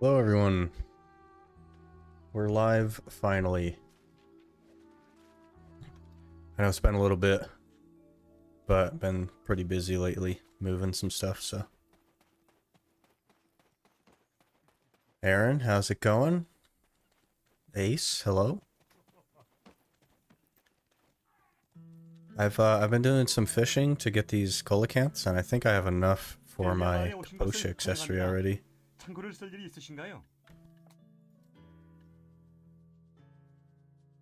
Hello everyone, we're live finally. I know it's been a little bit, but been pretty busy lately, moving some stuff, so. Aaron, how's it going? Ace, hello? I've been doing some fishing to get these coelacanths, and I think I have enough for my kaposha accessory already. 참고를 쓸 일이 있으신가요?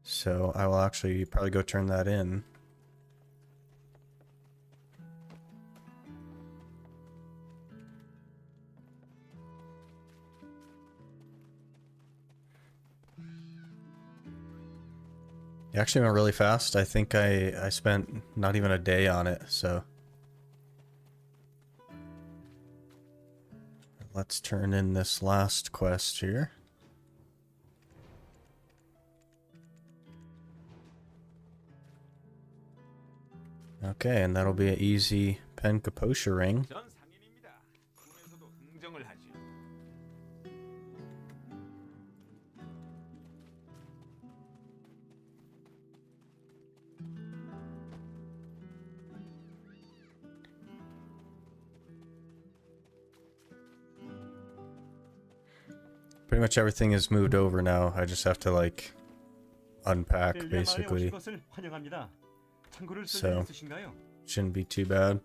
So I will actually probably go turn that in. It actually went really fast. I think I spent not even a day on it, so. Let's turn in this last quest here. Okay, and that'll be an easy pen kaposha ring. Pretty much everything is moved over now. I just have to like unpack basically. So shouldn't be too bad.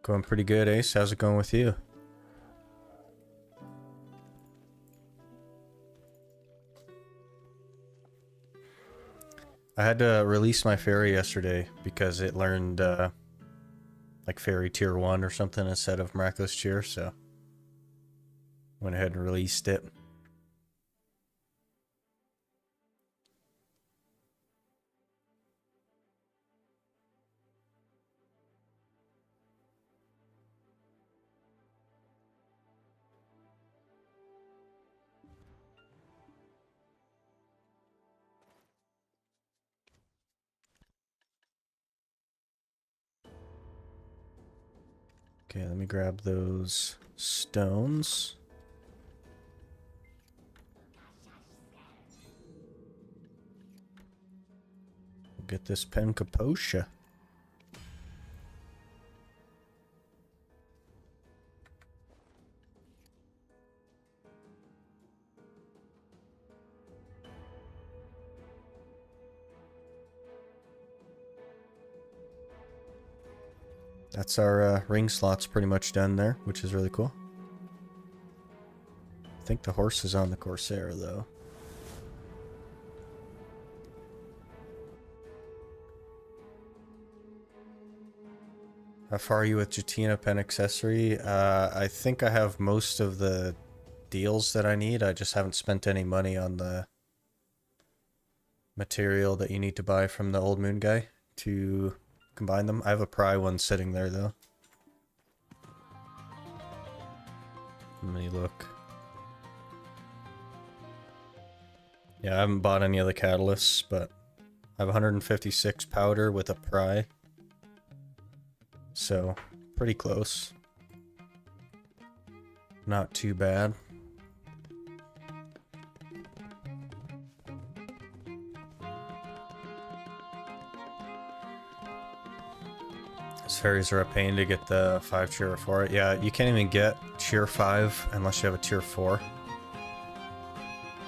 Going pretty good, Ace. How's it going with you? I had to release my fairy yesterday because it learned like fairy tier 1 or something instead of miraculous cheer, so went ahead and released it. Okay, let me grab those stones. Get this pen kaposha. That's our ring slots pretty much done there, which is really cool. I think the horse is on the Corsair though. How far are you with Jatina pen accessory? I think I have most of the deals that I need. I just haven't spent any money on the material that you need to buy from the old moon guy to combine them. I have a pry one sitting there though. Let me look. Yeah, I haven't bought any of the catalysts, but I have 156 powder with a pry. So, pretty close. Not too bad. These fairies are a pain to get the 5 tier 4. Yeah, you can't even get tier 5 unless you have a tier 4.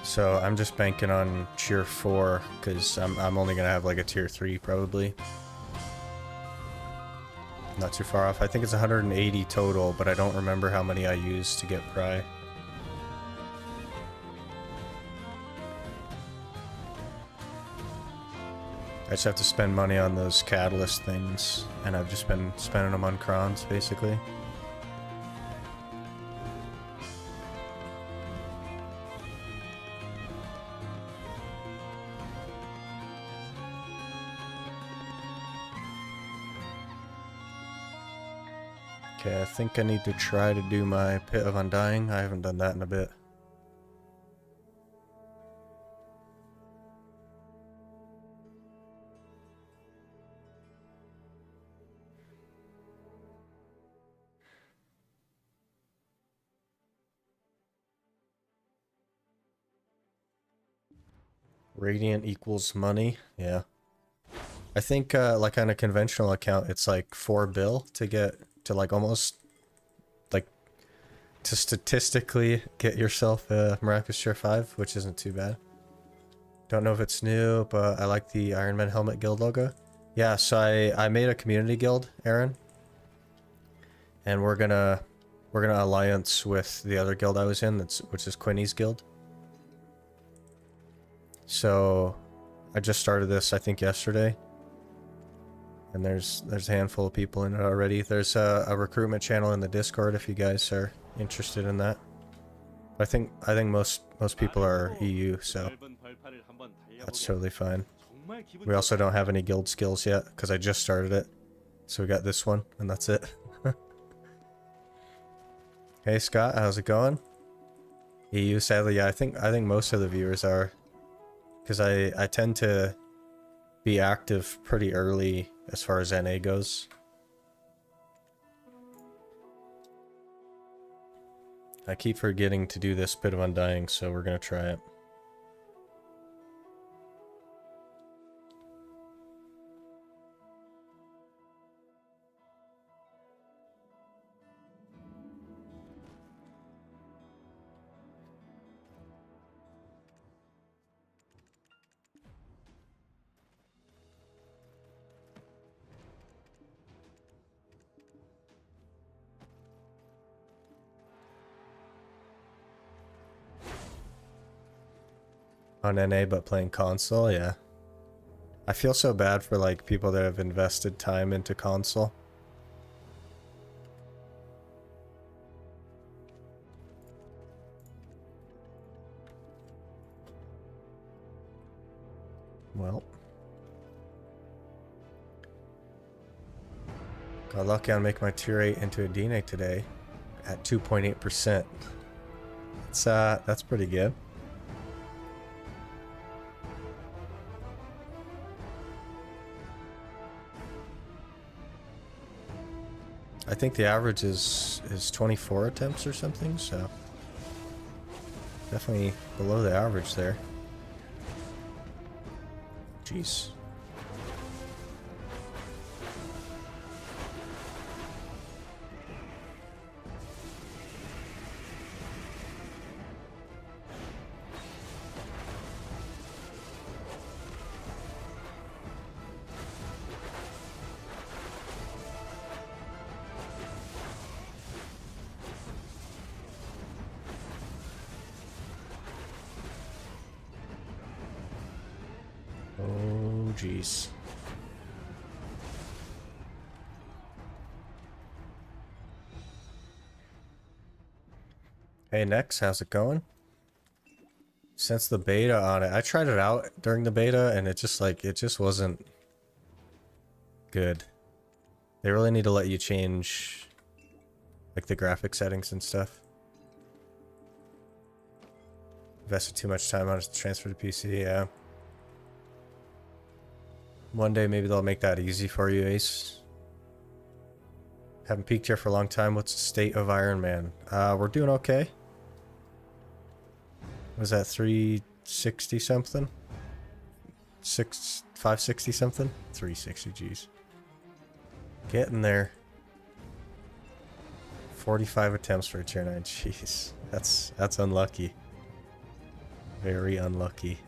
So I'm just banking on tier 4 because I'm only gonna have like a tier 3 probably. Not too far off. I think it's 180 total, but I don't remember how many I used to get pry. I just have to spend money on those catalyst things, and I've just been spending them on crons, basically. Okay, I think I need to try to do my Pit of Undying. I haven't done that in a bit. Radiant equals money. Yeah. I think like on a conventional account, it's like 4 bill to get to like almost like to statistically get yourself a Miraculous Tier 5, which isn't too bad. Don't know if it's new, but I like the Ironman helmet guild logo. Yeah, so I made a community guild, Aaron. And we're gonna alliance with the other guild I was in, which is Quinny's guild. So I just started this I think yesterday. And there's a handful of people in it already. There's a recruitment channel in the Discord if you guys are interested in that. I think most people are EU, so that's totally fine. We also don't have any guild skills yet because I just started it. So we got this one and that's it. Hey Scott, how's it going? EU, sadly, yeah, I think most of the viewers are, because I tend to be active pretty early as far as NA goes. I keep forgetting to do this bit of Undying, so we're gonna try it. On NA but playing console, yeah. I feel so bad for like people that have invested time into console. Well. Got lucky on making my tier 8 into a DNA today at 2.8%. That's pretty good. I think the average is 24 attempts or something, so definitely below the average there. Jeez. Oh, jeez. Hey, Nex, how's it going? Since the beta on it, I tried it out during the beta, and it just wasn't good. They really need to let you change, like, the graphic settings and stuff. Invested too much time on it to transfer to PC, yeah. One day maybe they'll make that easy for you, Ace. Haven't peaked here for a long time. What's the state of Ironman? We're doing okay. Was that 360 something? 560 something? 360, geez. Getting there. 45 attempts for a tier 9. Jeez. That's unlucky. Very unlucky.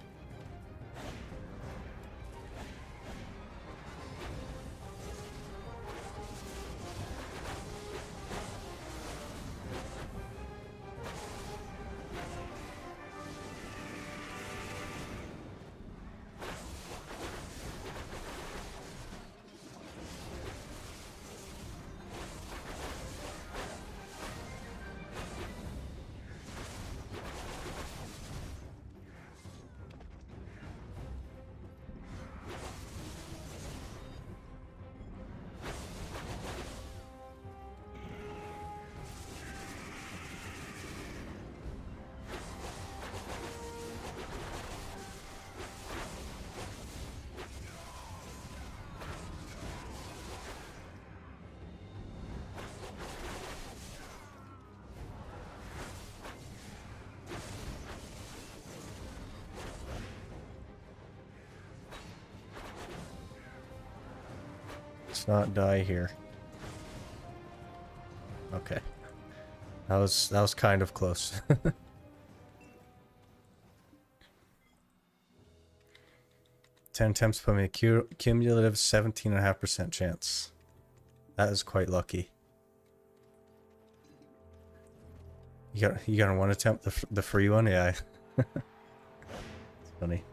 Let's not die here. Okay. That was kind of close. 10 attempts put me a cumulative 17.5% chance. That is quite lucky. You got on one attempt, the free one? Yeah. It's funny.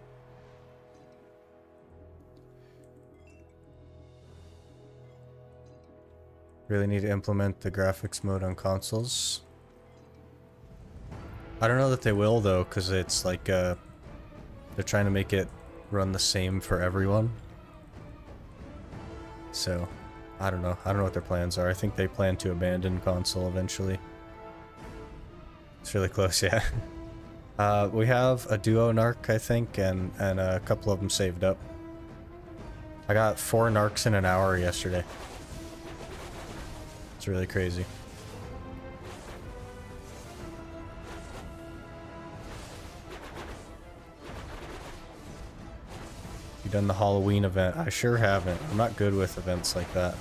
Really need to implement the graphics mode on consoles. I don't know that they will though, because it's like they're trying to make it run the same for everyone. So, I don't know. I don't know what their plans are. I think they plan to abandon console eventually. It's really close, yeah. We have a duo narc, I think, and a couple of them saved up. I got 4 narcs in an hour yesterday. It's really crazy. You done the Halloween event? I sure haven't. I'm not good with events like that.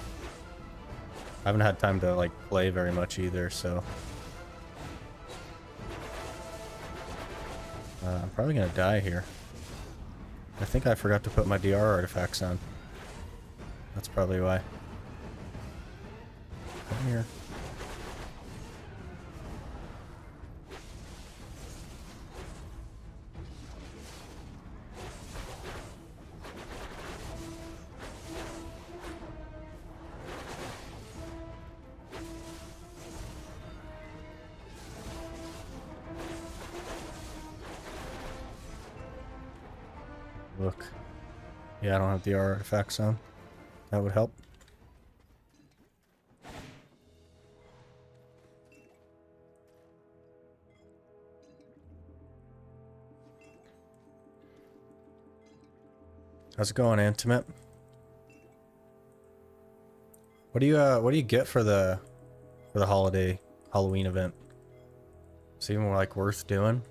I haven't had time to like play very much either, so I'm probably gonna die here. I think I forgot to put my DR artifacts on. That's probably why. Come here. Look. Yeah, I don't have the artifacts on. That would help. How's it going, Antimate? What do you get for the holiday Halloween event? Is it even like worth doing?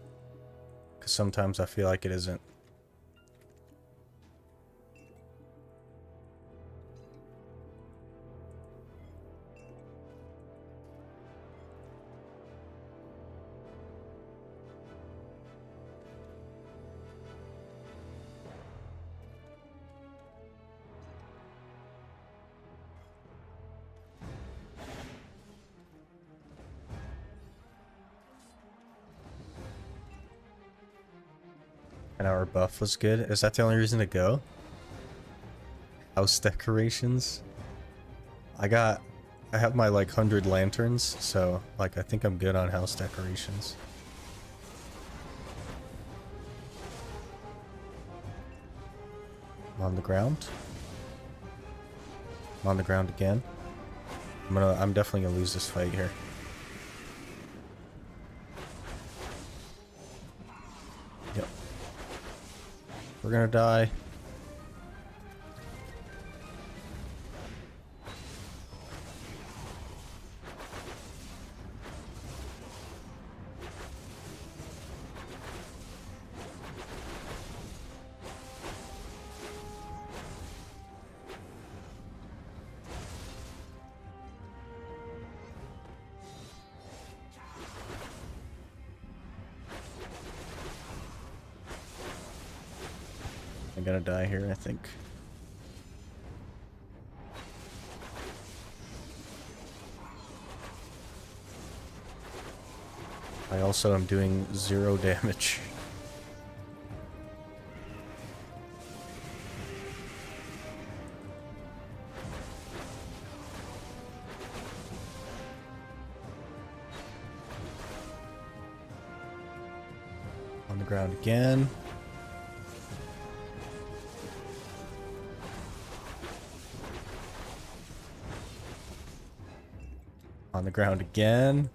Because sometimes I feel like it isn't. An hour buff was good. Is that the only reason to go? House decorations? I have my like 100 lanterns, so like I think I'm good on house decorations. I'm on the ground. I'm on the ground again. I'm definitely gonna lose this fight here. Yep. We're gonna die. I'm gonna die here, I think. I also am doing 0 damage. On the ground again. On the ground again.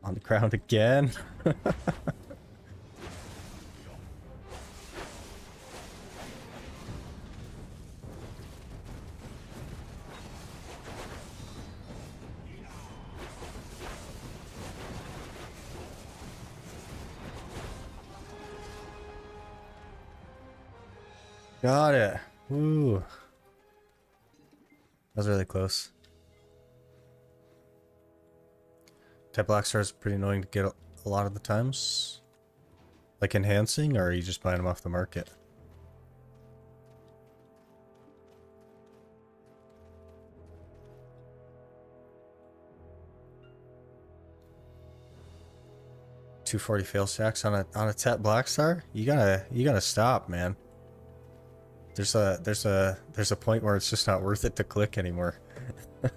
On the ground again. Got it. Woo. That was really close. Type Black Star is pretty annoying to get a lot of the times. Like enhancing, or are you just buying them off the market? $240 fail stacks on a Tet Black Star? You gotta stop, man. There's a point where it's just not worth it to click anymore. I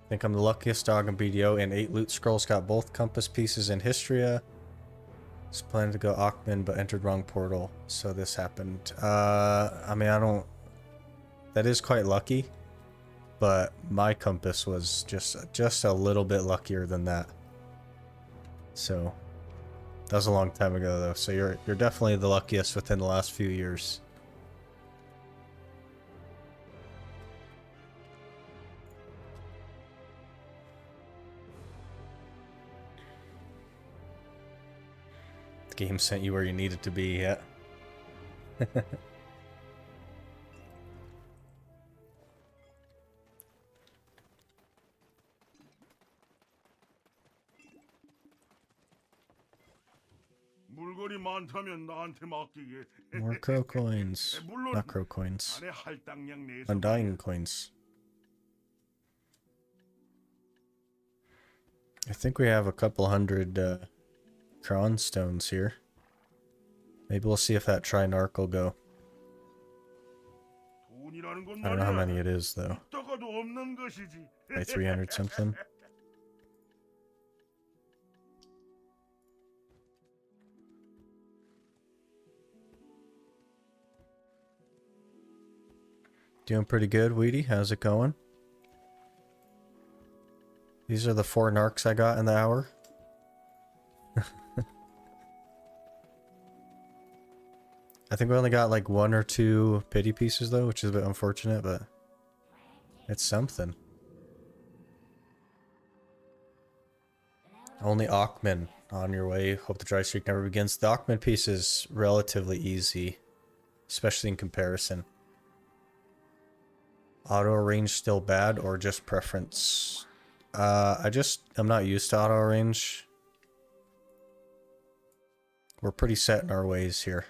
think I'm the luckiest dog in BDO, and 8 loot scrolls, got both compass pieces in Histria. Was planning to go Akhman, but entered wrong portal, so this happened. I mean, I don't... That is quite lucky, but my compass was just a little bit luckier than that. So, that was a long time ago, though, so you're definitely the luckiest within the last few years. The game sent you where you needed to be, yeah. 물건이 많다면 나한테 맡기게. More crow coins. Not crow coins. 안에 할당량 내에서 Undying coins. I think we have a couple hundred cron stones here. Maybe we'll see if that tri-narc will go. 돈이라는 건 I don't know how 말이야. many it is though. 있다가도 없는 것이지. Like 300 something. Doing pretty good, Weedy. How's it going? These are the 4 narcs I got in the hour. I think we only got like 1 or 2 pity pieces though, which is a bit unfortunate, but it's something. Only Akhman on your way. Hope the dry streak never begins. The Akhman piece is relatively easy, especially in comparison. Auto range still bad or just preference? I'm not used to auto range. We're pretty set in our ways here.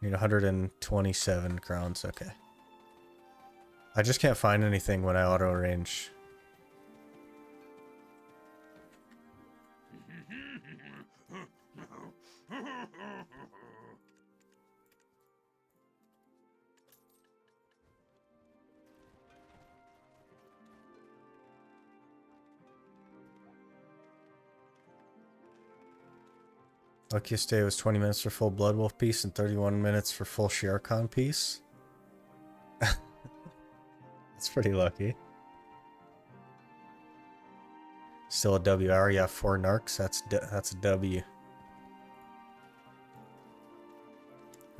Need 127 crowns, okay. I just can't find anything when I auto range. Luckiest day was 20 minutes for full Blood Wolf piece and 31 minutes for full Shere Khan piece. That's pretty lucky. Still a WR, yeah, 4 narcs, that's a W.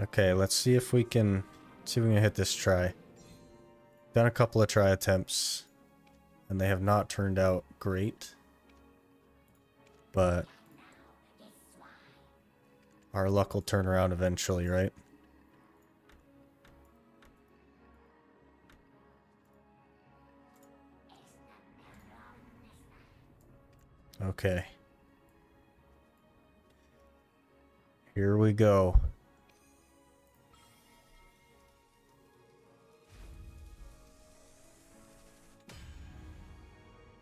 Okay, let's see if we can hit this try. Done a couple of try attempts, and they have not turned out great. But our luck will turn around eventually, right? Okay. Here we go.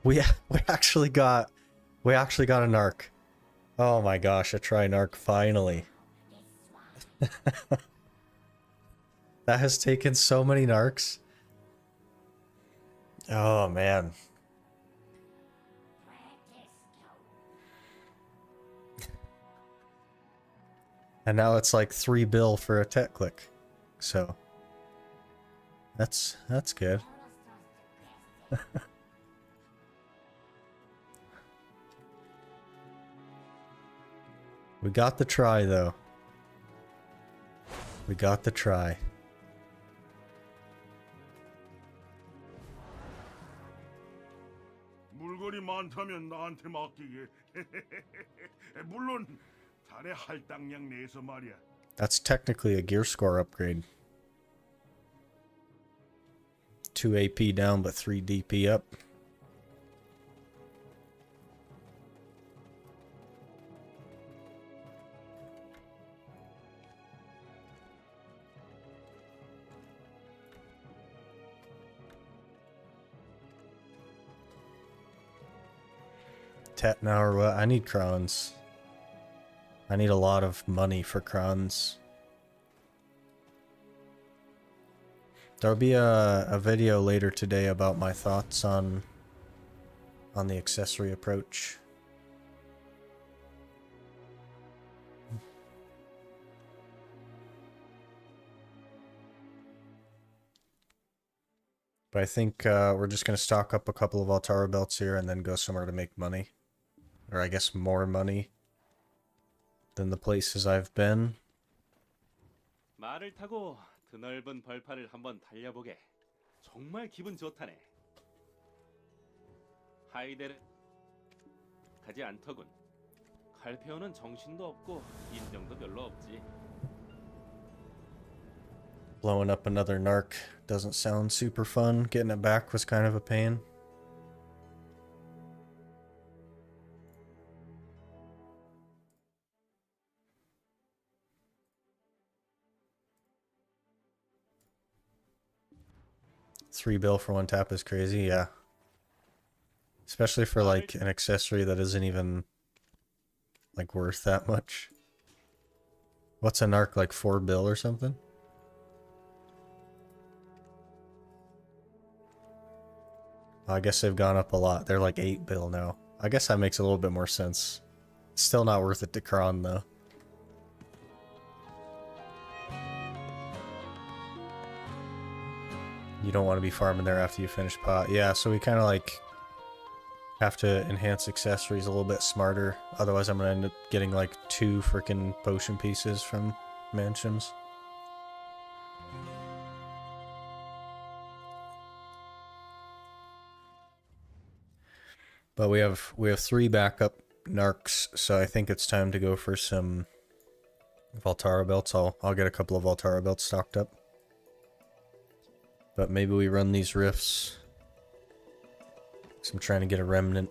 We actually got a narc. Oh my gosh, a tri-narc finally. That has taken so many narcs. Oh man. And now it's like 3 bill for a tech click. So that's good. We got the try though. We got the try. 많다면 나한테 맡기게. 물론 달에 할당량 내에서 말이야. That's technically a gear score upgrade. 2 AP down, but 3 DP up. Tet now or what? I need crons. I need a lot of money for crons. There'll be a video later today about my thoughts on the accessory approach. But I think we're just going to stock up a couple of Valtara belts here and then go somewhere to make money. Or I guess more money than the places I've been. 말을 타고 드넓은 벌판을 한번 달려보게. 정말 기분 좋다네. 하이데르 가지 않더군. 갈페오는 정신도 없고 인정도 별로 없지. Blowing up another narc doesn't sound super fun. Getting it back was kind of a pain. $3 for 1 tap is crazy, yeah. Especially for like an accessory that isn't even like worth that much. What's a narc, like $4 or something? I guess they've gone up a lot. They're like $8 now. I guess that makes a little bit more sense. Still not worth it to cron though. You don't want to be farming there after you finish pot. Yeah, so we kind of like have to enhance accessories a little bit smarter. Otherwise I'm going to end up getting like 2 freaking potion pieces from mansions. But we have 3 backup narcs, so I think it's time to go for some Valtara belts. I'll get a couple of Valtara belts stocked up. But maybe we run these rifts. So I'm trying to get a remnant.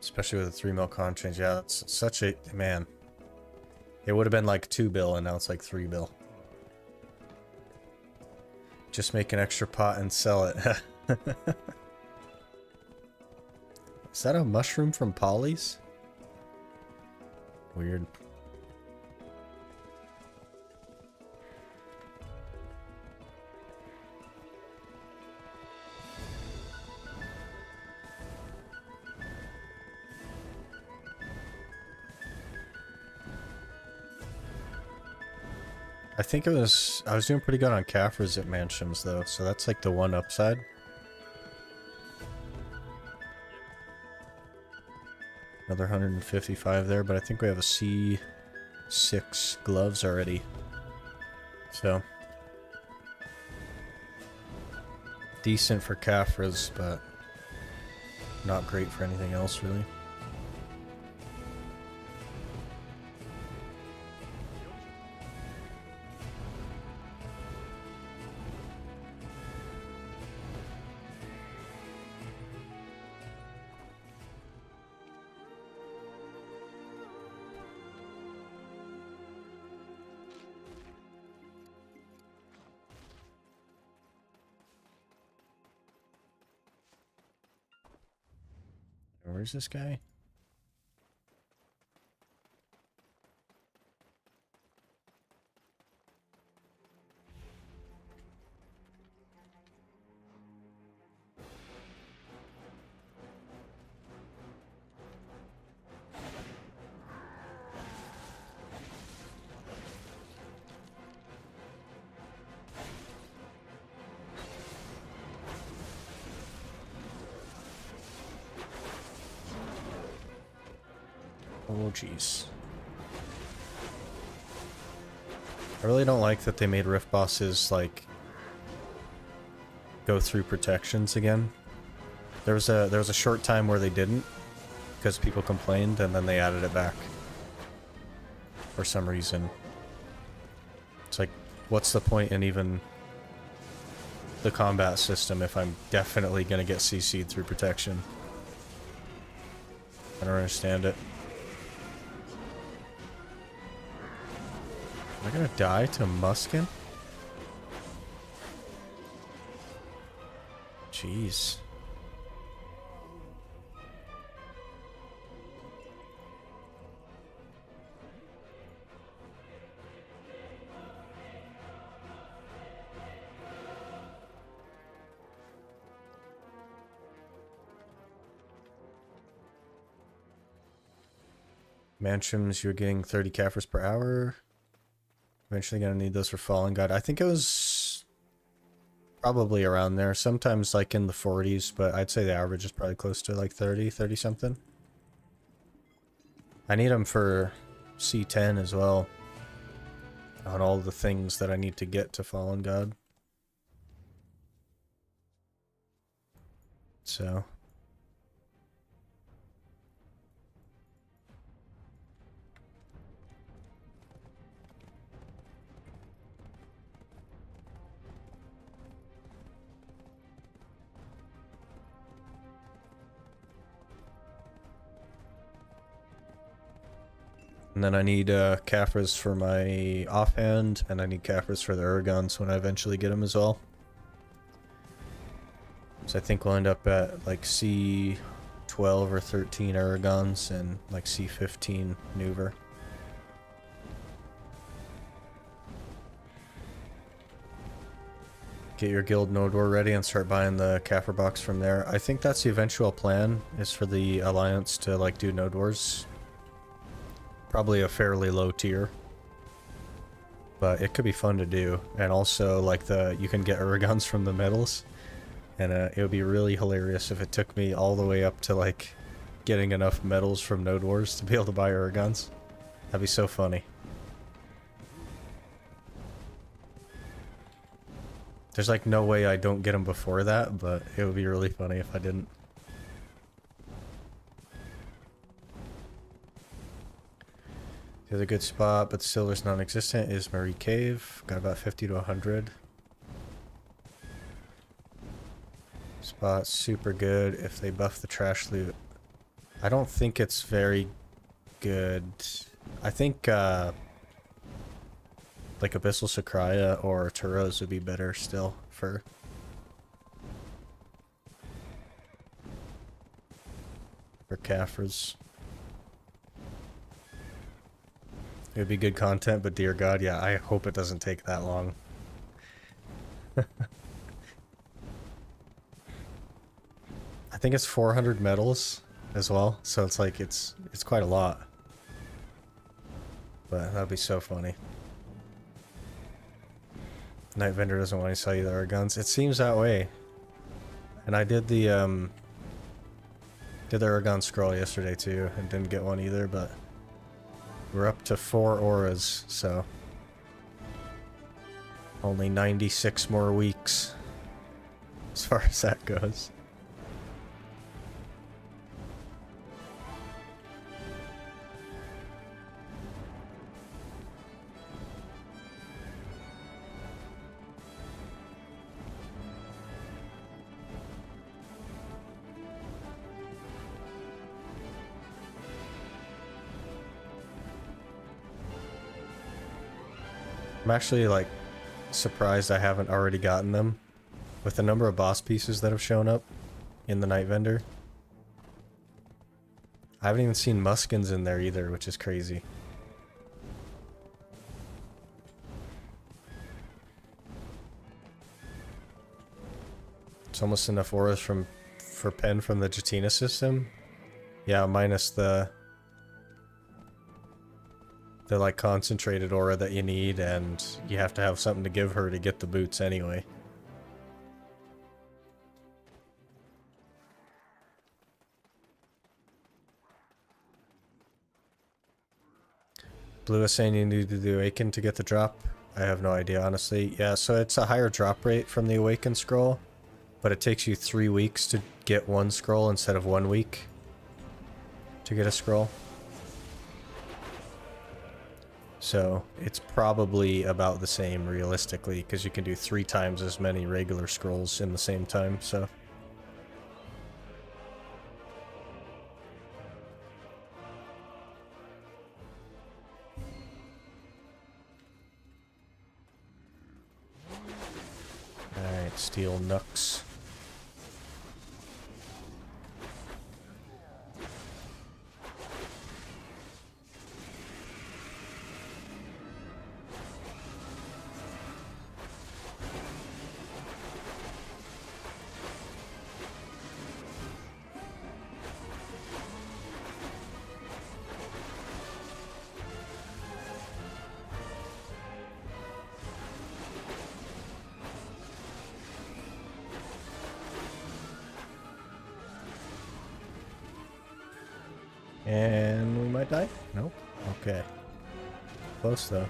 Especially with a 3 mil con change. Yeah, it's such a... Man. It would have been like $2 and now it's like $3. Just make an extra pot and sell it. Is that a mushroom from Polly's? Weird. I think I was doing pretty good on Caffers at mansions though, so that's like the one upside. Another 155 there, but I think we have a C6 gloves already. So decent for Caffres, but not great for anything else really. Where's this guy? Oh, jeez. I really don't like that they made rift bosses, like, go through protections again. There was a short time where they didn't, because people complained, and then they added it back. For some reason. It's like, what's the point in even the combat system if I'm definitely gonna get CC'd through protection? I don't understand it. Am I gonna die to Muskin? Jeez. Mansions, you're getting 30 Caffers per hour. Eventually gonna need those for Fallen God. I think it was probably around there. Sometimes like in the 40s, but I'd say the average is probably close to like 30 something. I need them for C10 as well. On all the things that I need to get to Fallen God. So... And then I need Caffres for my offhand, and I need Caffres for the Urgons when I eventually get them as well. So I think we'll end up at like C12 or 13 Urgons and like C15 Maneuver. Get your guild node war ready and start buying the Caffer box from there. I think that's the eventual plan, is for the Alliance to like do node wars. Probably a fairly low tier, but it could be fun to do. And also, like, you can get Urgons from the medals, and it would be really hilarious if it took me all the way up to like getting enough medals from Node Wars to be able to buy Urgons. That'd be so funny. There's like no way I don't get them before that, but it would be really funny if I didn't. The other good spot, but silver's non-existent, is Marie Cave. Got about 50 to 100. Spot super good if they buff the trash loot. I don't think it's very good. I think like Abyssal Sakraya or Turos would be better still for Caffres. It would be good content, but dear God, yeah, I hope it doesn't take that long. I think it's 400 medals as well, so it's like it's quite a lot. But that'd be so funny. Night Vendor doesn't want to sell you the guns. It seems that way. And I did the Aragon scroll yesterday too, and didn't get one either, but we're up to 4 auras, so only 96 more weeks as far as that goes. I'm actually like surprised I haven't already gotten them with the number of boss pieces that have shown up in the Night Vendor. I haven't even seen Muskins in there either, which is crazy. It's almost enough auras for Pen from the Jatina system. Yeah, minus the like concentrated aura that you need, and you have to have something to give her to get the boots anyway. Blue is saying you need to do Aiken to get the drop. I have no idea, honestly. Yeah, so it's a higher drop rate from the Awakened Scroll, but it takes you 3 weeks to get one scroll instead of 1 week to get a scroll. So it's probably about the same realistically, because you can do 3 times as many regular scrolls in the same time, so... Alright, steal Nux. And we might die? Nope. Okay. Close though.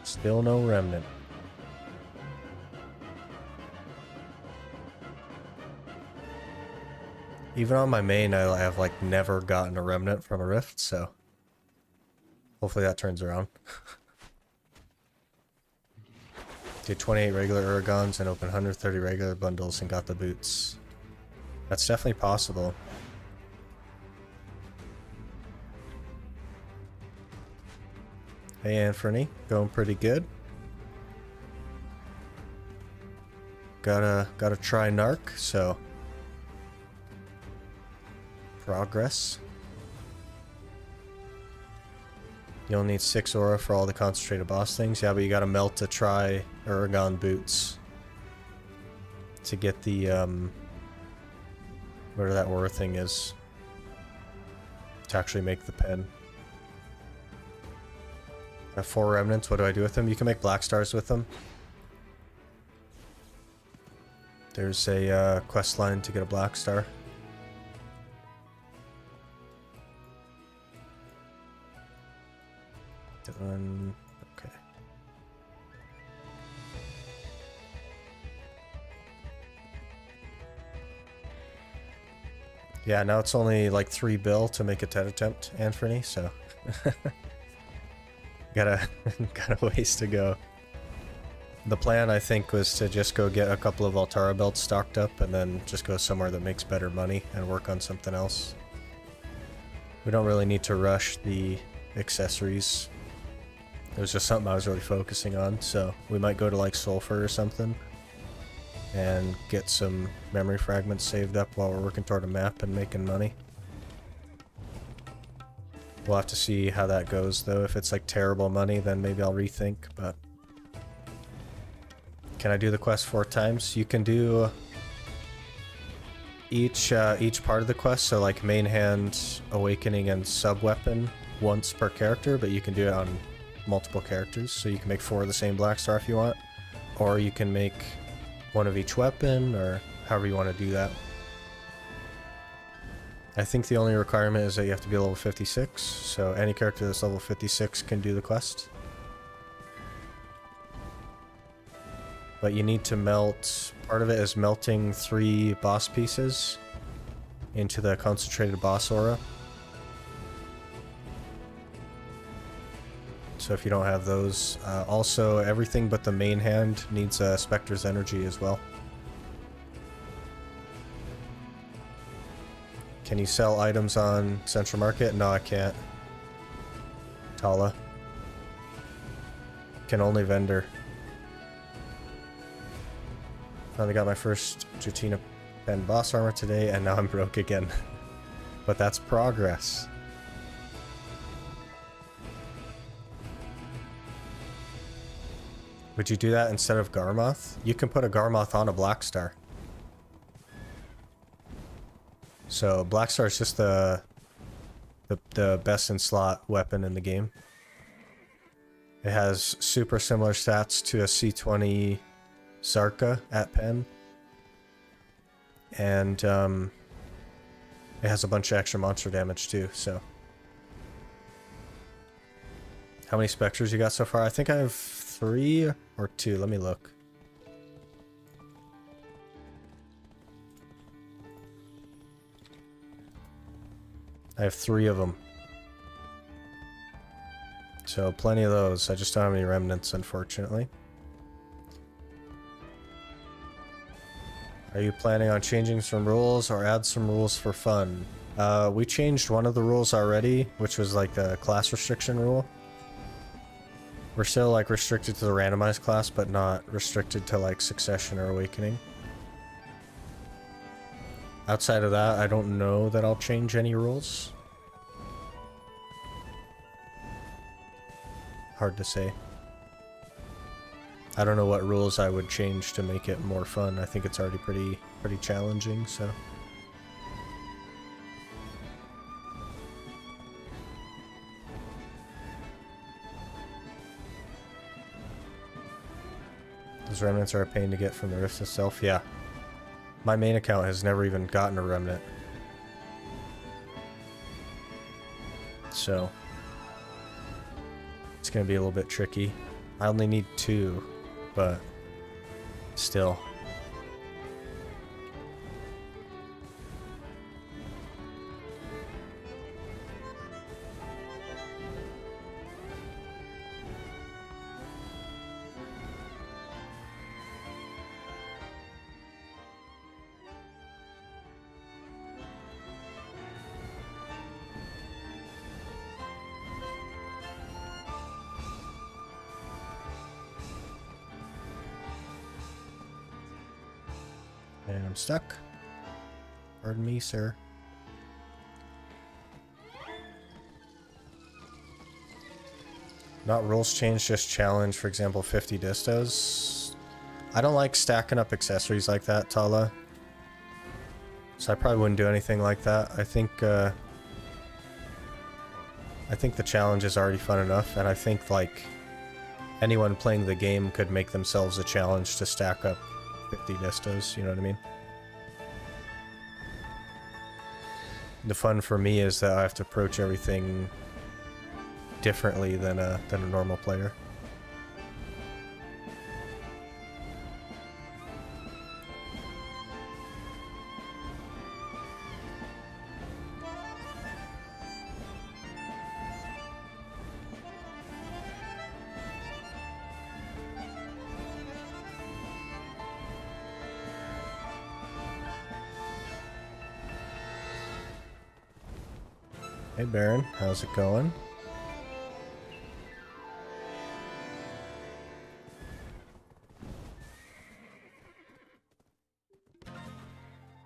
Still no remnant. Even on my main, I have like never gotten a remnant from a rift, so hopefully that turns around. Did 28 regular Urgons and open 130 regular bundles and got the boots. That's definitely possible. Hey Anthony, going pretty good. Gotta try narc, so progress. You'll need 6 aura for all the concentrated boss things. Yeah, but you gotta melt to try Urgon boots to get the whatever that aura thing is to actually make the pen. I have 4 remnants. What do I do with them? You can make black stars with them. There's a quest line to get a black star. Done. Okay. Yeah, now it's only like 3 bill to make a TED attempt, Anthony, so got a ways to go. The plan, I think, was to just go get a couple of Valtara belts stocked up and then just go somewhere that makes better money and work on something else. We don't really need to rush the accessories. It was just something I was really focusing on, so we might go to like Sulfur or something and get some memory fragments saved up while we're working toward a map and making money. We'll have to see how that goes, though. If it's like terrible money, then maybe I'll rethink, but... Can I do the quest 4 times? You can do each part of the quest, so like main hand, awakening, and sub-weapon once per character, but you can do it on multiple characters, so you can make 4 of the same black star if you want, or you can make 1 of each weapon, or however you want to do that. I think the only requirement is that you have to be level 56, so any character that's level 56 can do the quest. But you need to melt, part of it is melting 3 boss pieces into the concentrated boss aura. So if you don't have those, also everything but the main hand needs a Spectre's energy as well. Can you sell items on Central Market? No, I can't. Tala. Can only vendor. Finally got my first Jutina Pen boss armor today, and now I'm broke again. But that's progress. Would you do that instead of Garmoth? You can put a Garmoth on a Black Star. So Black Star is just the best in slot weapon in the game. It has super similar stats to a C20 Zarka at Pen. And it has a bunch of extra monster damage too, so. How many Spectres you got so far? I think I have 3 or 2. Let me look. I have 3 of them. So plenty of those. I just don't have any remnants, unfortunately. Are you planning on changing some rules or add some rules for fun? We changed one of the rules already, which was like the class restriction rule. We're still like restricted to the randomized class, but not restricted to like Succession or Awakening. Outside of that, I don't know that I'll change any rules. Hard to say. I don't know what rules I would change to make it more fun. I think it's already pretty challenging, so. Those remnants are a pain to get from the Rift itself. Yeah. My main account has never even gotten a remnant. So. It's gonna be a little bit tricky. I only need 2, but still. And I'm stuck. Pardon me, sir. Not rules change, just challenge, for example, 50 distos. I don't like stacking up accessories like that, Tala. So I probably wouldn't do anything like that. I think the challenge is already fun enough, and I think like anyone playing the game could make themselves a challenge to stack up 50 distos, you know what I mean? The fun for me is that I have to approach everything differently than a normal player. Hey Baron, how's it going?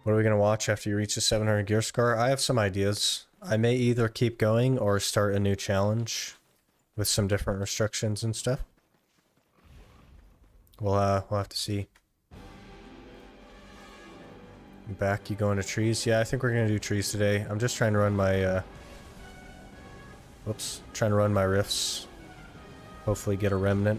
What are we going to watch after you reach the 700 gear score? I have some ideas. I may either keep going or start a new challenge with some different restrictions and stuff. We'll have to see. Back, you going to trees? Yeah, I think we're going to do trees today. I'm just trying to run my trying to run my rifts. Hopefully get a remnant.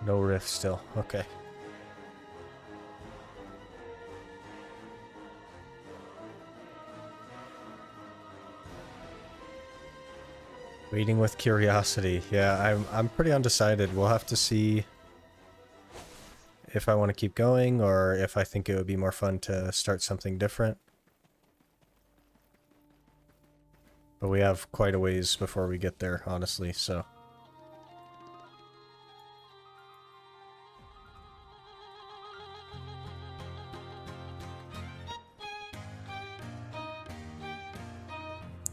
No rift still. Okay. Waiting with curiosity. Yeah, I'm pretty undecided. We'll have to see if I want to keep going or if I think it would be more fun to start something different. But we have quite a ways before we get there, honestly, so.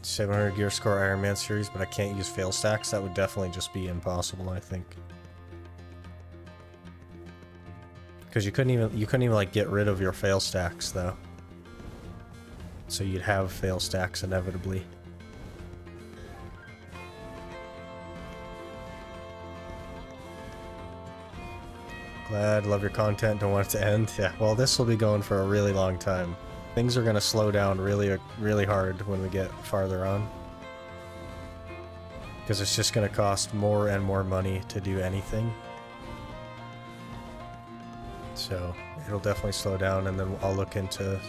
$700 gear score Ironman series, but I can't use fail stacks. That would definitely just be impossible, I think. Because you couldn't even like get rid of your fail stacks though. So you'd have fail stacks inevitably. Glad, love your content, don't want it to end. Yeah, well, this will be going for a really long time. Things are going to slow down really hard when we get farther on. Because it's just going to cost more and more money to do anything. So it'll definitely slow down, and then I'll look into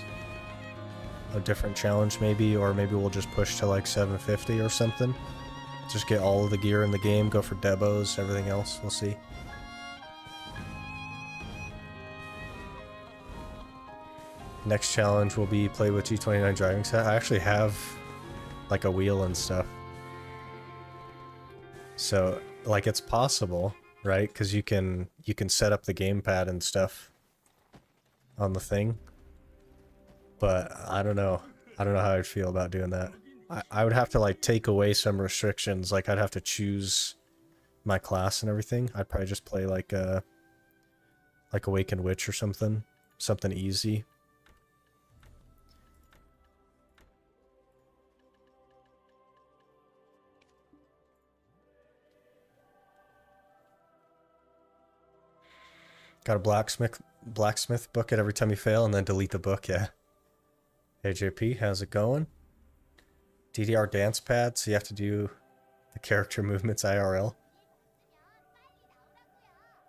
a different challenge maybe, or maybe we'll just push to like 750 or something. Just get all of the gear in the game, go for debos, everything else, we'll see. Next challenge will be play with G29 driving set. I actually have like a wheel and stuff. So like it's possible, right? Because you can set up the gamepad and stuff on the thing. But I don't know. I don't know how I'd feel about doing that. I would have to like take away some restrictions. Like I'd have to choose my class and everything. I'd probably just play like Awakened Witch or something. Something easy. Got a blacksmith book it every time you fail and then delete the book, yeah. Hey JP, how's it going? DDR dance pad, so you have to do the character movements IRL.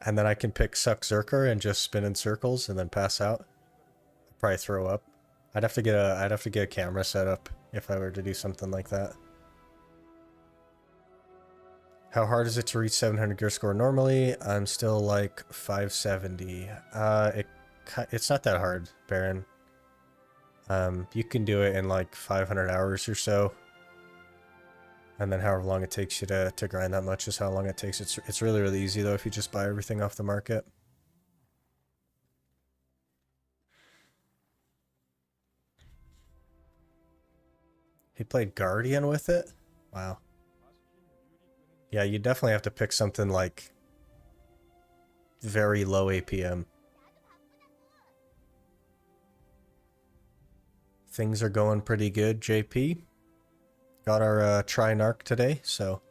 And then I can pick Suck Zerker and just spin in circles and then pass out. I'd probably throw up. I'd have to get a camera set up if I were to do something like that. How hard is it to reach 700 gear score normally? I'm still like 570. It's not that hard, Baron. You can do it in like 500 hours or so. And then however long it takes you to grind that much is how long it takes. It's really easy though if you just buy everything off the market. He played Guardian with it? Wow. Yeah, you definitely have to pick something like very low APM. Things are going pretty good, JP. Got our try narc today, so.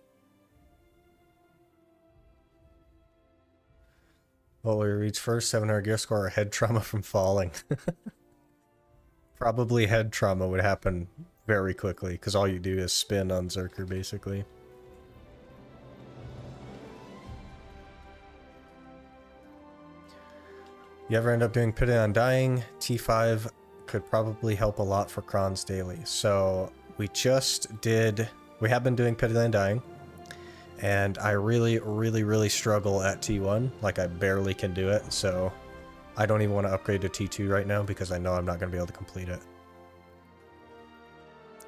What will we reach first? 700 gear score or head trauma from falling? Probably head trauma would happen very quickly, because all you do is spin on Zerker, basically. You ever end up doing Pitted Undying? T5 could probably help a lot for crons daily. So we have been doing Pitted Undying, and I really struggle at T1. Like I barely can do it, so I don't even want to upgrade to T2 right now because I know I'm not going to be able to complete it.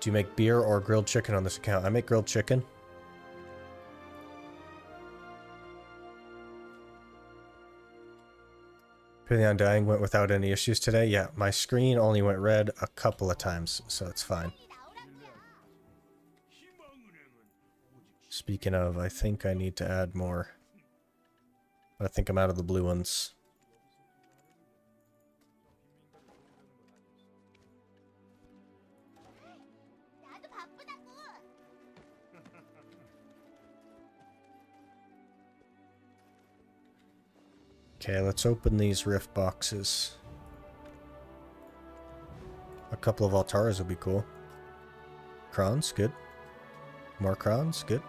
Do you make beer or grilled chicken on this account? I make grilled chicken. Pitted Undying went without any issues today. Yeah, my screen only went red a couple of times, so it's fine. Speaking of, I think I need to add more. I think I'm out of the blue ones. Okay, let's open these rift boxes. A couple of Valtaras would be cool. Crons, good. More crons, good.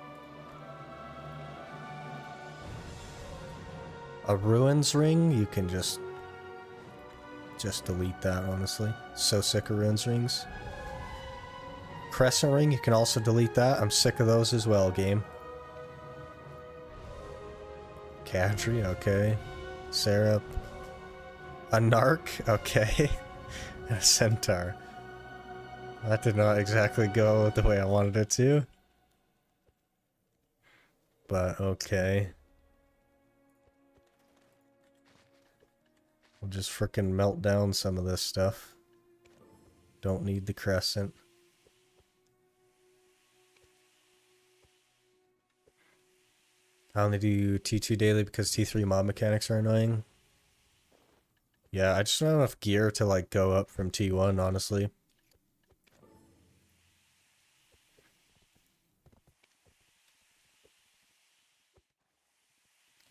A ruins ring, you can just delete that, honestly. So sick of ruins rings. Crescent ring, you can also delete that. I'm sick of those as well, game. Cadre, okay. Syrup. A narc, okay. And a centaur. That did not exactly go the way I wanted it to. But okay. We'll just frickin' melt down some of this stuff. Don't need the crescent. I only do T2 daily because T3 mob mechanics are annoying. Yeah, I just don't have enough gear to like go up from T1, honestly.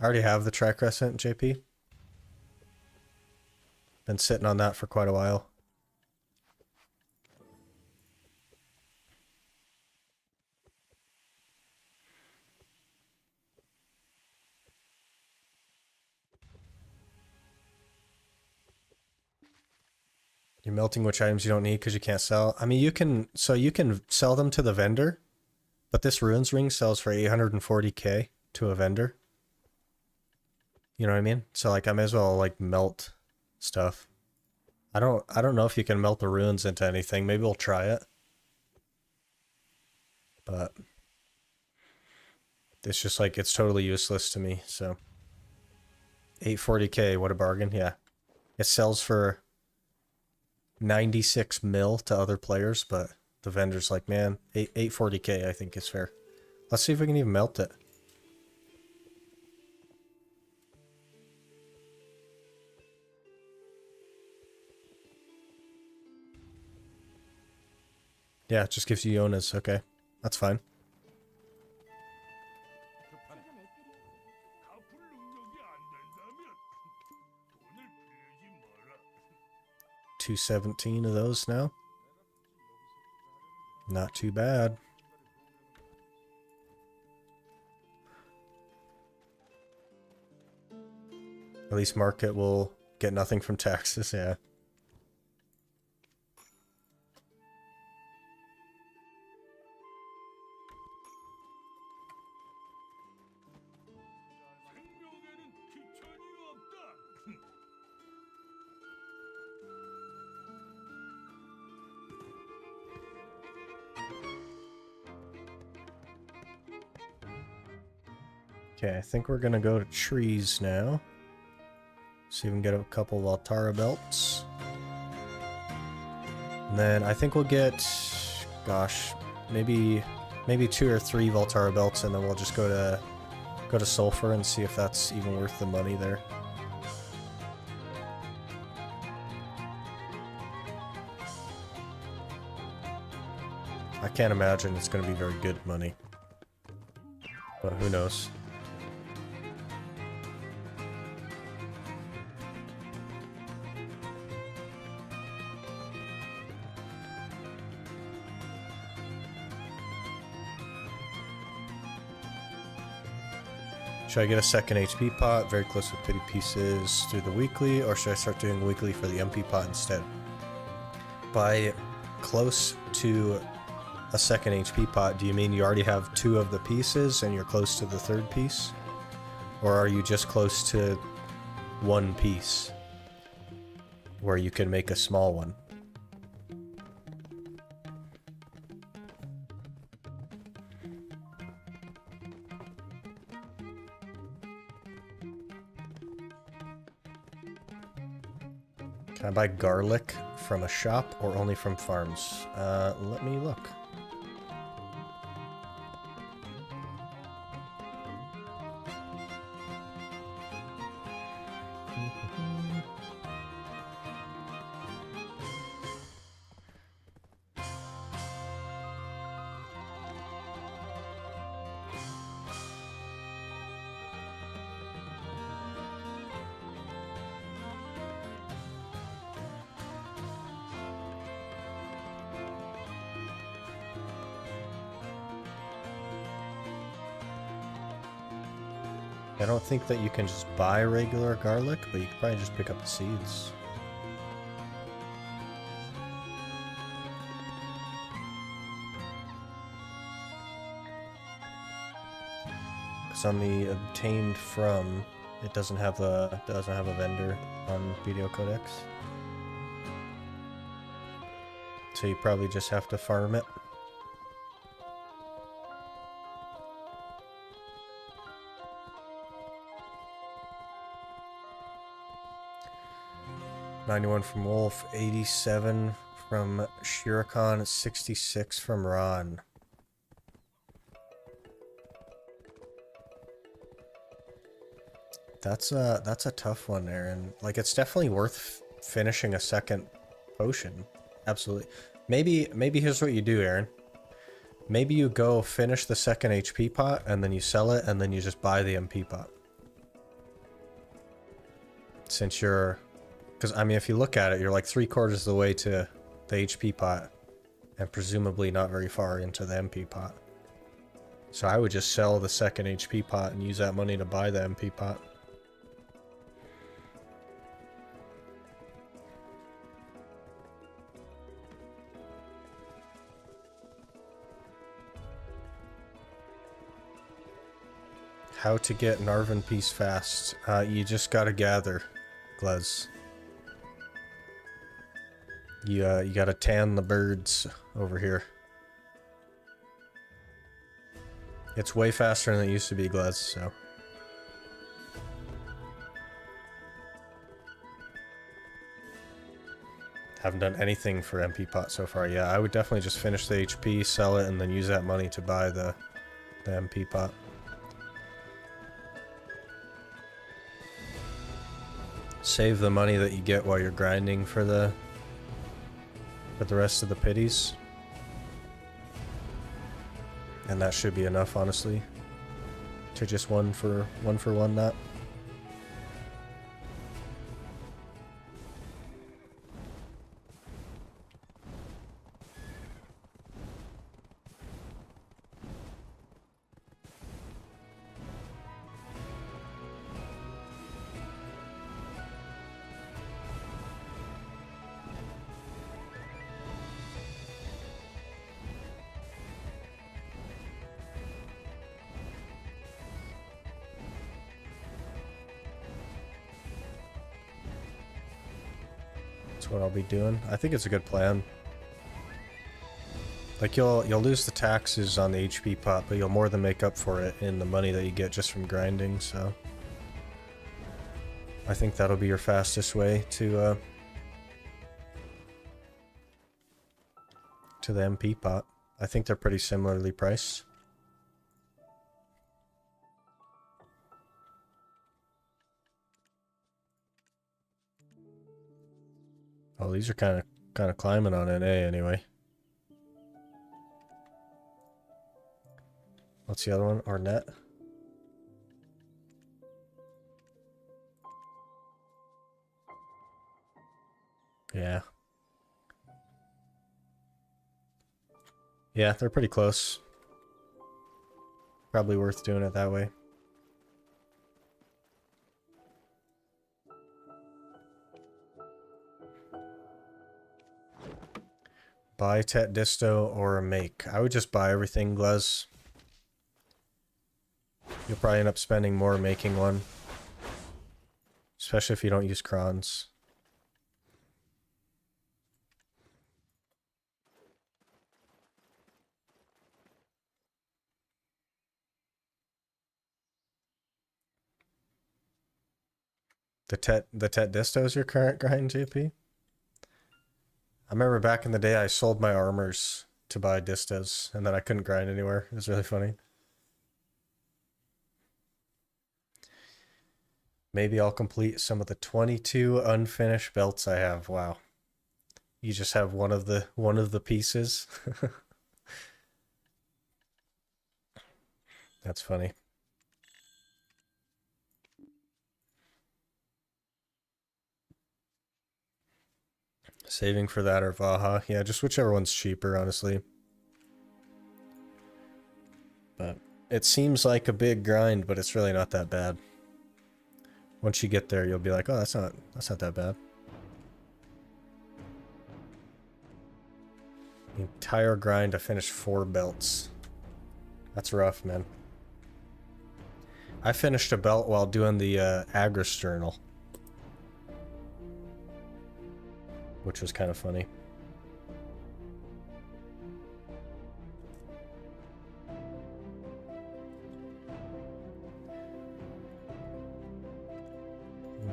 I already have the track crescent, JP. Been sitting on that for quite a while. You're melting which items you don't need because you can't sell. I mean, you can sell them to the vendor, but this ruins ring sells for 840k to a vendor. You know what I mean? So like I may as well like melt stuff. I don't know if you can melt the runes into anything. Maybe we'll try it. But it's just like it's totally useless to me, so 840k, what a bargain. Yeah. It sells for 96 mil to other players, but the vendor's like, man, 840k I think is fair. Let's see if we can even melt it. Yeah, it just gives you Yonas. Okay, that's fine. 갚을 능력이 안 된다면 돈을 빌리지 마라. 217 of those now. Not too bad. At least market will get nothing from taxes, yeah. 생명에는 귀천이 없다. Okay, I think we're gonna go to trees now. See if we can get a couple Valtara belts. And then I think we'll get, gosh, maybe 2 or 3 Valtara belts, and then we'll just go to Sulfur and see if that's even worth the money there. I can't imagine it's going to be very good money, but who knows. Should I get a second HP pot, very close with pity pieces through the weekly, or should I start doing weekly for the MP pot instead? By close to a second HP pot, do you mean you already have 2 of the pieces and you're close to the 3rd piece? Or are you just close to 1 piece where you can make a small one? Can I buy garlic from a shop or only from farms? Let me look. I don't think that you can just buy regular garlic, but you can probably just pick up the seeds. Because on the obtained from, it doesn't have a vendor on Video Codex. So you probably just have to farm it. $91 from Wolf, 87 from Shirokon, 66 from Ron. That's a tough one, Aaron. Like, it's definitely worth finishing a second potion. Absolutely. Maybe here's what you do, Aaron. Maybe you go finish the second HP pot, and then you sell it, and then you just buy the MP pot. Since you're... Because, I mean, if you look at it, you're like 3/4 of the way to the HP pot, and presumably not very far into the MP pot. So I would just sell the second HP pot and use that money to buy the MP pot. How to get Narvan Peace fast. You just gotta gather, Glez. You gotta tan the birds over here. It's way faster than it used to be, Glez, so. Haven't done anything for MP pot so far. Yeah, I would definitely just finish the HP, sell it, and then use that money to buy the MP pot. Save the money that you get while you're grinding for the rest of the pities. And that should be enough, honestly. To just one for one that. That's what I'll be doing. I think it's a good plan. Like, you'll lose the taxes on the HP pot, but you'll more than make up for it in the money that you get just from grinding, so... I think that'll be your fastest way to the MP pot. I think they're pretty similarly priced. Oh, these are kind of climbing on NA anyway. What's the other one? Ornette? Yeah. Yeah, they're pretty close. Probably worth doing it that way. Buy Tet Disto or a make. I would just buy everything, Glez. You'll probably end up spending more making one. Especially if you don't use crons. The Tet Disto is your current grind, JP? I remember back in the day I sold my armors to buy distas, and then I couldn't grind anywhere. It was really funny. Maybe I'll complete some of the 22 unfinished belts I have. Wow. You just have one of the pieces. That's funny. Saving for that or Vaha. Yeah, just whichever one's cheaper, honestly. But It seems like a big grind, but it's really not that bad. Once you get there, you'll be like, oh, that's not that bad. The entire grind, I finished 4 belts. That's rough, man. I finished a belt while doing the Agris journal, which was kind of funny.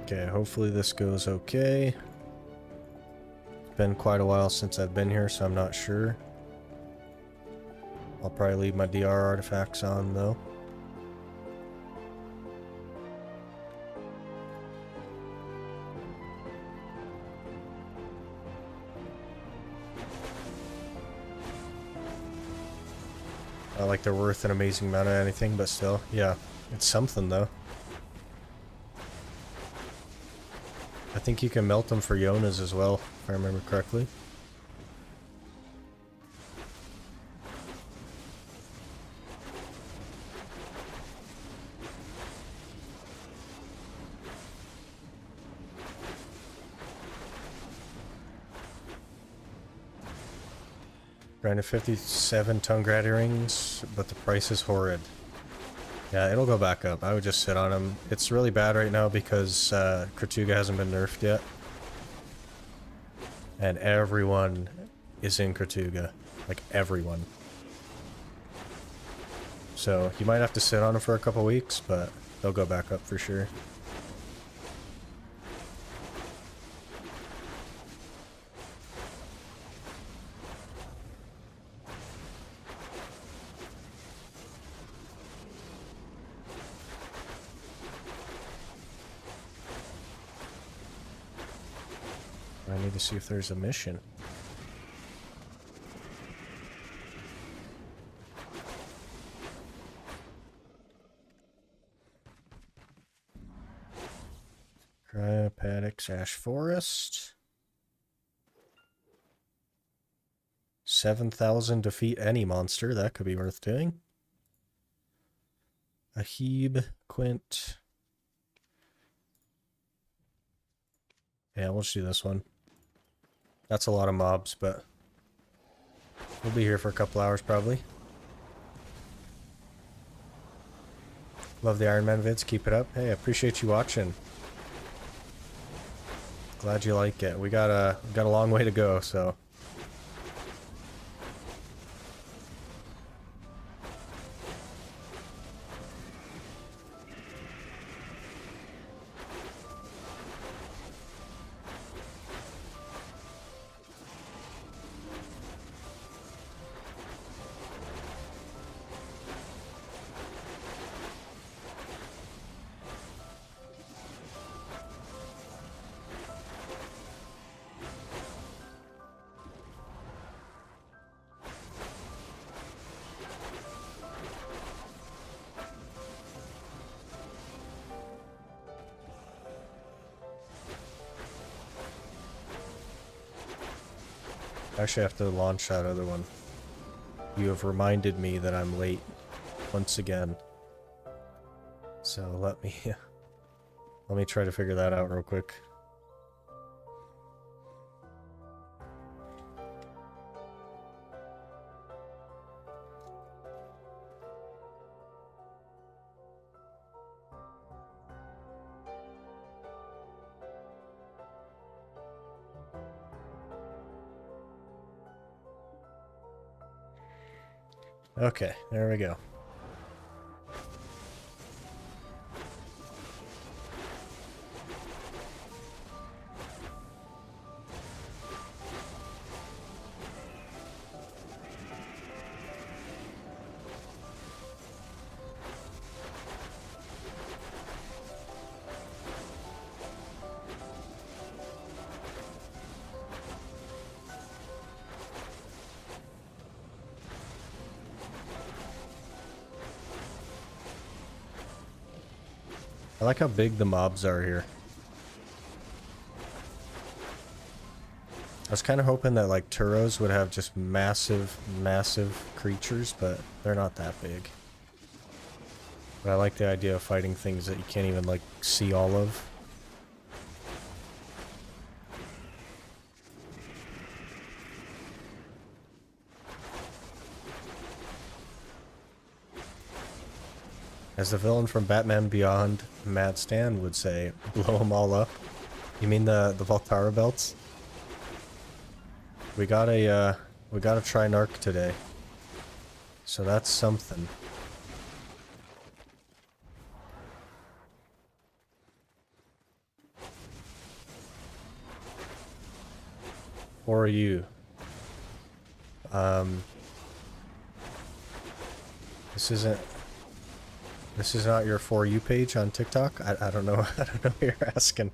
Okay, hopefully this goes okay. It's been quite a while since I've been here, so I'm not sure. I'll probably leave my DR artifacts on, though. Not like they're worth an amazing amount of anything, but still, yeah, it's something, though. I think you can melt them for Yonas as well, if I remember correctly. Grinded 57 tongue grad earrings, but the price is horrid. Yeah, it'll go back up. I would just sit on them. It's really bad right now because Kratuga hasn't been nerfed yet. And everyone is in Kratuga. Like, everyone. So, you might have to sit on them for a couple weeks, but they'll go back up for sure. I need to see if there's a mission. Cryopatics Ash Forest. 7,000 defeat any monster. That could be worth doing. Ahib, Quint. Yeah, we'll just do this one. That's a lot of mobs, but we'll be here for a couple hours probably. Love the Ironman vids. Keep it up. Hey, I appreciate you watching. Glad you like it. We got a long way to go, so. Actually, I have to launch that other one. You have reminded me that I'm late once again. So let me try to figure that out real quick. Okay, there we go. I like how big the mobs are here. I was kind of hoping that like Turos would have just massive creatures, but they're not that big. But I like the idea of fighting things that you can't even, like, see all of. As the villain from Batman Beyond, Mad Stan would say, blow them all up. You mean the Valtara belts? We got a try narc today. So that's something. Or you. This is not your For You page on TikTok? I don't know. I don't know what you're asking.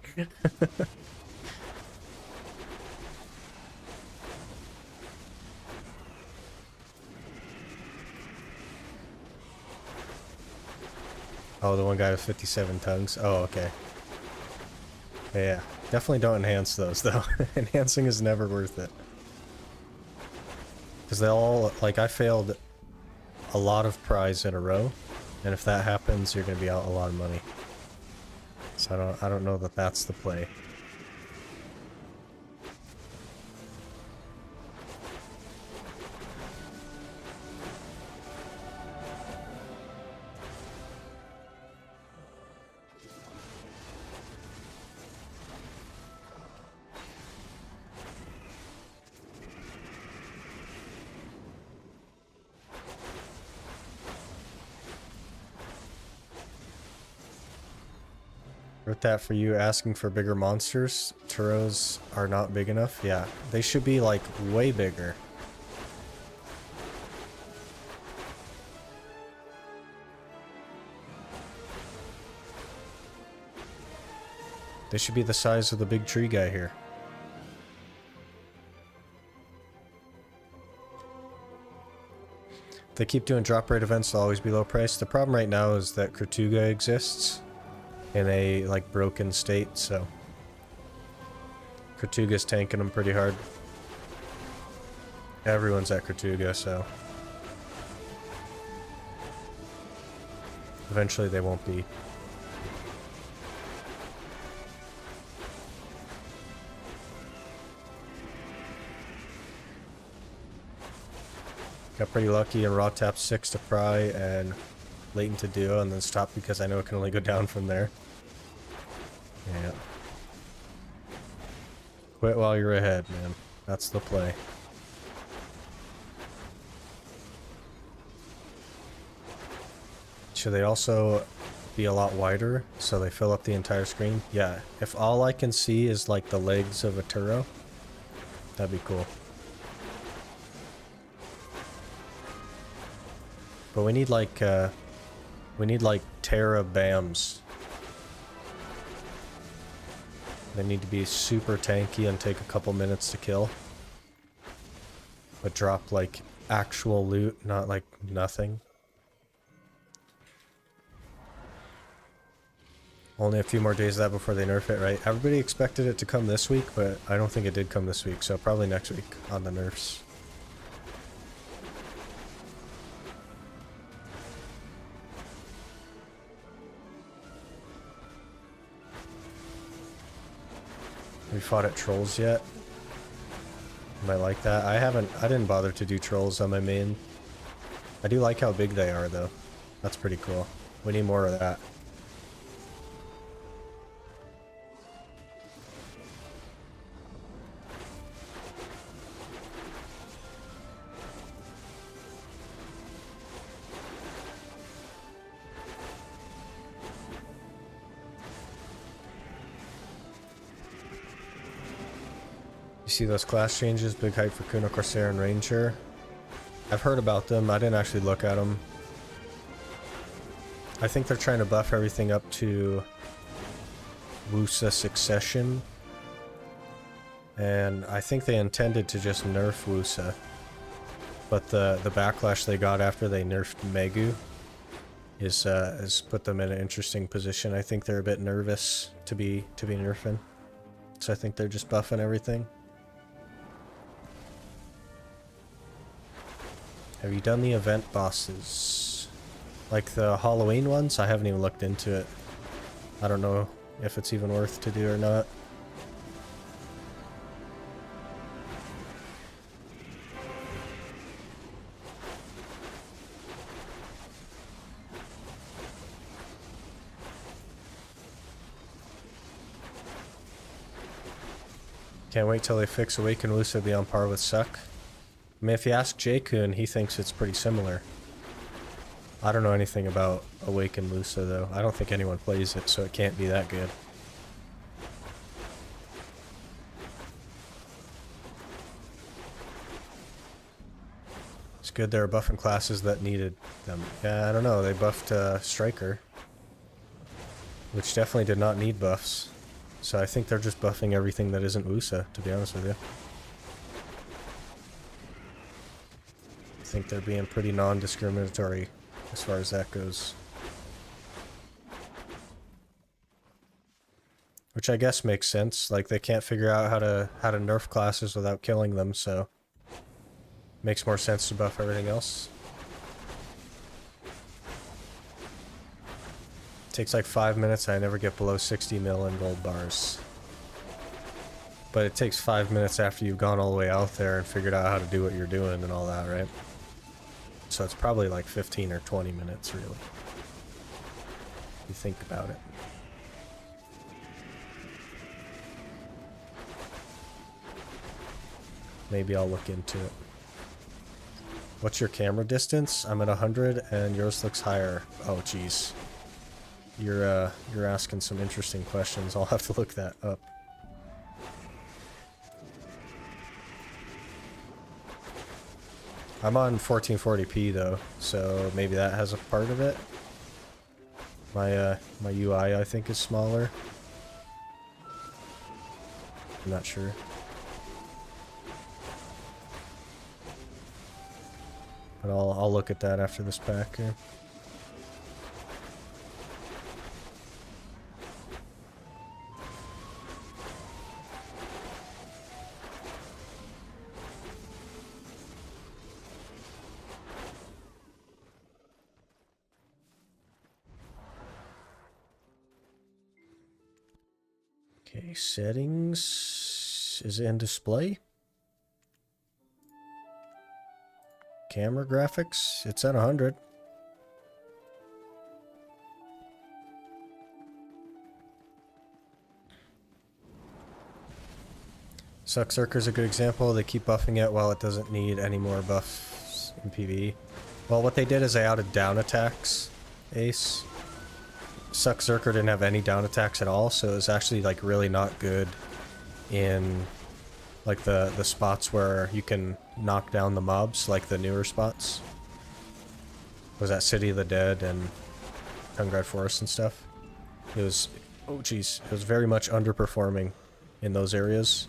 Oh, the one guy with 57 tongues? Oh, okay. Yeah, definitely don't enhance those, though. Enhancing is never worth it. Because they'll all, like, I failed a lot of prize in a row, and if that happens, you're going to be out a lot of money. So I don't know that that's the play. Wrote that for you, asking for bigger monsters. Turos are not big enough. Yeah, they should be, like, way bigger. They should be the size of the big tree guy here. If they keep doing drop rate events, they'll always be low priced. The problem right now is that Kertuga exists in a, like, broken state, so Kertuga's tanking them pretty hard. Everyone's at Kertuga, so eventually they won't be. Got pretty lucky and raw tap 6 to pry and latent to duo, and then stop because I know it can only go down from there. Yeah. Quit while you're ahead, man. That's the play. Should they also be a lot wider so they fill up the entire screen? Yeah. If all I can see is, like, the legs of a Turo, that'd be cool. But we need, like, Terra Bams. They need to be super tanky and take a couple minutes to kill. But drop, like, actual loot, not, like, nothing. Only a few more days of that before they nerf it, right? Everybody expected it to come this week, but I don't think it did come this week, so probably next week on the nerfs. Have you fought at trolls yet? You might like that. I didn't bother to do trolls on my main. I do like how big they are, though. That's pretty cool. We need more of that. You see those class changes? Big hype for Kuno, Corsair, and Ranger. I've heard about them. I didn't actually look at them. I think they're trying to buff everything up to Wusa Succession. And I think they intended to just nerf Wusa. But the backlash they got after they nerfed Megu has put them in an interesting position. I think they're a bit nervous to be nerfing. So I think they're just buffing everything. Have you done the event bosses? Like the Halloween ones, I haven't even looked into it. I don't know if it's even worth to do or not. Can't wait till they fix Awaken Lusa be on par with Suck. I mean, if you ask J-Kun, he thinks it's pretty similar. I don't know anything about Awaken Lusa, though. I don't think anyone plays it, so it can't be that good. It's good they were buffing classes that needed them. Yeah, I don't know. They buffed Striker, which definitely did not need buffs. So I think they're just buffing everything that isn't Wusa, to be honest with you. I think they're being pretty non-discriminatory as far as that goes. Which I guess makes sense. Like, they can't figure out how to nerf classes without killing them, so makes more sense to buff everything else. Takes like 5 minutes, I never get below 60 mil in gold bars. But it takes 5 minutes after you've gone all the way out there and figured out how to do what you're doing and all that, right? So it's probably like 15 or 20 minutes, really. If you think about it. Maybe I'll look into it. What's your camera distance? I'm at 100 and yours looks higher. Oh, jeez. You're asking some interesting questions. I'll have to look that up. I'm on 1440p though, so maybe that has a part of it. My my UI I think is smaller. I'm not sure. But I'll look at that after this pack here. Okay, settings. Is it in display? Camera graphics. It's at 100. Suckzerker's a good example. They keep buffing it while it doesn't need any more buffs in PvE. Well, what they did is they added down attacks. Ace. Suckzerker didn't have any down attacks at all, so it was actually like really not good in like the spots where you can knock down the mobs, like the newer spots. Was that City of the Dead and Tungrad Forest and stuff? It was, oh geez, it was very much underperforming in those areas.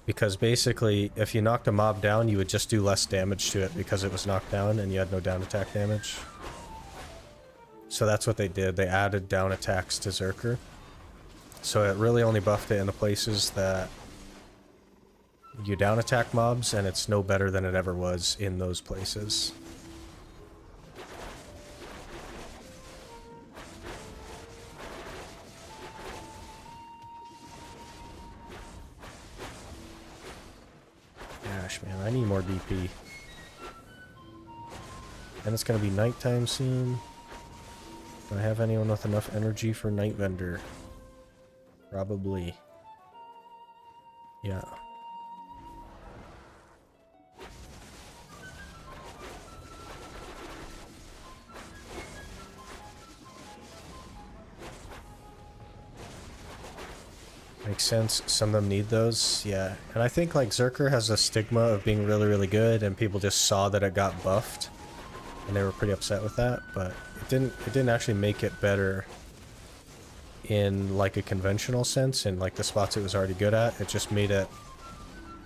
Because basically, if you knocked a mob down, you would just do less damage to it because it was knocked down and you had no down attack damage. So that's what they did. They added down attacks to Zerker. So it really only buffed it in the places that you down attack mobs, and it's no better than it ever was in those places. Gosh, man, I need more DP. And it's gonna be nighttime soon. Do I have anyone with enough energy for Night Vendor? Probably. Yeah. Makes sense. Some of them need those. Yeah. And I think like Zerker has a stigma of being really, really good, and people just saw that it got buffed and they were pretty upset with that, but it didn't actually make it better in like a conventional sense, in like the spots it was already good at. It just made it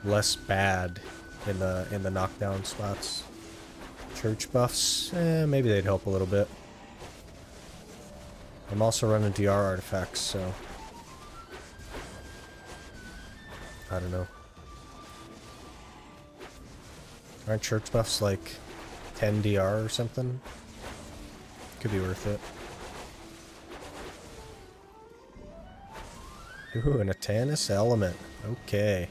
less bad in the knockdown spots. Church buffs, maybe they'd help a little bit. I'm also running DR artifacts, so I don't know. Aren't church buffs like 10 DR or something? Could be worth it. Ooh, an Atanus element. Okay.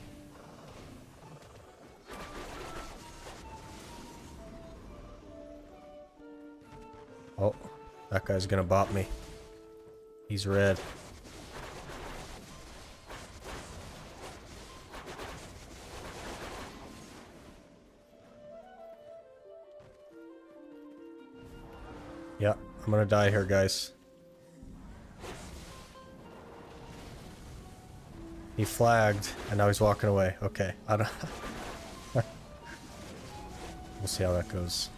Oh, that guy's gonna bop me. He's red. Yeah, I'm gonna die here, guys. He flagged, and now he's walking away. Okay, I don't... We'll see how that goes.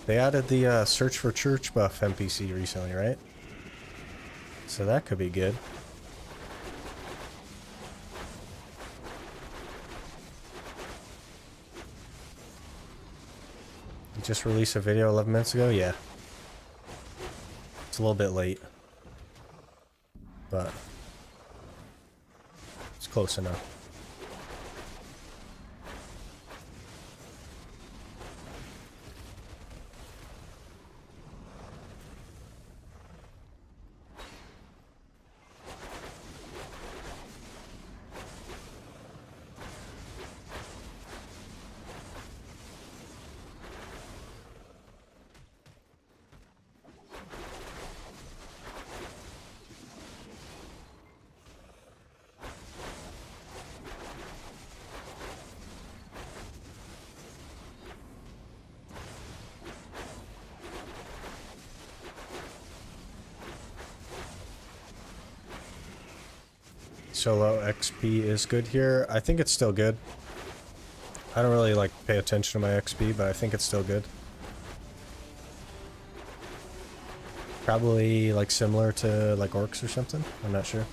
They added the Search for Church buff NPC recently, right? So that could be good. You just released a video 11 minutes ago? Yeah. It's a little bit late. But it's close enough. Solo XP is good here. I think it's still good. I don't really like pay attention to my XP, but I think it's still good. Probably like similar to like orcs or something. I'm not sure.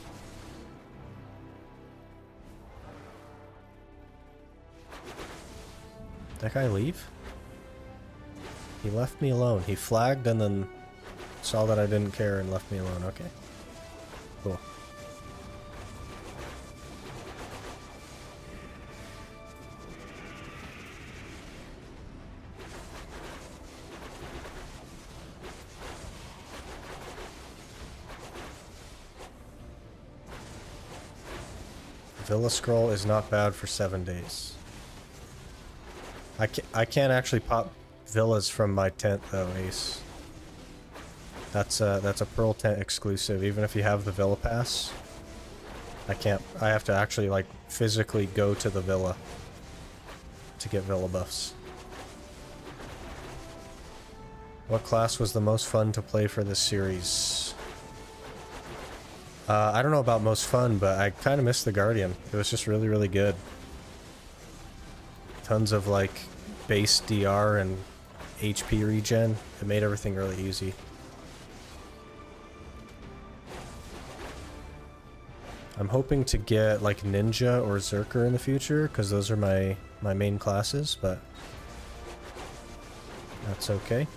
That guy leave? He left me alone. He flagged and then saw that I didn't care and left me alone. Okay. Cool. Villa scroll is not bad for 7 days. I can't actually pop villas from my tent though, Ace. That's a Pearl tent exclusive. Even if you have the villa pass, I can't. I have to actually like physically go to the villa to get villa buffs. What class was the most fun to play for this series? I don't know about most fun, but I kind of missed the Guardian. It was just really, really good. Tons of like base DR and HP regen. It made everything really easy. I'm hoping to get like Ninja or Zerker in the future, because those are my main classes, but that's okay.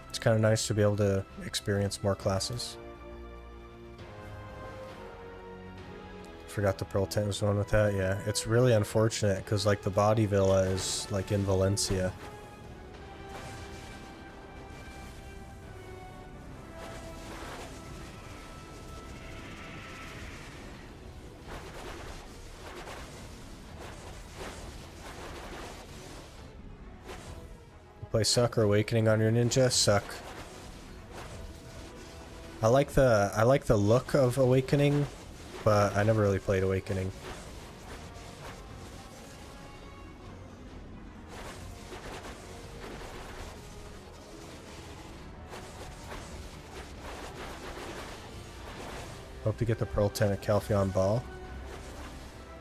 It's kind of nice to be able to experience more classes. Forgot the Pearl tent was one with that. Yeah, it's really unfortunate because like the body villa is like in Valencia. Play Suck or Awakening on your ninja? Suck. I like the look of Awakening, but I never really played Awakening. Hope to get the Pearl 10 at Calpheon Ball.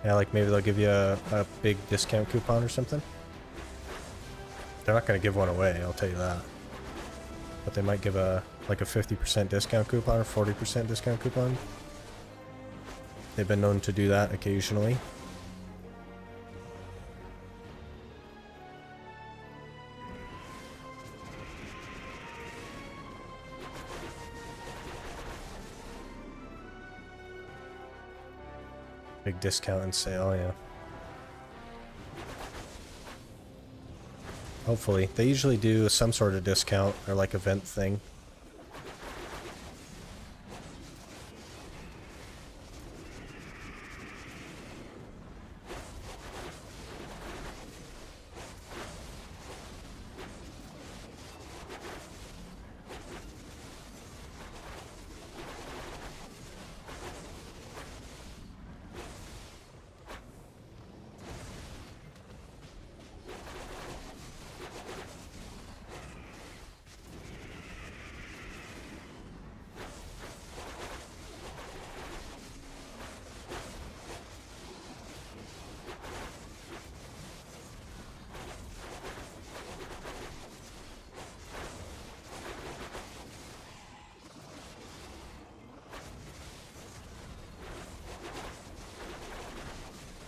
Yeah, like maybe they'll give you a big discount coupon or something. They're not going to give one away, I'll tell you that. But they might give like a 50% discount coupon or 40% discount coupon. They've been known to do that occasionally. Big discount and sale, yeah. Hopefully. They usually do some sort of discount or like event thing.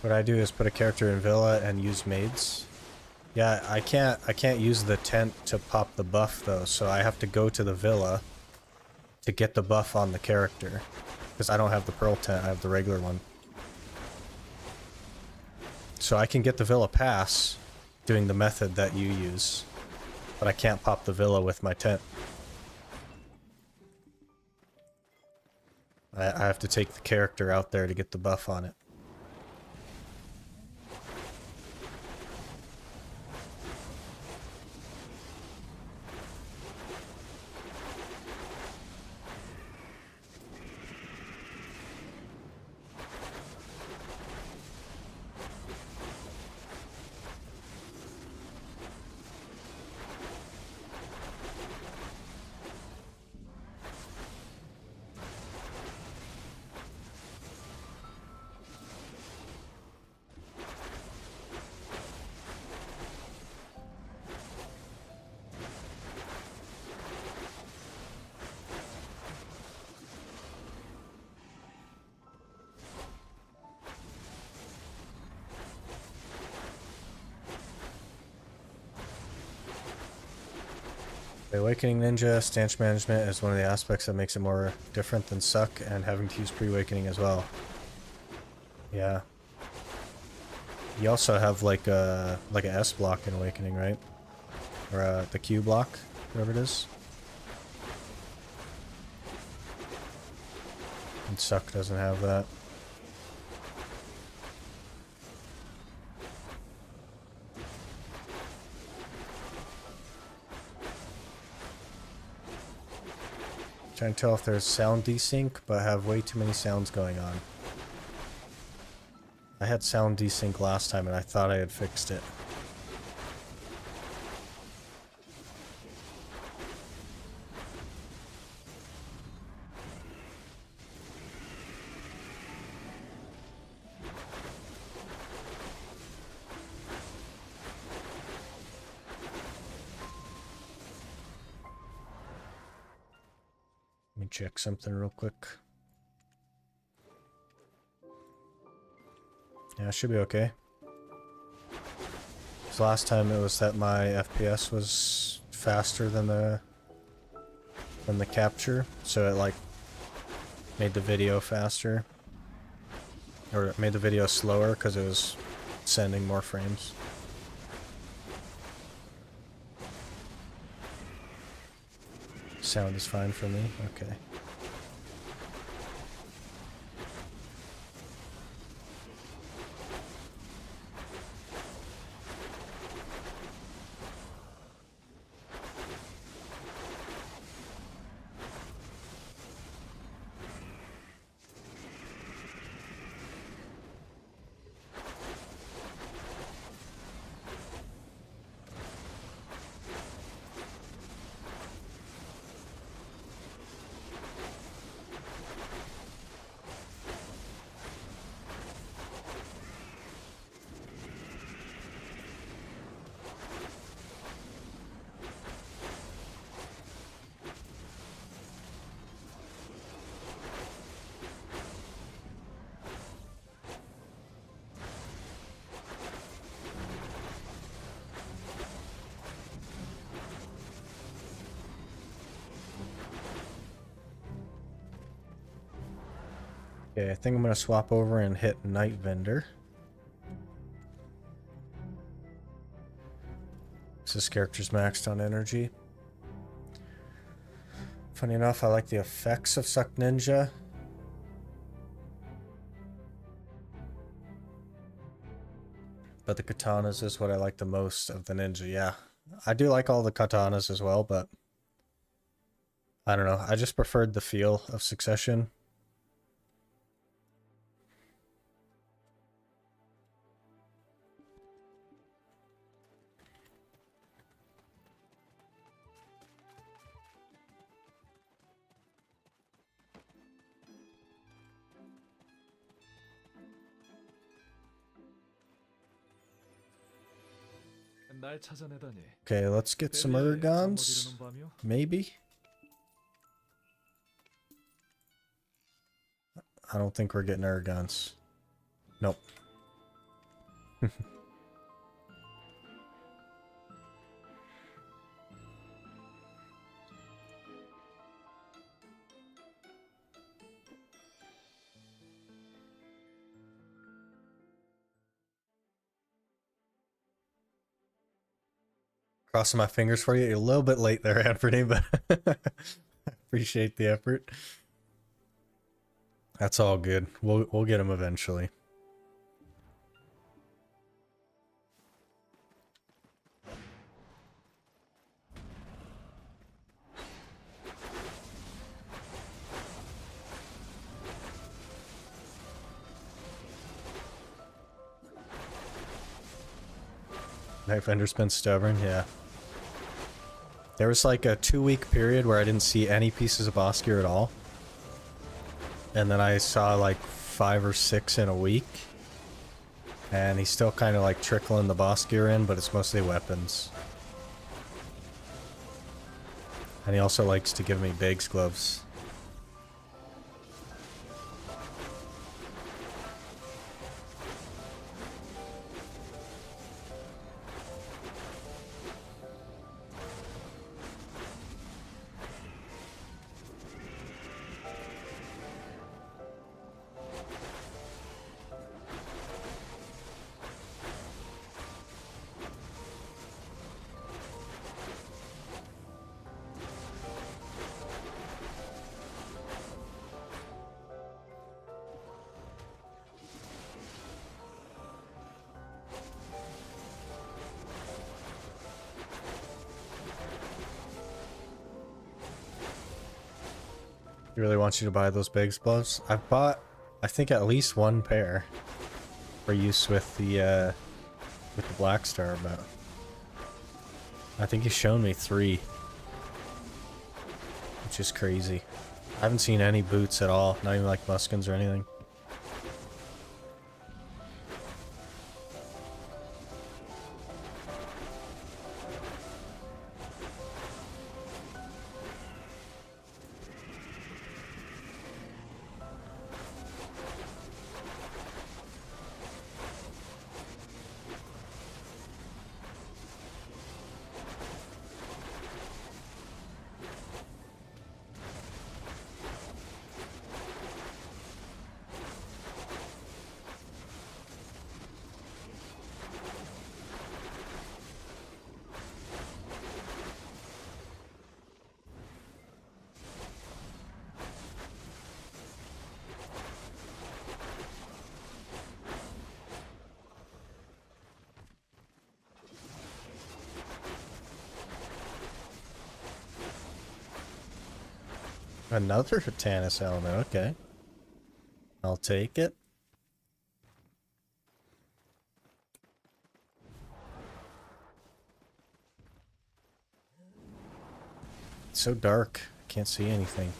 What I do is put a character in Villa and use maids. Yeah, I can't use the tent to pop the buff though, so I have to go to the Villa to get the buff on the character. Because I don't have the pearl tent, I have the regular one. So I can get the Villa pass doing the method that you use, but I can't pop the Villa with my tent. I have to take the character out there to get the buff on it. The Awakening Ninja stance management is one of the aspects that makes it more different than Suck, and having to use pre-awakening as well. Yeah. You also have like a S block in Awakening, right? Or the Q block, whatever it is. And Suck doesn't have that. Trying to tell if there's sound desync, but I have way too many sounds going on. I had sound desync last time and I thought I had fixed it. Let me check something real quick. Yeah, it should be okay. Because last time it was that my FPS was faster than the capture, so it like made the video faster. Or it made the video slower because it was sending more frames. Sound is fine for me, okay. Okay, I think I'm gonna swap over and hit Night Vendor. This character's maxed on energy. Funny enough, I like the effects of Suck Ninja. But the katanas is what I like the most of the ninja, yeah. I do like all the katanas as well, but I don't know. I just preferred the feel of Succession. 날 찾아내다니. Okay, let's get some 벨리아의 잠 Ergons. 못 이루는 밤이요? Maybe? I don't think we're getting Ergons. Nope. Crossing my fingers for you. You're a little bit late there, Anthony, but appreciate the effort. That's all good. We'll get him eventually. Night Vendor's been stubborn, yeah. There was like a 2-week period where I didn't see any pieces of boss gear at all. And then I saw like 5 or 6 in a week. And he's still kind of like trickling the boss gear in, but it's mostly weapons. And he also likes to give me Biggs gloves. He really wants you to buy those Biggs gloves. I've bought, I think, at least 1 pair for use with the Black Star, but I think he's shown me 3, which is crazy. I haven't seen any boots at all, not even like Muskins or anything. Another Tannis element, okay. I'll take it. It's so dark, can't see anything.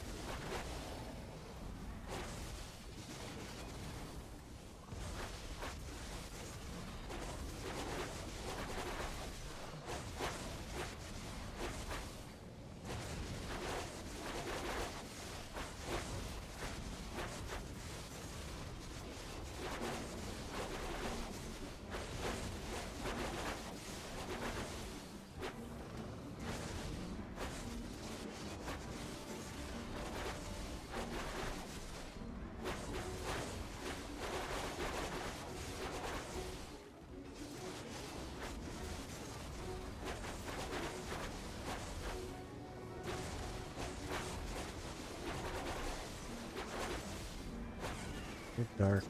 Get dark.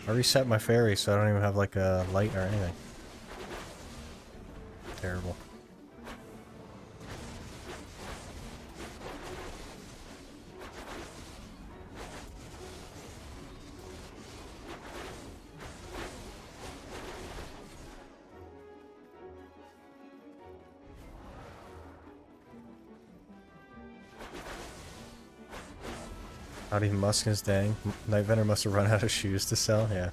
I reset my fairy so I don't even have like a light or anything. Terrible. Not even Muskins, dang. Night Vendor must have run out of shoes to sell, yeah.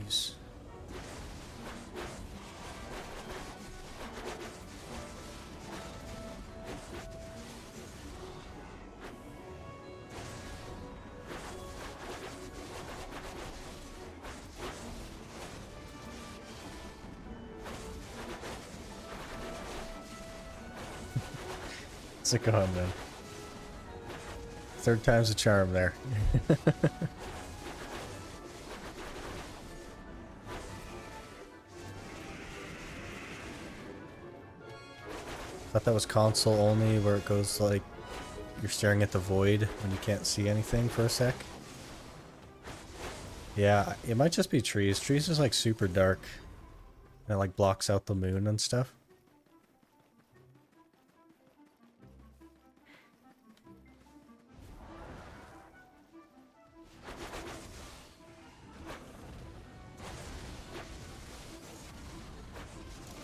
Jeez. What's it going, man? Third time's a charm there. Thought that was console only, where it goes like you're staring at the void when you can't see anything for a sec. Yeah, it might just be trees. Trees is like super dark. And it like blocks out the moon and stuff.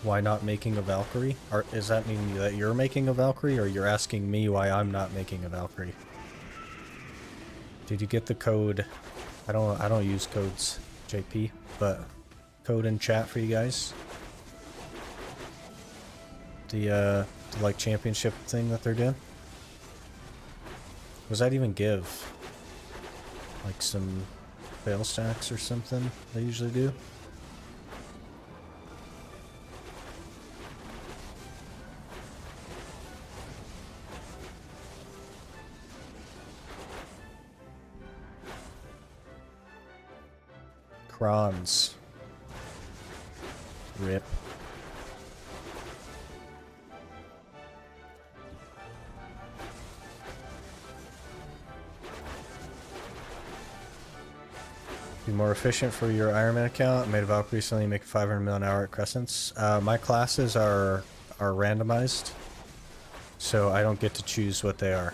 Why not making a Valkyrie? Or does that mean that you're making a Valkyrie, or you're asking me why I'm not making a Valkyrie? Did you get the code? I don't use codes, JP, but code in chat for you guys. The like championship thing that they're doing. What does that even give? Like some fail stacks or something they usually do? Crons. Rip. Be more efficient for your Ironman account. I made a Valkyrie recently, make 500 mil an hour at Crescents. My classes are randomized, so I don't get to choose what they are.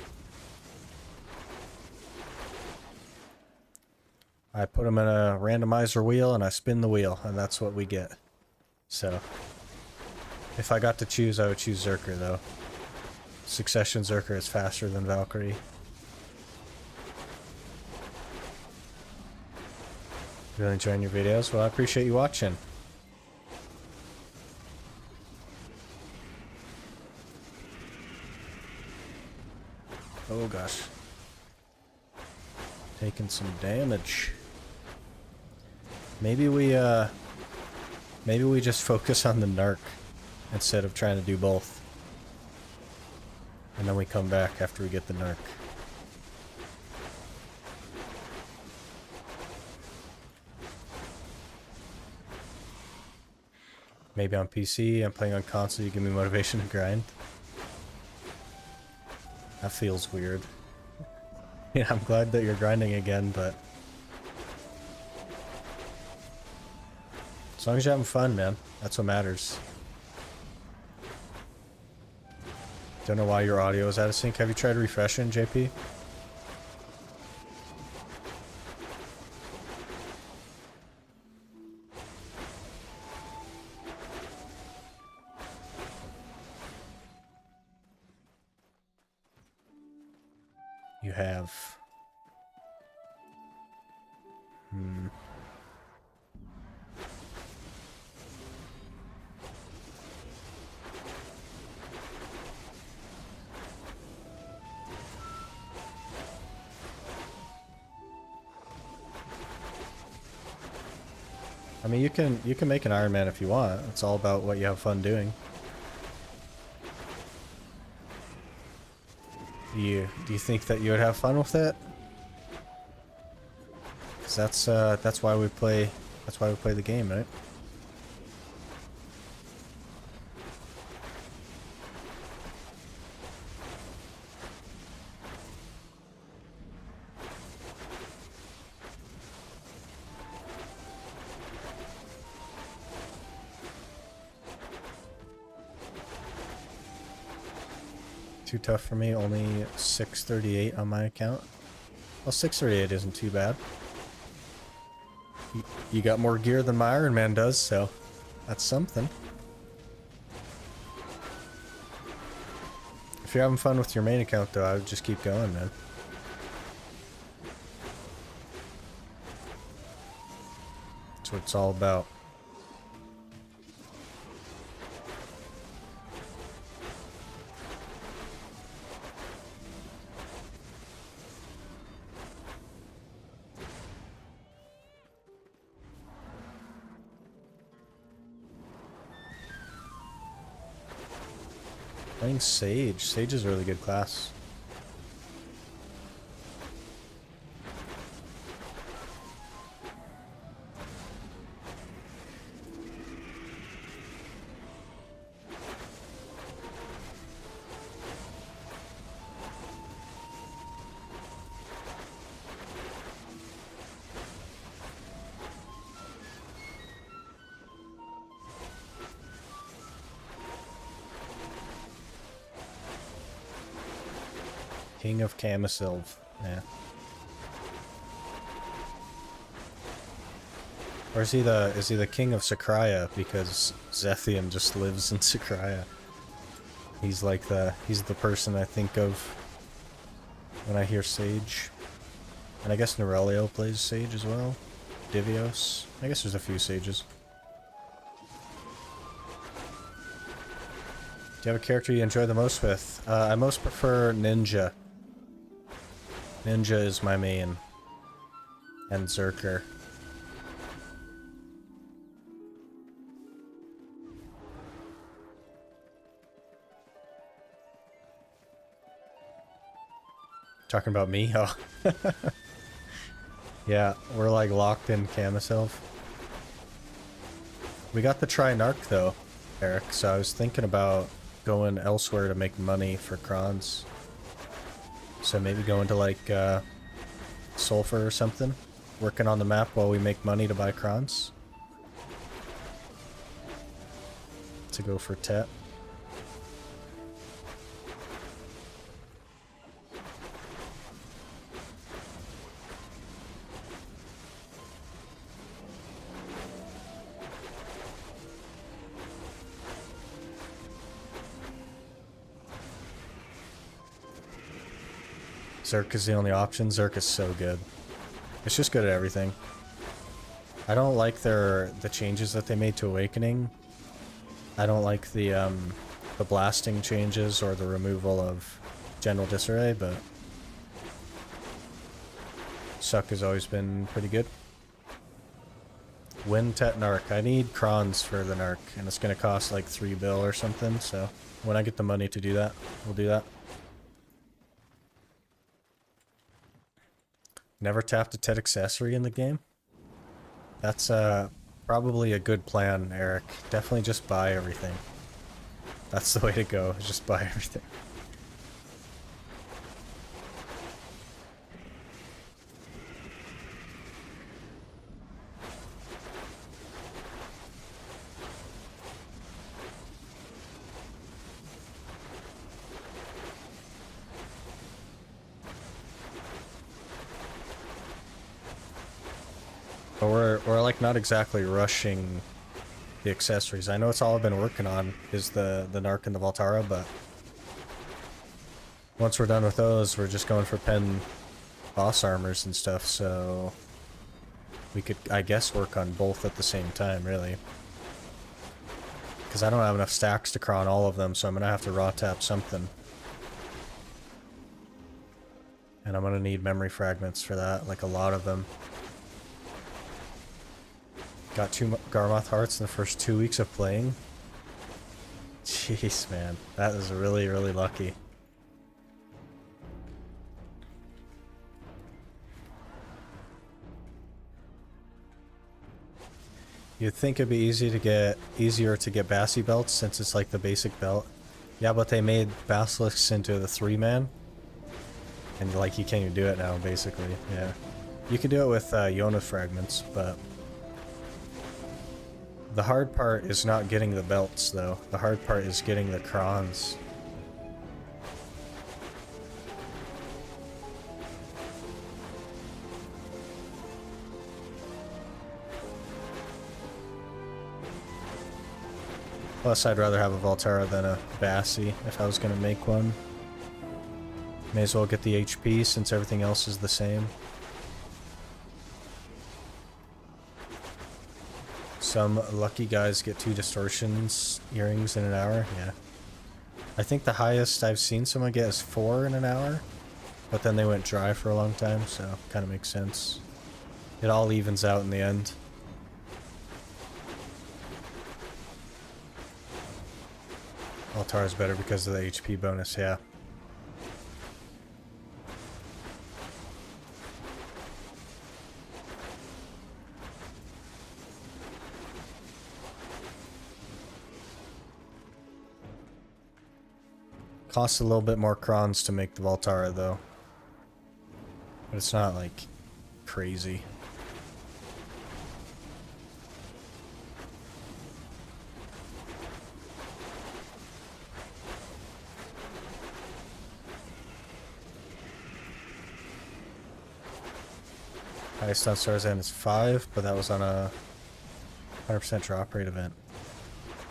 I put them in a randomizer wheel and I spin the wheel, and that's what we get. So, if I got to choose, I would choose Zerker though. Succession Zerker is faster than Valkyrie. Really enjoying your videos? Well, I appreciate you watching. Oh gosh. Taking some damage. Maybe we just focus on the narc instead of trying to do both. And then we come back after we get the narc. Maybe on PC, I'm playing on console, you give me motivation to grind. That feels weird. Yeah, I'm glad that you're grinding again, but as long as you're having fun, man, that's what matters. Don't know why your audio is out of sync. Have you tried refreshing, JP? You have. I mean, you can make an Ironman if you want. It's all about what you have fun doing. Do you think that you would have fun with it? 'Cause that's why we play. That's why we play the game, right? Too tough for me, only 638 on my account. Well, 638 isn't too bad. You got more gear than my Iron Man does, so that's something. If you're having fun with your main account, though, I would just keep going, man. That's what it's all about. Playing Sage. Sage is a really good class. King of Camisilv. Yeah. Or is he the king of Sakraya because Zethian just lives in Sakraya? He's like he's the person I think of when I hear Sage. And I guess Norelio plays Sage as well. Divios. I guess there's a few Sages. Do you have a character you enjoy the most with? I most prefer Ninja. Ninja is my main. And Zerker. Talking about me? Oh. Yeah, we're like locked in Camisilv. We got the try narc though, Eric, so I was thinking about going elsewhere to make money for crons. So maybe going to like Sulfur or something. Working on the map while we make money to buy crons. To go for Tet. Zerk is the only option. Zerk is so good. It's just good at everything. I don't like the changes that they made to Awakening. I don't like the blasting changes or the removal of General Disarray, but Suck has always been pretty good. Win Tet Narc. I need crons for the Narc, and it's gonna cost like 3 bill or something, so when I get the money to do that, we'll do that. Never tapped a Tet accessory in the game? That's probably a good plan, Eric. Definitely just buy everything. That's the way to go, just buy everything. But we're like not exactly rushing the accessories. I know it's all I've been working on is the narc and the Valtara, but once we're done with those, we're just going for pen boss armors and stuff, so we could, I guess, work on both at the same time, really. Because I don't have enough stacks to cron all of them, so I'm going to have to raw tap something. And I'm going to need memory fragments for that, like a lot of them. Got 2 Garmoth hearts in the first 2 weeks of playing. Jeez, man. That is really, really lucky. You'd think it'd be easier to get Bassi belts since it's like the basic belt. Yeah, but they made Basilisks into the 3-man. And like you can't even do it now, basically. Yeah. You can do it with Yona fragments, but the hard part is not getting the belts though. The hard part is getting the crons. Plus, I'd rather have a Valtara than a Bassi if I was going to make one. May as well get the HP since everything else is the same. Some lucky guys get 2 distortions earrings in an hour. Yeah. I think the highest I've seen someone get is 4 in an hour. But then they went dry for a long time, so kind of makes sense. It all evens out in the end. Valtara's better because of the HP bonus, yeah. Costs a little bit more crons to make the Valtara though. But it's not like crazy. Highest on Stars End is 5, but that was on a 100% drop rate event.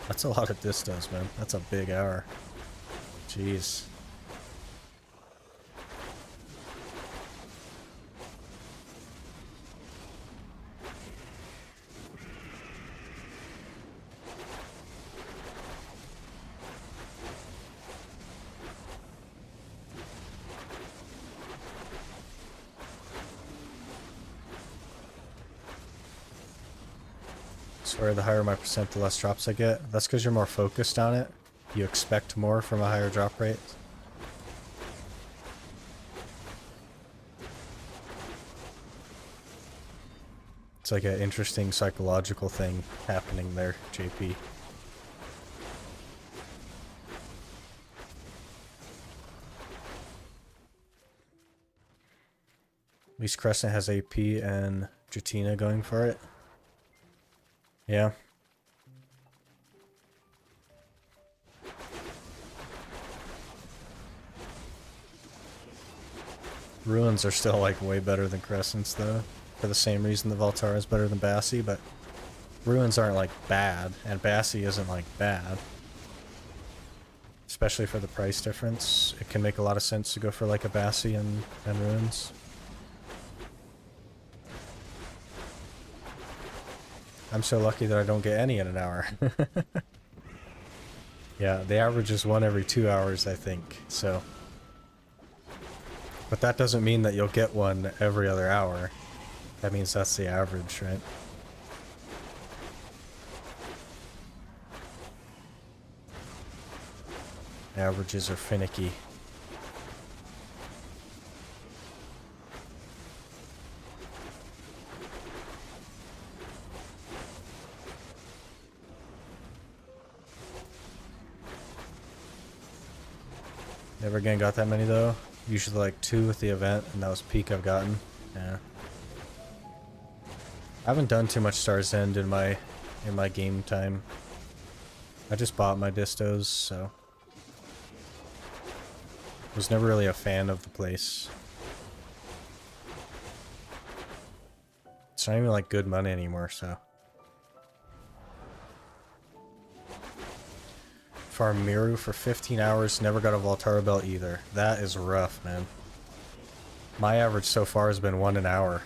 That's a lot of distos, man. That's a big hour. Jeez. Swear the higher my percent, the less drops I get. That's because you're more focused on it. You expect more from a higher drop rate. It's like an interesting psychological thing happening there, JP. At least Crescent has AP and Jatina going for it. Yeah. Ruins are still like way better than Crescents though. For the same reason the Valtara is better than Bassi, but Ruins aren't like bad, and Bassi isn't like bad. Especially for the price difference. It can make a lot of sense to go for like a Bassi and Ruins. I'm so lucky that I don't get any in an hour. Yeah, the average is 1 every 2 hours, I think, so. But that doesn't mean that you'll get one every other hour. That means that's the average, right? Averages are finicky. Never again got that many though. Usually like 2 with the event, and that was peak I've gotten. Yeah. I haven't done too much Stars End in my game time. I just bought my distos, so was never really a fan of the place. It's not even like good money anymore, so. Farm Miru for 15 hours, never got a Valtara belt either. That is rough, man. My average so far has been 1 an hour.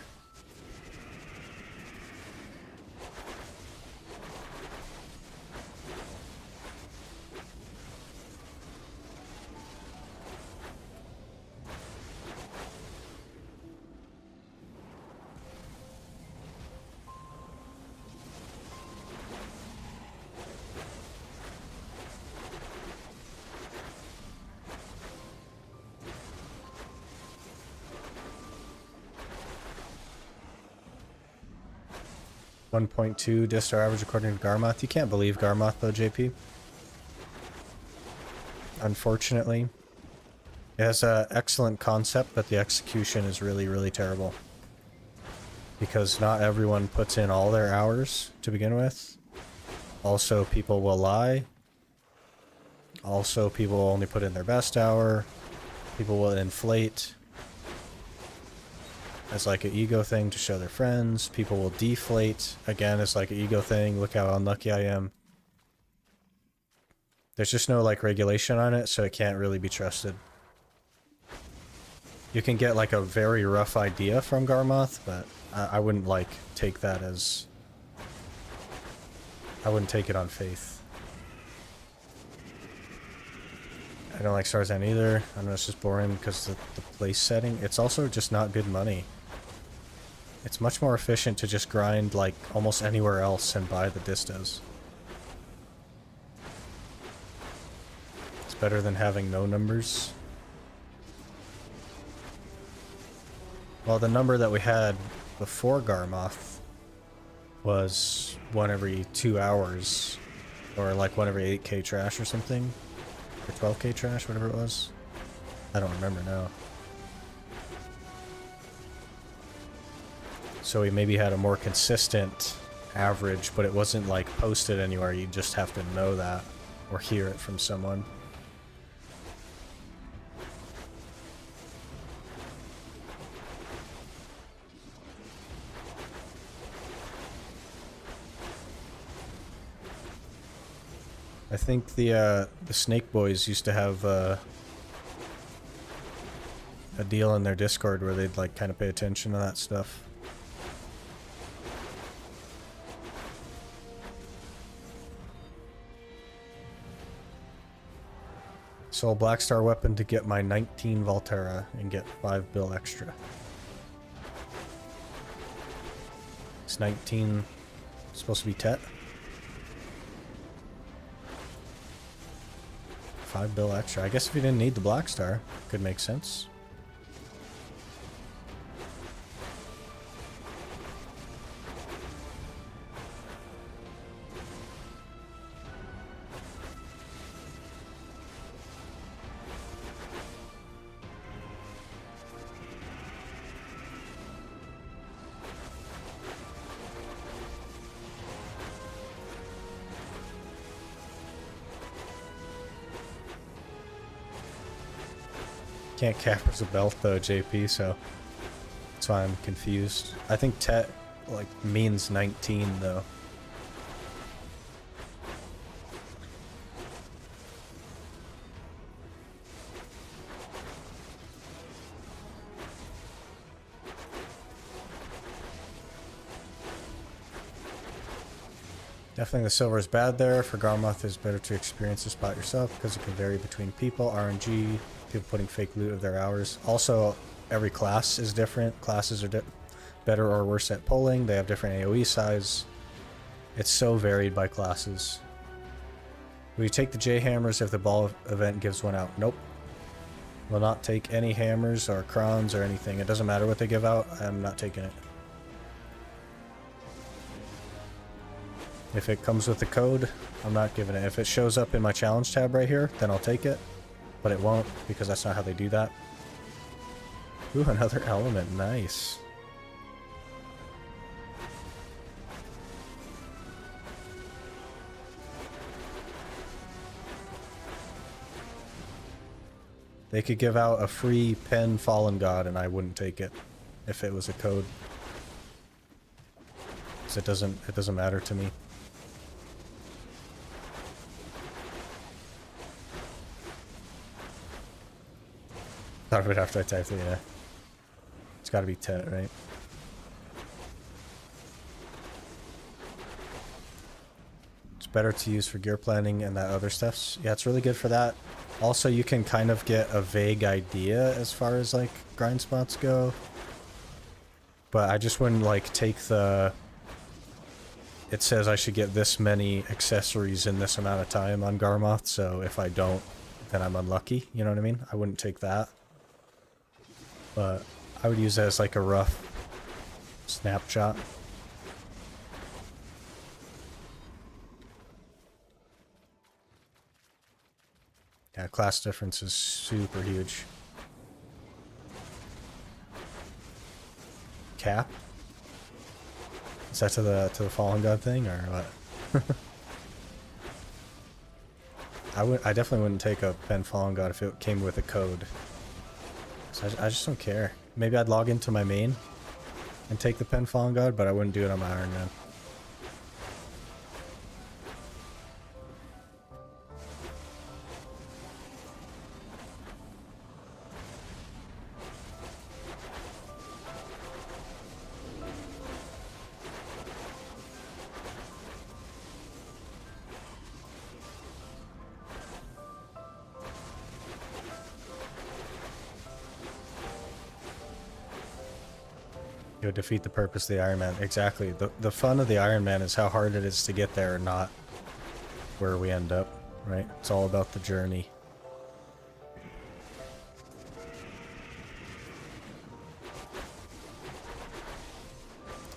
1.2 distar average according to Garmoth. You can't believe Garmoth though, JP. Unfortunately. It has an excellent concept, but the execution is really, really terrible. Because not everyone puts in all their hours to begin with. Also, people will lie. Also, people will only put in their best hour. People will inflate as like an ego thing to show their friends. People will deflate, again, as like an ego thing. Look how unlucky I am. There's just no like regulation on it, so it can't really be trusted. You can get like a very rough idea from Garmoth, but I wouldn't like take that as... I wouldn't take it on faith. I don't like Starzan either. I know it's just boring because of the place setting. It's also just not good money. It's much more efficient to just grind like almost anywhere else and buy the distas. It's better than having no numbers. Well, the number that we had before Garmoth was 1 every 2 hours, or like 1 every 8k trash or something, or 12k trash, whatever it was. I don't remember now. So we maybe had a more consistent average, but it wasn't like posted anywhere. You just have to know that or hear it from someone. I think the Snake Boys used to have a deal in their Discord where they'd like kind of pay attention to that stuff. Sold Black Star weapon to get my 19 Valtara and get 5 bill extra. It's 19 supposed to be Tet. 5 bill extra. I guess if you didn't need the Black Star, could make sense. Can't cap as a belt though, JP, so that's why I'm confused. I think Tet like means 19 though. Definitely the silver is bad there. For Garmoth, it's better to experience the spot yourself because it can vary between people, RNG, people putting fake loot of their hours. Also, every class is different. Classes are better or worse at pulling. They have different AoE size. It's so varied by classes. Will you take the J hammers if the ball event gives one out? Nope. Will not take any hammers or crons or anything. It doesn't matter what they give out. I'm not taking it. If it comes with the code, I'm not giving it. If it shows up in my challenge tab right here, then I'll take it. But it won't, because that's not how they do that. Ooh, another element. Nice. They could give out a free pen Fallen God and I wouldn't take it if it was a code. Because it doesn't matter to me. Thought of it after I typed it, yeah. It's gotta be Tet, right? It's better to use for gear planning and that other stuff. Yeah, it's really good for that. Also, you can kind of get a vague idea as far as like grind spots go. But I just wouldn't like take the... It says I should get this many accessories in this amount of time on Garmoth, so if I don't, then I'm unlucky, you know what I mean? I wouldn't take that. But I would use it as like a rough snapshot. Yeah, class difference is super huge. Cap? Is that to the Fallen God thing or what? I definitely wouldn't take a pen Fallen God if it came with a code. So I just don't care. Maybe I'd log into my main and take the pen Fallen God, but I wouldn't do it on my Ironman. You'll defeat the purpose of the Ironman. Exactly. The fun of the Ironman is how hard it is to get there, not where we end up, right? It's all about the journey.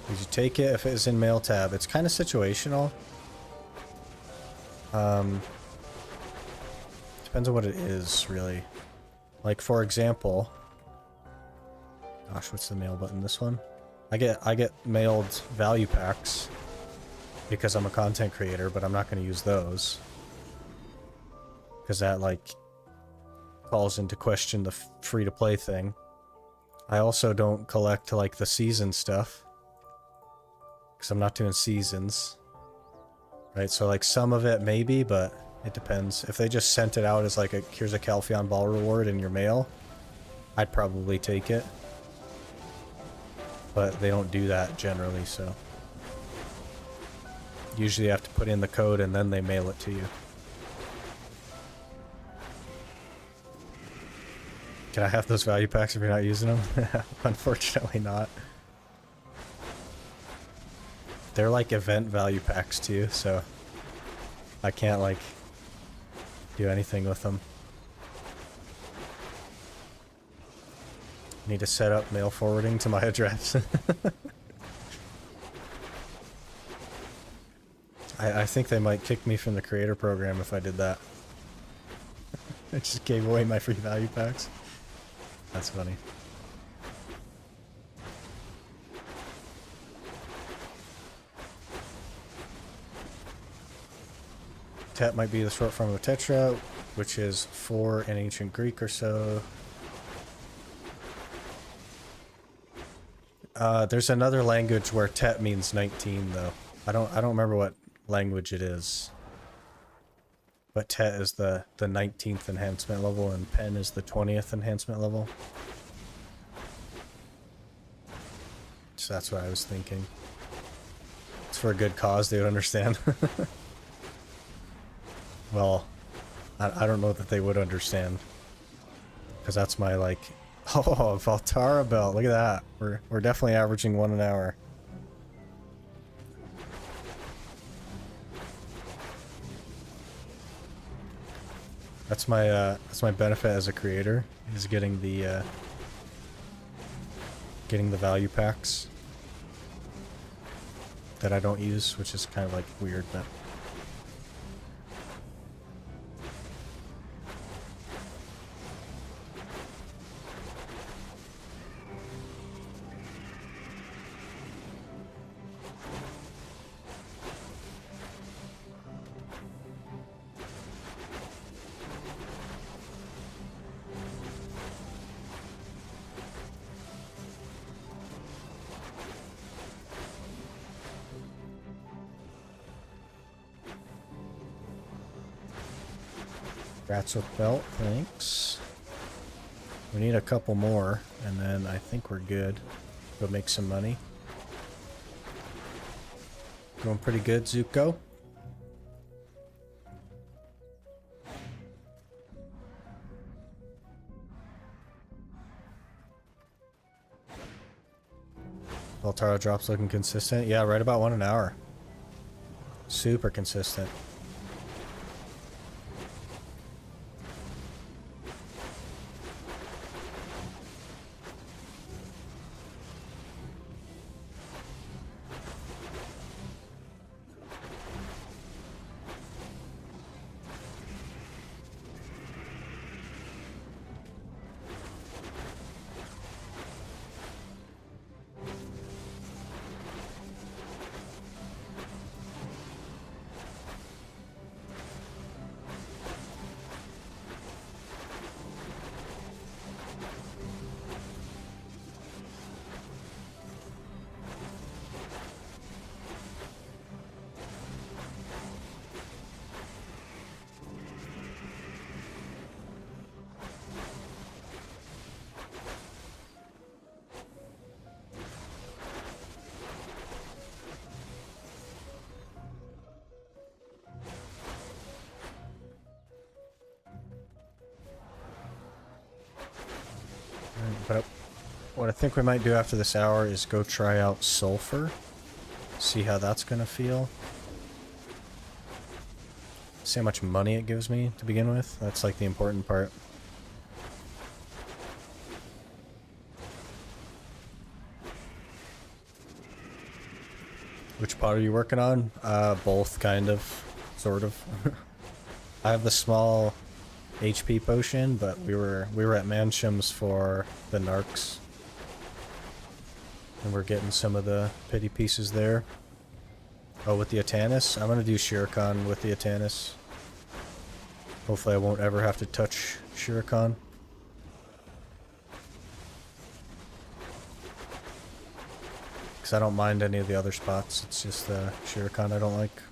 Did you take it if it is in mail tab? It's kind of situational. Depends on what it is, really. Like, for example... Gosh, what's the mail button? This one? I get mailed value packs because I'm a content creator, but I'm not going to use those. Because that, like, calls into question the free-to-play thing. I also don't collect, like, the season stuff. Because I'm not doing seasons. Right, so, like, some of it maybe, but it depends. If they just sent it out as, like, here's a Calpheon Ball reward in your mail, I'd probably take it. But they don't do that generally, so... Usually you have to put in the code and then they mail it to you. Can I have those value packs if you're not using them? Unfortunately not. They're like event value packs too, so... I can't, like, do anything with them. Need to set up mail forwarding to my address. I think they might kick me from the creator program if I did that. I just gave away my free value packs. That's funny. Tet might be the short form of Tetra, which is 4 in ancient Greek or so. There's another language where Tet means 19 though. I don't remember what language it is. But Tet is the 19th enhancement level and Pen is the 20th enhancement level. So that's what I was thinking. It's for a good cause, they would understand. Well, I don't know that they would understand. Because that's my, like... Oh, Valtara belt. Look at that. We're definitely averaging 1 an hour. That's my benefit as a creator, is getting the value packs that I don't use, which is kind of like weird, but Rats with belt, thanks. We need a couple more, and then I think we're good. Go make some money. Going pretty good, Zuko. Valtara drops looking consistent. Yeah, right about 1 an hour. Super consistent. What I think we might do after this hour is go try out sulfur. See how that's gonna feel. See how much money it gives me to begin with. That's like the important part. Which pot are you working on? Both, kind of. Sort of. I have the small HP potion, but we were at Mansham's for the narcs. And we're getting some of the pity pieces there. Oh, with the Atanis? I'm gonna do Shuriken with the Atanis. Hopefully I won't ever have to touch Shuriken. Because I don't mind any of the other spots, it's just the Shuriken I don't like.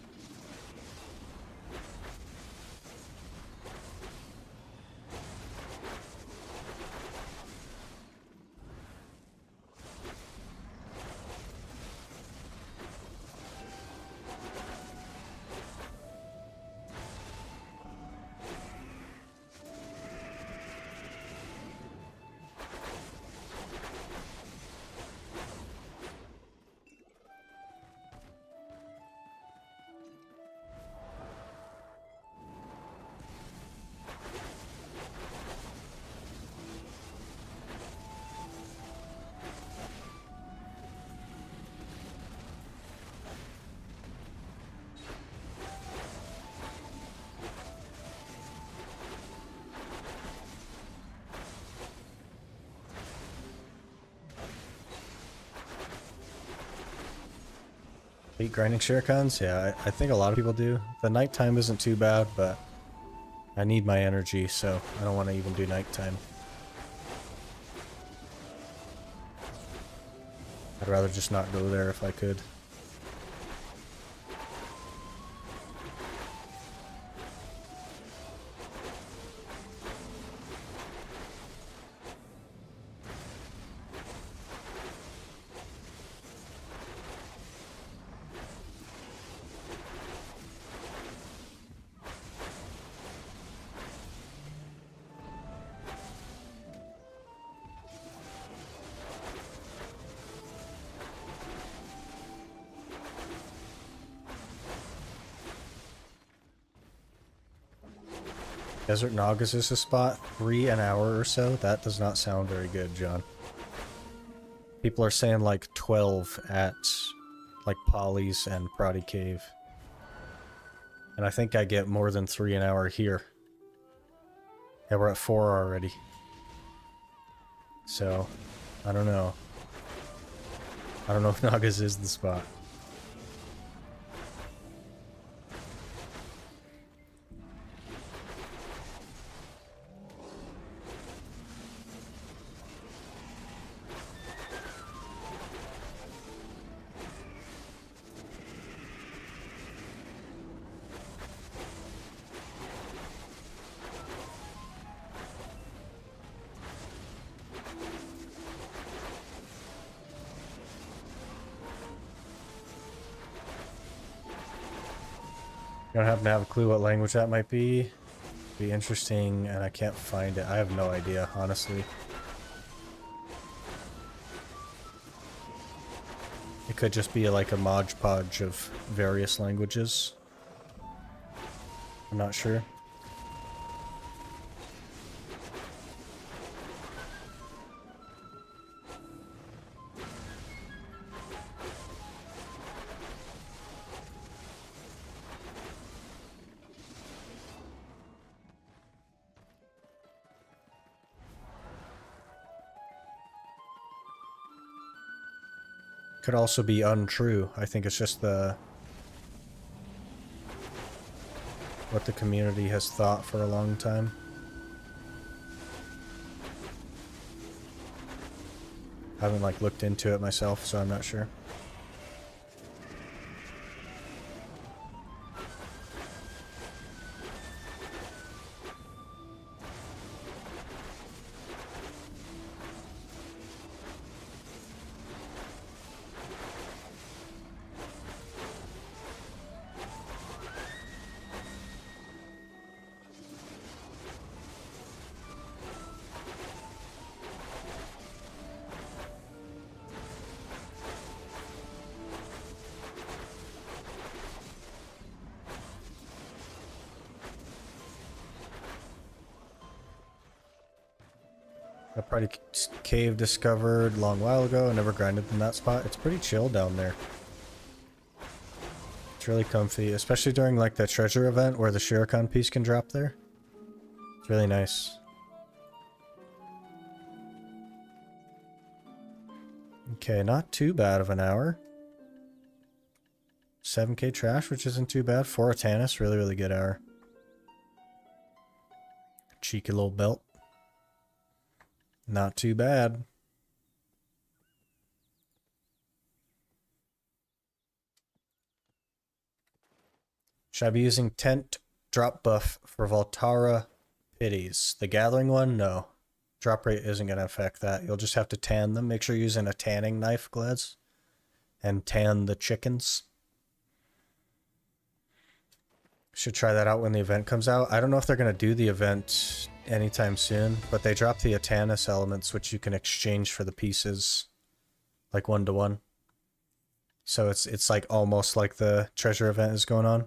Hate grinding shurikens? Yeah, I think a lot of people do. The nighttime isn't too bad, but I need my energy, so I don't want to even do nighttime. I'd rather just not go there if I could. Desert Nagas is a spot, 3 an hour or so. That does not sound very good, John. People are saying like 12 at like Polly's and Proddy Cave. And I think I get more than 3 an hour here. Yeah, we're at 4 already. So, I don't know. I don't know if Nagas is the spot. You don't happen to have a clue what language that might be? Be interesting, and I can't find it. I have no idea, honestly. It could just be like a Mod Podge of various languages. I'm not sure. Could also be untrue. I think it's just the what the community has thought for a long time. I haven't like looked into it myself, so I'm not sure. A pretty cave discovered a long while ago. I never grinded in that spot. It's pretty chill down there. It's really comfy, especially during like the treasure event where the Shuriken piece can drop there. It's really nice. Okay, not too bad of an hour. 7k trash, which isn't too bad. 4 Atanus, really, really good hour. Cheeky little belt. Not too bad. Should I be using tent drop buff for Valtara pities? The gathering one? No. Drop rate isn't going to affect that. You'll just have to tan them. Make sure you're using a tanning knife, Glads. And tan the chickens. Should try that out when the event comes out. I don't know if they're going to do the event anytime soon, but they drop the Atanus elements, which you can exchange for the pieces, like 1-to-1. So it's like almost like the treasure event is going on.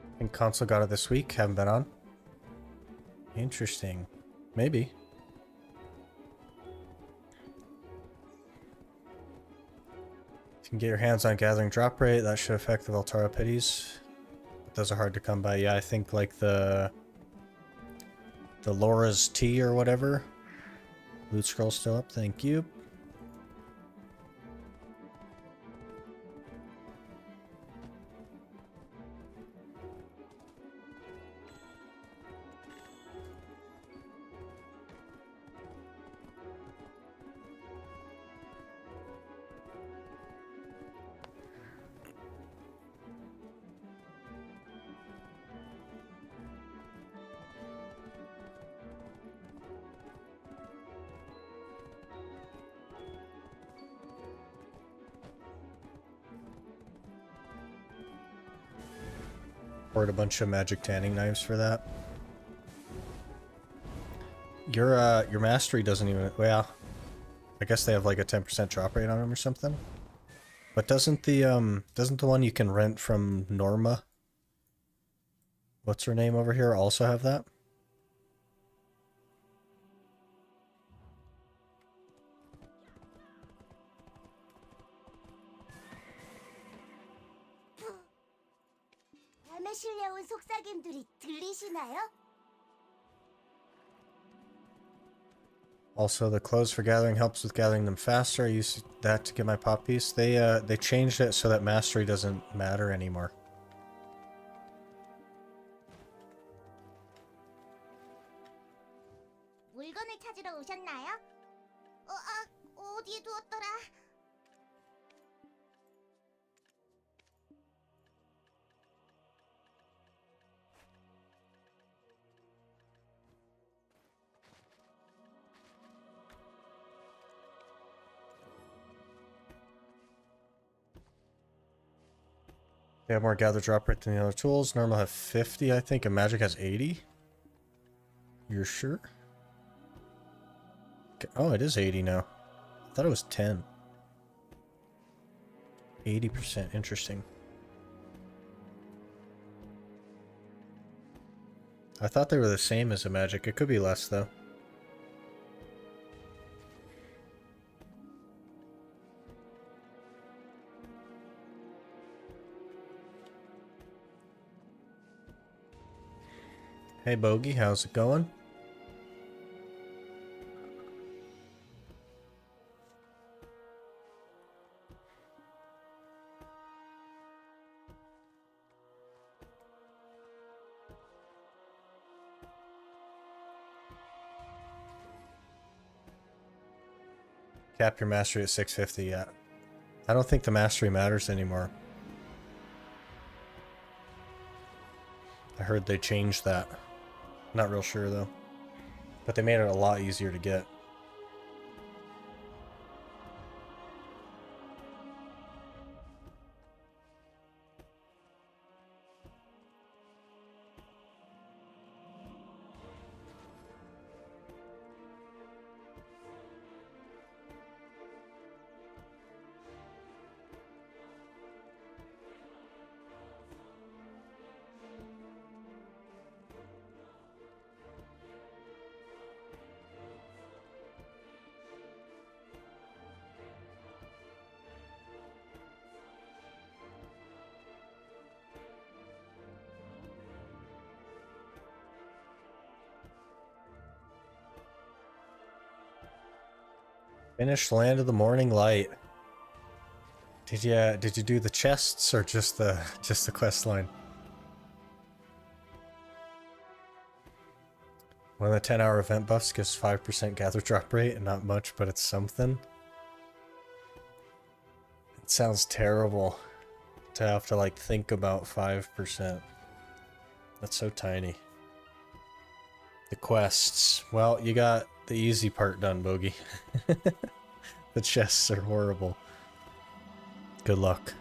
I think console got it this week. Haven't been on. Interesting. Maybe. If you can get your hands on gathering drop rate, that should affect the Valtara pities. Those are hard to come by. Yeah, I think like the Laura's tea or whatever. Loot scroll still up. Thank you. Poured a bunch of magic tanning knives for that. Your mastery doesn't even, well, I guess they have like a 10% drop rate on them or something. But doesn't the one you can rent from Norma, what's her name over here, also have that? 밤에 실려온 속삭임들이 들리시나요? Also, the clothes for gathering helps with gathering them faster. I use that to get my pop piece. They changed it so that mastery doesn't matter anymore. 물건을 찾으러 오셨나요? 어디에 두었더라? They have more gather drop rate than the other tools. Normal have 50, I think, and magic has 80. You're sure? Okay. Oh, it is 80 now. I thought it was 10. 80%, interesting. I thought they were the same as a magic. It could be less, though. Hey Bogey, how's it going? Cap your mastery at 650, yeah. I don't think the mastery matters anymore. I heard they changed that. Not real sure though. But they made it a lot easier to get. Finished Land of the Morning Light. Did you do the chests or just the quest line? One of the 10-hour event buffs gives 5% gather drop rate, and not much, but it's something. It sounds terrible to have to like think about 5%. That's so tiny. The quests. Well, you got the easy part done, Bogey. The chests are horrible. Good luck.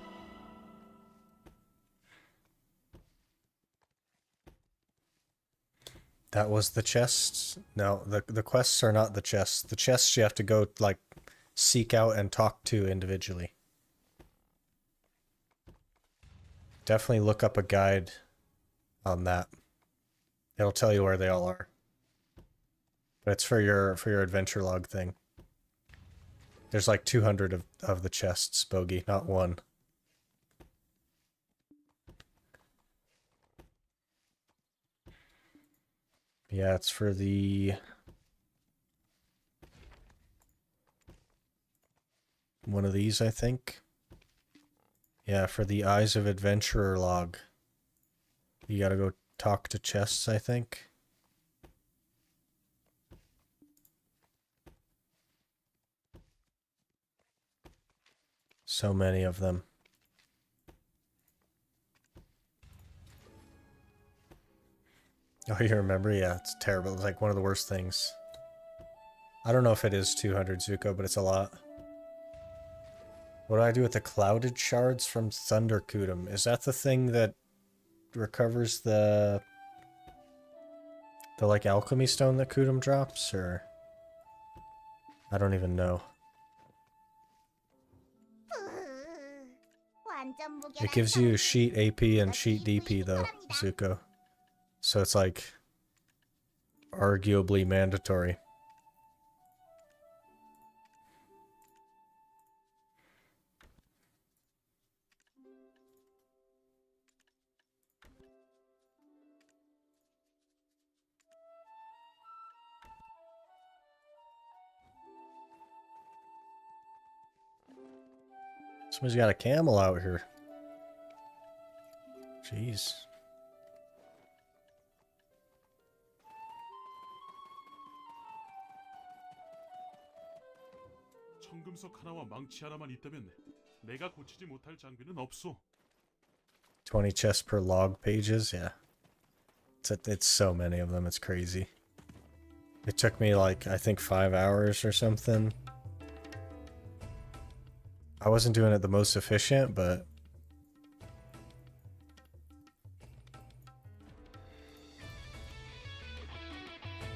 That was the chests? No, the quests are not the chests. The chests you have to go, like, seek out and talk to individually. Definitely look up a guide on that. It'll tell you where they all are. But it's for your adventure log thing. There's like 200 of the chests, Bogey, not one. Yeah, it's for the... one of these, I think. Yeah, for the Eyes of Adventurer log. You gotta go talk to chests, I think. So many of them. Oh, you remember? Yeah, it's terrible. It's like one of the worst things. I don't know if it is 200, Zuko, but it's a lot. What do I do with the clouded shards from Thunder Kudum? Is that the thing that recovers the like alchemy stone that Kudum drops, or I don't even know. It gives you sheet AP and sheet DP though, Zuko. So it's like arguably mandatory. Somebody's got a camel out here. Jeez. 청금석 하나와 망치 하나만 있다면 내가 고치지 못할 장비는 없소. 20 chests per log pages, yeah. It's so many of them, it's crazy. It took me like, I think 5 hours or something. I wasn't doing it the most efficient, but...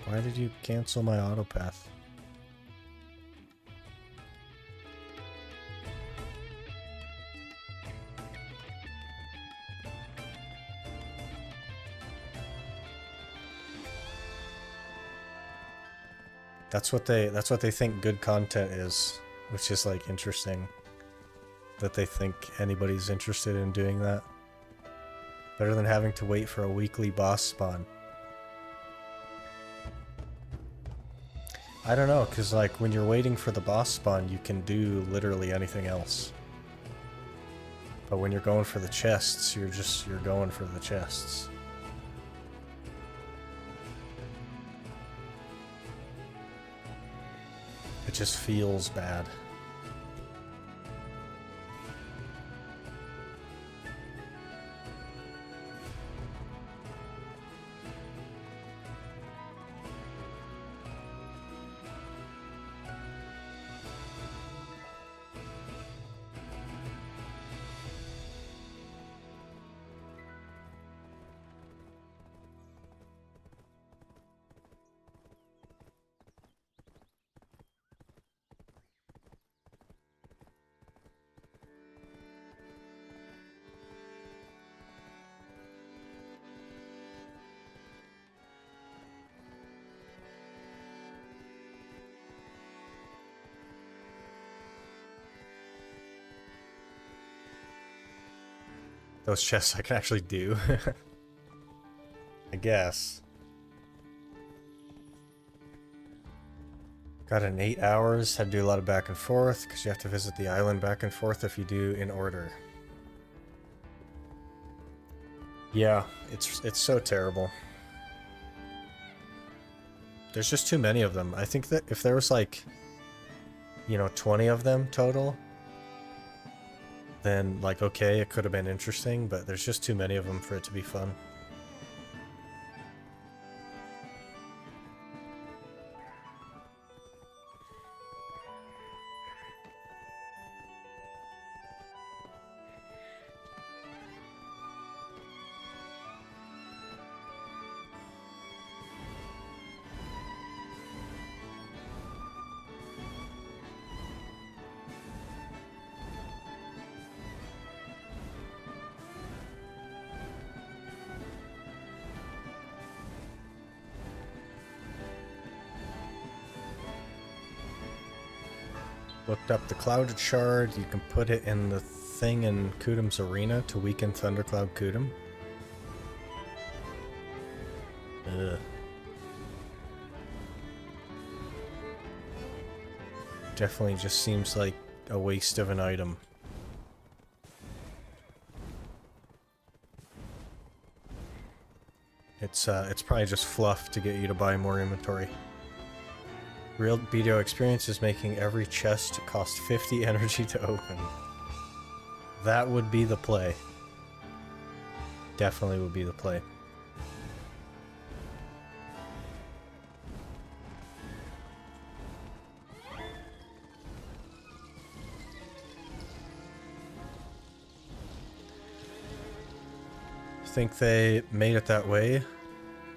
Why did you cancel my autopath? That's what they think good content is, which is like interesting. That they think anybody's interested in doing that. Better than having to wait for a weekly boss spawn. I don't know, because like when you're waiting for the boss spawn, you can do literally anything else. But when you're going for the chests, you're going for the chests. It just feels bad. Those chests I can actually do. I guess. Got in 8 hours. Had to do a lot of back and forth because you have to visit the island back and forth if you do in order. Yeah, it's so terrible. There's just too many of them. I think that if there was like, 20 of them total, then like, okay, it could have been interesting, but there's just too many of them for it to be fun. Looked up the Clouded Shard. You can put it in the thing in Kudum's arena to weaken Thundercloud Kudum. Ugh. Definitely just seems like a waste of an item. It's probably just fluff to get you to buy more inventory. Real BDO experience is making every chest cost 50 energy to open. That would be the play. Definitely would be the play. I think they made it that way,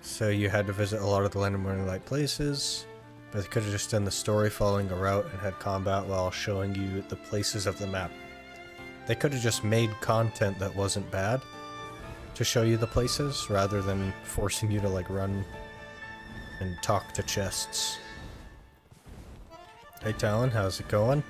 so you had to visit a lot of the Land of Morning Light places. But they could have just done the story following a route and had combat while showing you the places of the map. They could have just made content that wasn't bad to show you the places, rather than forcing you to like run and talk to chests. Hey Talon, how's it going?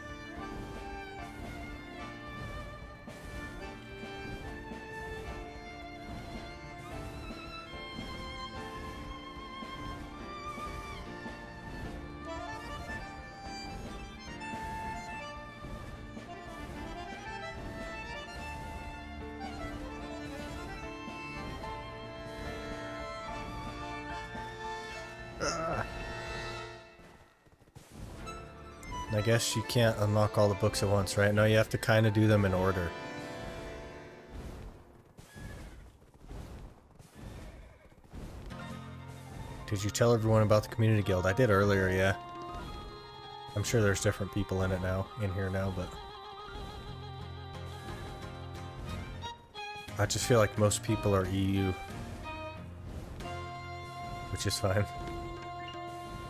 I guess you can't unlock all the books at once, right? No, you have to kind of do them in order. Did you tell everyone about the community guild? I did earlier, yeah. I'm sure there's different people in it now, in here now, but I just feel like most people are EU, which is fine.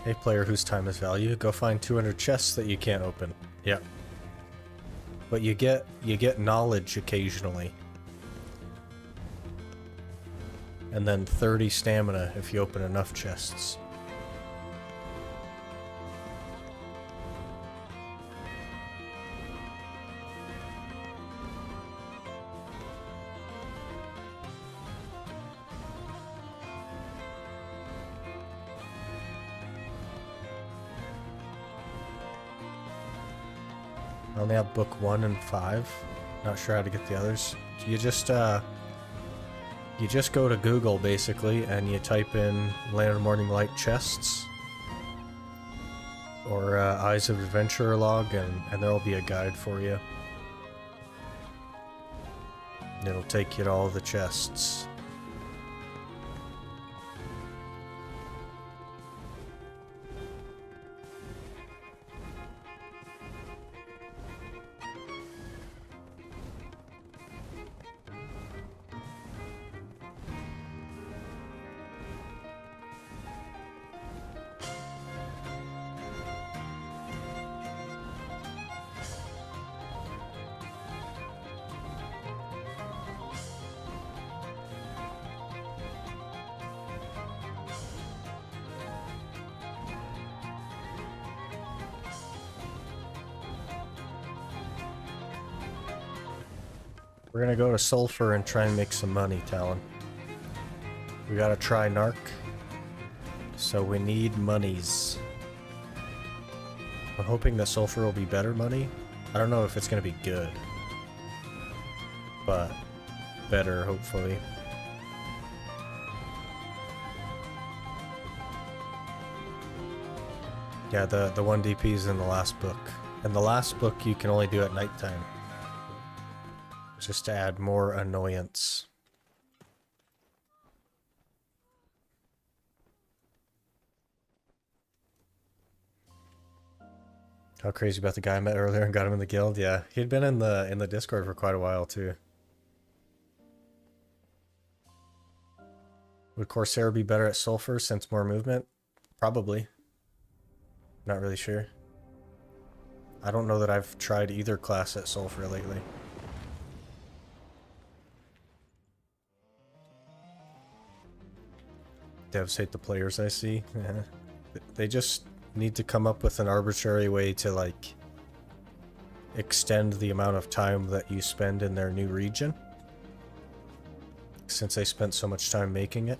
Hey player whose time is value, go find 200 chests that you can't open. Yep. But you get knowledge occasionally. And then 30 stamina if you open enough chests. I only have book 1 and 5. Not sure how to get the others. You just go to Google basically and you type in Land of Morning Light chests or Eyes of Adventurer log, and there will be a guide for you. And it'll take you to all the chests. We're gonna go to Sulfur and try and make some money, Talon. We gotta try narc. So we need monies. I'm hoping that Sulfur will be better money. I don't know if it's gonna be good. But better, hopefully. Yeah, the 1 DP is in the last book. And the last book you can only do at nighttime. Just to add more annoyance. How crazy about the guy I met earlier and got him in the guild? Yeah, he'd been in the Discord for quite a while too. Would Corsair be better at Sulfur since more movement? Probably. Not really sure. I don't know that I've tried either class at Sulfur lately. Devs hate the players I see. Yeah. They just need to come up with an arbitrary way to, like, extend the amount of time that you spend in their new region. Since they spent so much time making it.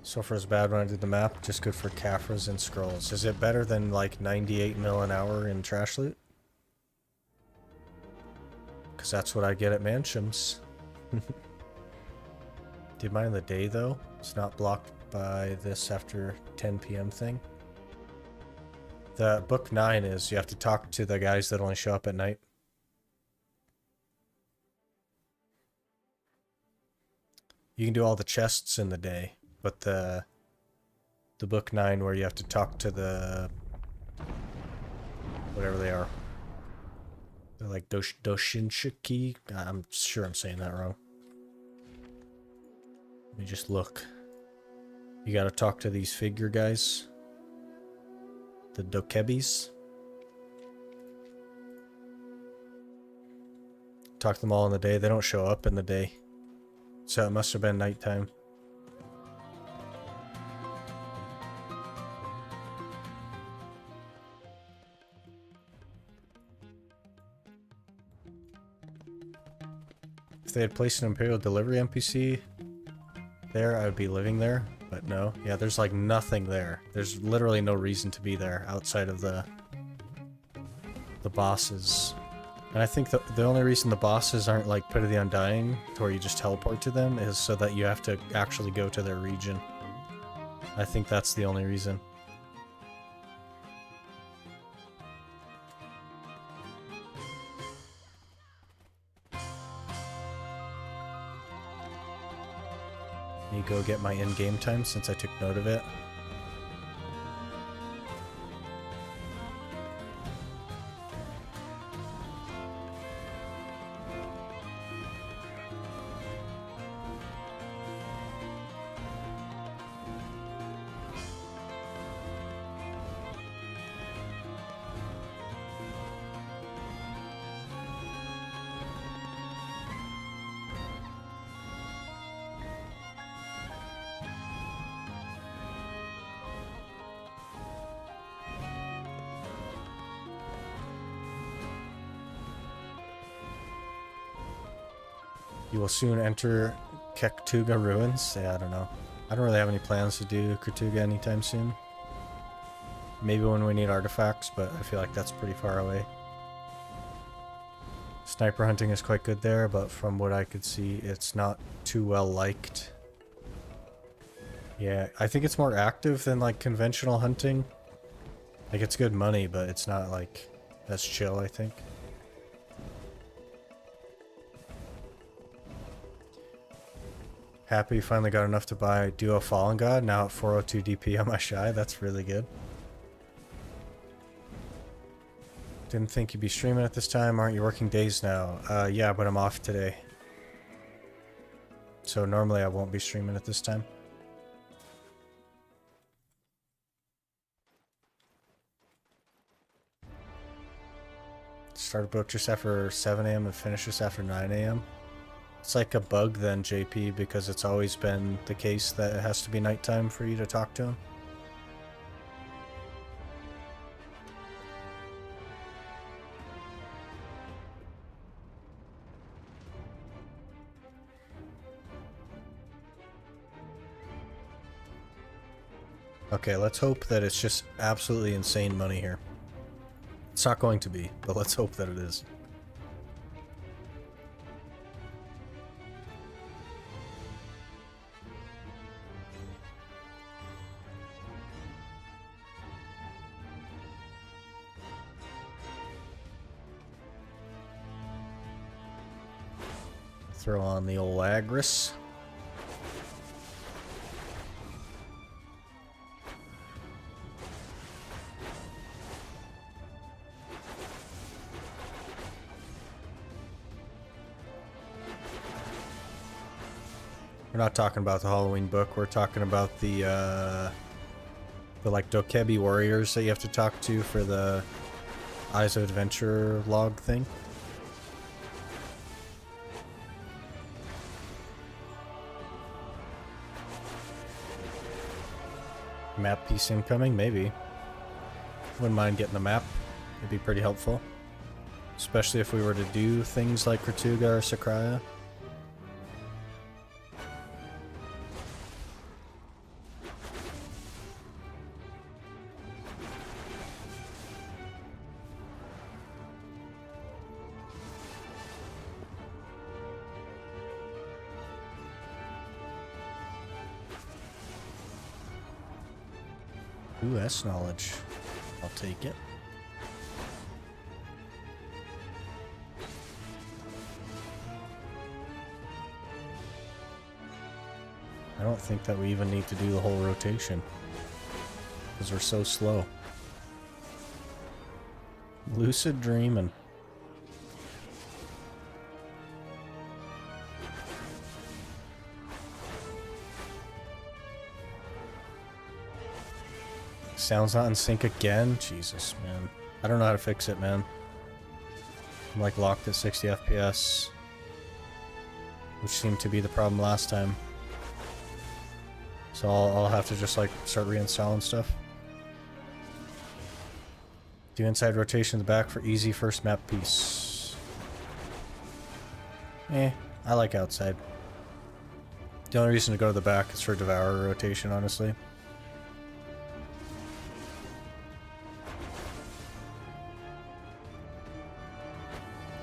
Sulfur is bad when I did the map, just good for Caphras and Scrolls. Is it better than, like, 98 mil an hour in Trash Loot? Because that's what I get at Mansions. Do you mind the day, though? It's not blocked by this after 10 PM thing. The book 9 is you have to talk to the guys that only show up at night. You can do all the chests in the day, but the book 9 where you have to talk to the whatever they are. They're like Doshinshiki. I'm sure I'm saying that wrong. Let me just look. You gotta talk to these figure guys. The Dokebis. Talk to them all in the day. They don't show up in the day. So it must have been nighttime. If they had placed an Imperial Delivery NPC there, I would be living there, but no. Yeah, there's like nothing there. There's literally no reason to be there outside of the bosses. And I think the only reason the bosses aren't like Pit of the Undying, where you just teleport to them, is so that you have to actually go to their region. I think that's the only reason. Let me go get my in-game time since I took note of it. You will soon enter Kektuga Ruins. Yeah, I don't know. I don't really have any plans to do Kertuga anytime soon. Maybe when we need artifacts, but I feel like that's pretty far away. Sniper hunting is quite good there, but from what I could see, it's not too well liked. Yeah, I think it's more active than like conventional hunting. Like it's good money, but it's not like as chill, I think. Happy you finally got enough to buy Duo Fallen God, now at 402 DP on my Shy. That's really good. Didn't think you'd be streaming at this time. Aren't you working days now? Yeah, but I'm off today. So normally I won't be streaming at this time. Start a book just after 7 a.m. and finish just after 9 a.m. It's like a bug then, JP, because it's always been the case that it has to be nighttime for you to talk to him. Okay, let's hope that it's just absolutely insane money here. It's not going to be, but let's hope that it is. Throw on the old Agris. We're not talking about the Halloween book. We're talking about the like Dokebi warriors that you have to talk to for the Eyes of Adventure log thing. Map piece incoming, maybe. Wouldn't mind getting a map. It'd be pretty helpful. Especially if we were to do things like Ratuga or Sakraya. Ooh, that's knowledge. I'll take it. I don't think that we even need to do the whole rotation. Because we're so slow. Lucid dreaming. Sound's not in sync again? Jesus, man. I don't know how to fix it, man. I'm like locked at 60 FPS. Which seemed to be the problem last time. So I'll have to just like start reinstalling stuff. Do inside rotation in the back for easy first map piece. I like outside. The only reason to go to the back is for Devourer rotation, honestly.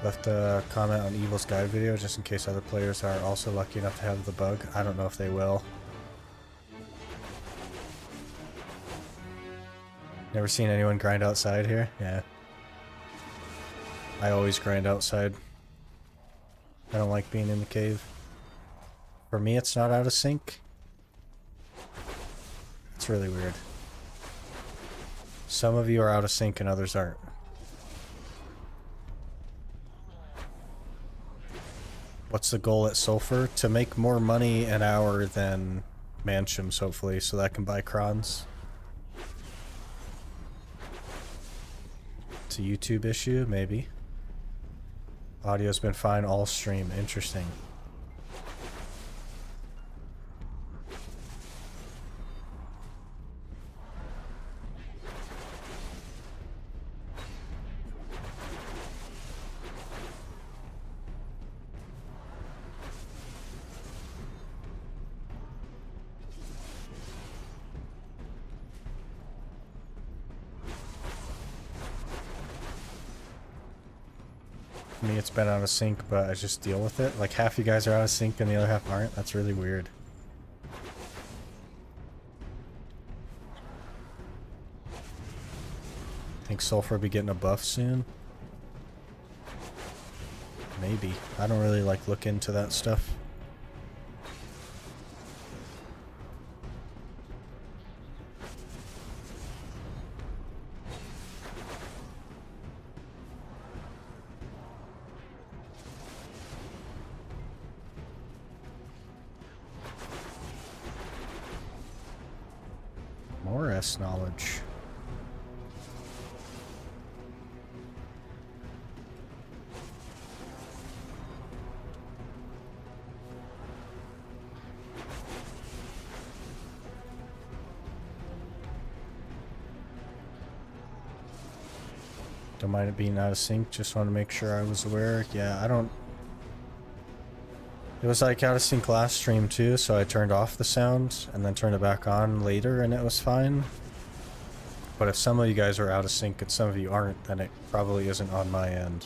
Left a comment on Evil's guide video just in case other players are also lucky enough to have the bug. I don't know if they will. Never seen anyone grind outside here? Yeah. I always grind outside. I don't like being in the cave. For me, it's not out of sync. It's really weird. Some of you are out of sync and others aren't. What's the goal at Sulfur? To make more money an hour than Mansions, hopefully, so that I can buy crons. It's a YouTube issue, maybe. Audio's been fine all stream. Interesting. for me it's been out of sync, but I just deal with it. Like half you guys are out of sync and the other half aren't. That's really weird. Think Sulfur will be getting a buff soon? Maybe. I don't really like look into that stuff. More S knowledge. Don't mind it being out of sync, just want to make sure I was aware. Yeah, I don't... It was like out of sync last stream too, so I turned off the sound and then turned it back on later and it was fine. But if some of you guys are out of sync and some of you aren't, then it probably isn't on my end.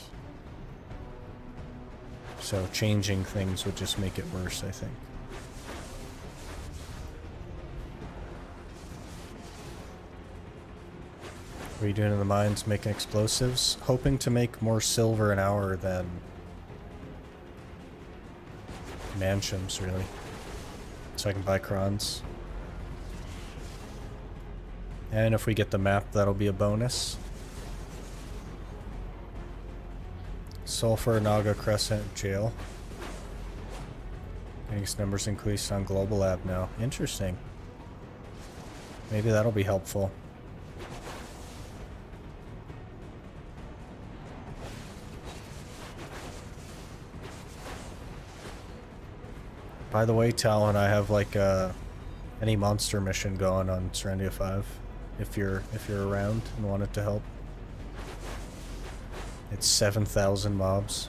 So changing things would just make it worse, I think. What are you doing in the mines? Making explosives? Hoping to make more silver an hour than mansions, really. So I can buy crons. And if we get the map, that'll be a bonus. Sulfur, Naga, Crescent, Jail. Phoenix numbers increased on Global Lab now. Interesting. Maybe that'll be helpful. By the way, Talon, I have like any monster mission going on Serendia 5. If you're around and wanted to help. It's 7,000 mobs.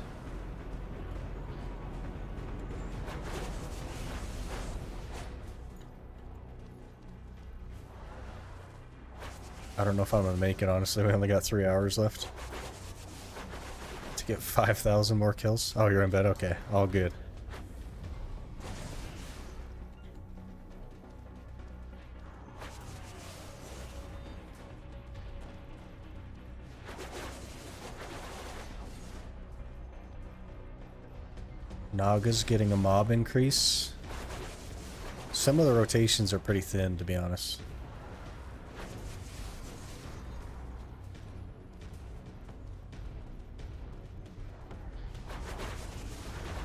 I don't know if I'm gonna make it, honestly. We only got 3 hours left. To get 5,000 more kills. Oh, you're in bed? Okay. All good. Naga's getting a mob increase. Some of the rotations are pretty thin, to be honest.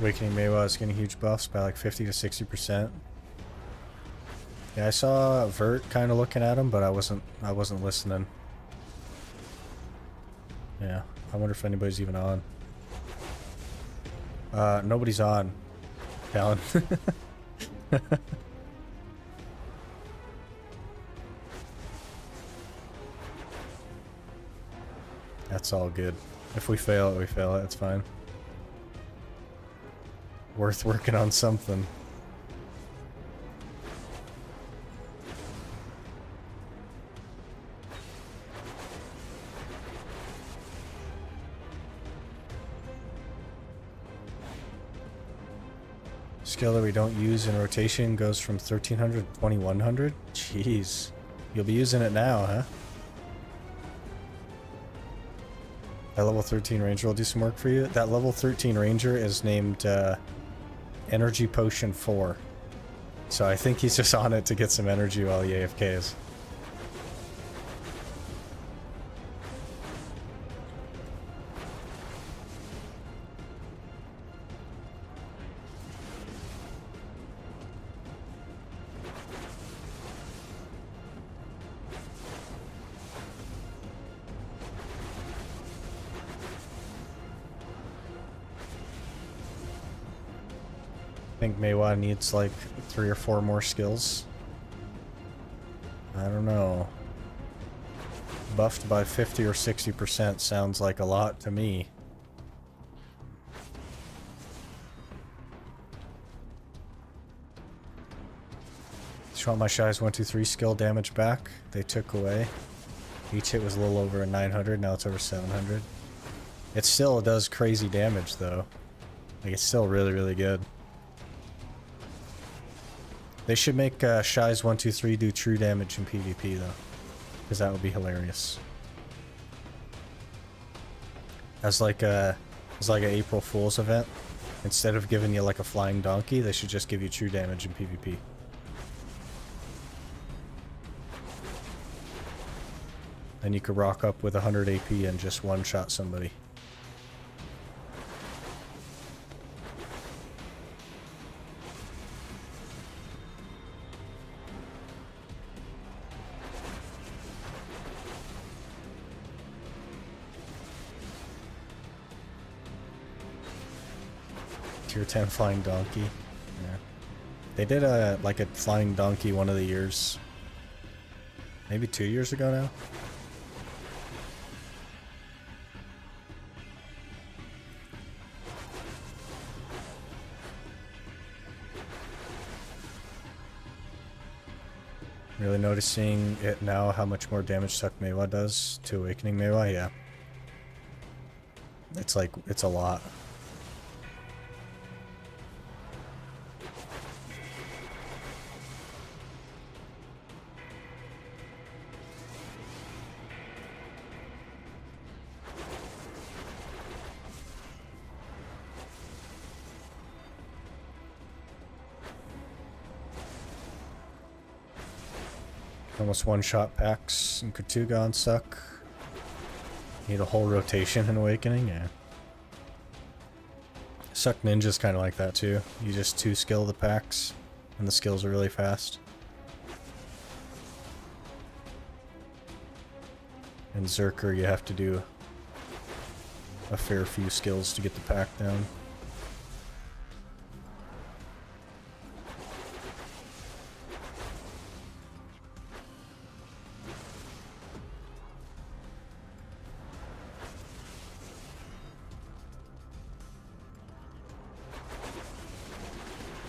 Awakening Maywa is getting huge buffs by like 50 to 60%. Yeah, I saw Vert kind of looking at him, but I wasn't listening. Yeah, I wonder if anybody's even on. Nobody's on. Alan. That's all good. If we fail it, we fail it. It's fine. Worth working on something. Skill that we don't use in rotation goes from 1300 to 2100? Jeez. You'll be using it now, huh? That level 13 ranger will do some work for you. That level 13 ranger is named Energy Potion 4. So I think he's just on it to get some energy while he AFKs. I think Maywa needs like 3 or 4 more skills. I don't know. Buffed by 50 or 60% sounds like a lot to me. Just want my Shy's 1-2-3 skill damage back. They took away. Each hit was a little over 900, now it's over 700. It still does crazy damage though. Like it's still really, really good. They should make Shy's 123 do true damage in PvP though. Because that would be hilarious. As like a April Fool's event. Instead of giving you like a flying donkey, they should just give you true damage in PvP. Then you could rock up with 100 AP and just one-shot somebody. Tier 10 flying donkey. Yeah. They did a flying donkey one of the years. Maybe 2 years ago now. Really noticing it now, how much more damage Suck Mewa does to Awakening Mewa, yeah. It's like, it's a lot. Almost one-shot packs in Katuga on Suck. Need a whole rotation in Awakening, yeah. Suck Ninja's kind of like that too. You just 2-skill the packs, and the skills are really fast. And Zerker, you have to do a fair few skills to get the pack down.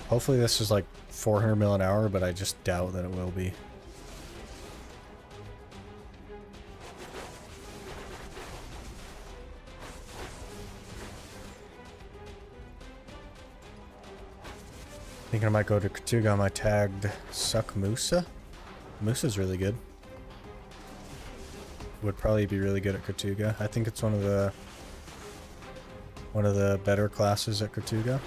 Hopefully this is like 400 mil an hour, but I just doubt that it will be. Thinking I might go to Katuga on my tagged Suck Musa. Musa's really good. Would probably be really good at Katuga. I think it's one of the better classes at Katuga.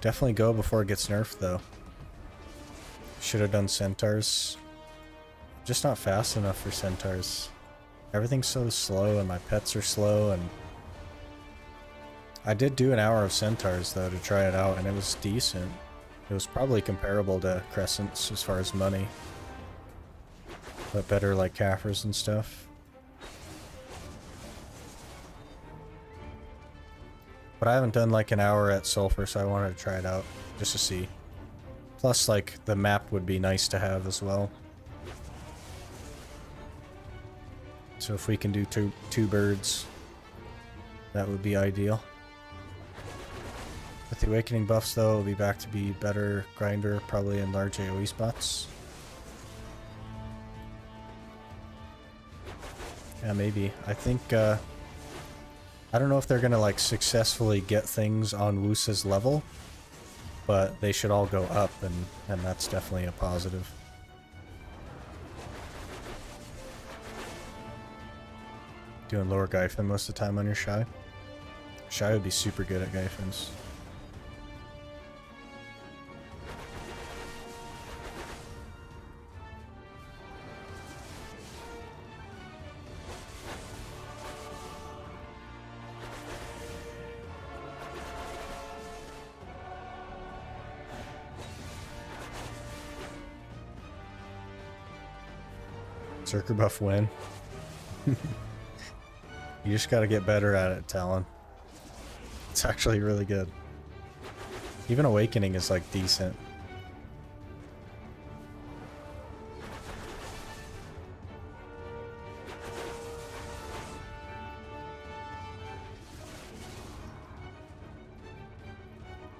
Definitely go before it gets nerfed though. Should have done centaurs. Just not fast enough for centaurs. Everything's so slow and my pets are slow, and I did do an hour of centaurs though to try it out and it was decent. It was probably comparable to crescents as far as money. But better like Kafirs and stuff. But I haven't done like an hour at Sulfur, so I wanted to try it out just to see. Plus, like, the map would be nice to have as well. So if we can do two birds, that would be ideal. With the Awakening buffs though, it'll be back to be better grinder, probably in large AoE spots. Yeah, maybe. I think, I don't know if they're gonna like successfully get things on Wusa's level, but they should all go up, and that's definitely a positive. Doing lower Gyfin most of the time on your Shy. Shy would be super good at Gyfins. Zerker buff win. You just gotta get better at it, Talon. It's actually really good. Even Awakening is like decent.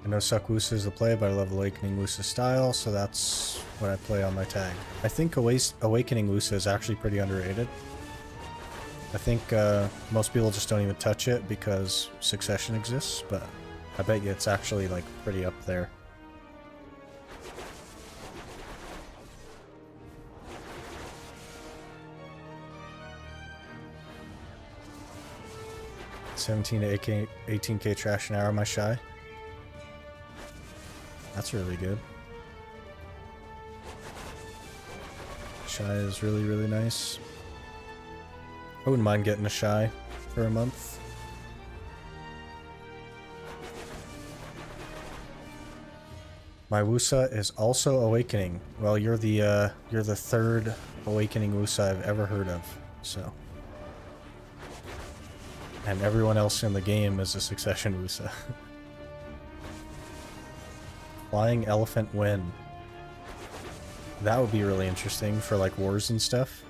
I know Suck Wusa is the play, but I love Awakening Wusa style, so that's what I play on my tag. I think Awakening Wusa is actually pretty underrated. I think most people just don't even touch it because Succession exists, but I bet you it's actually like pretty up there. $17 to $18K trash an hour, am I shy? That's really good. Shy is really, really nice. I wouldn't mind getting a shy for a month. My Wusa is also awakening. Well, you're the third awakening Wusa I've ever heard of, so. And everyone else in the game is a Succession Wusa. Flying Elephant Win. That would be really interesting for like wars and stuff.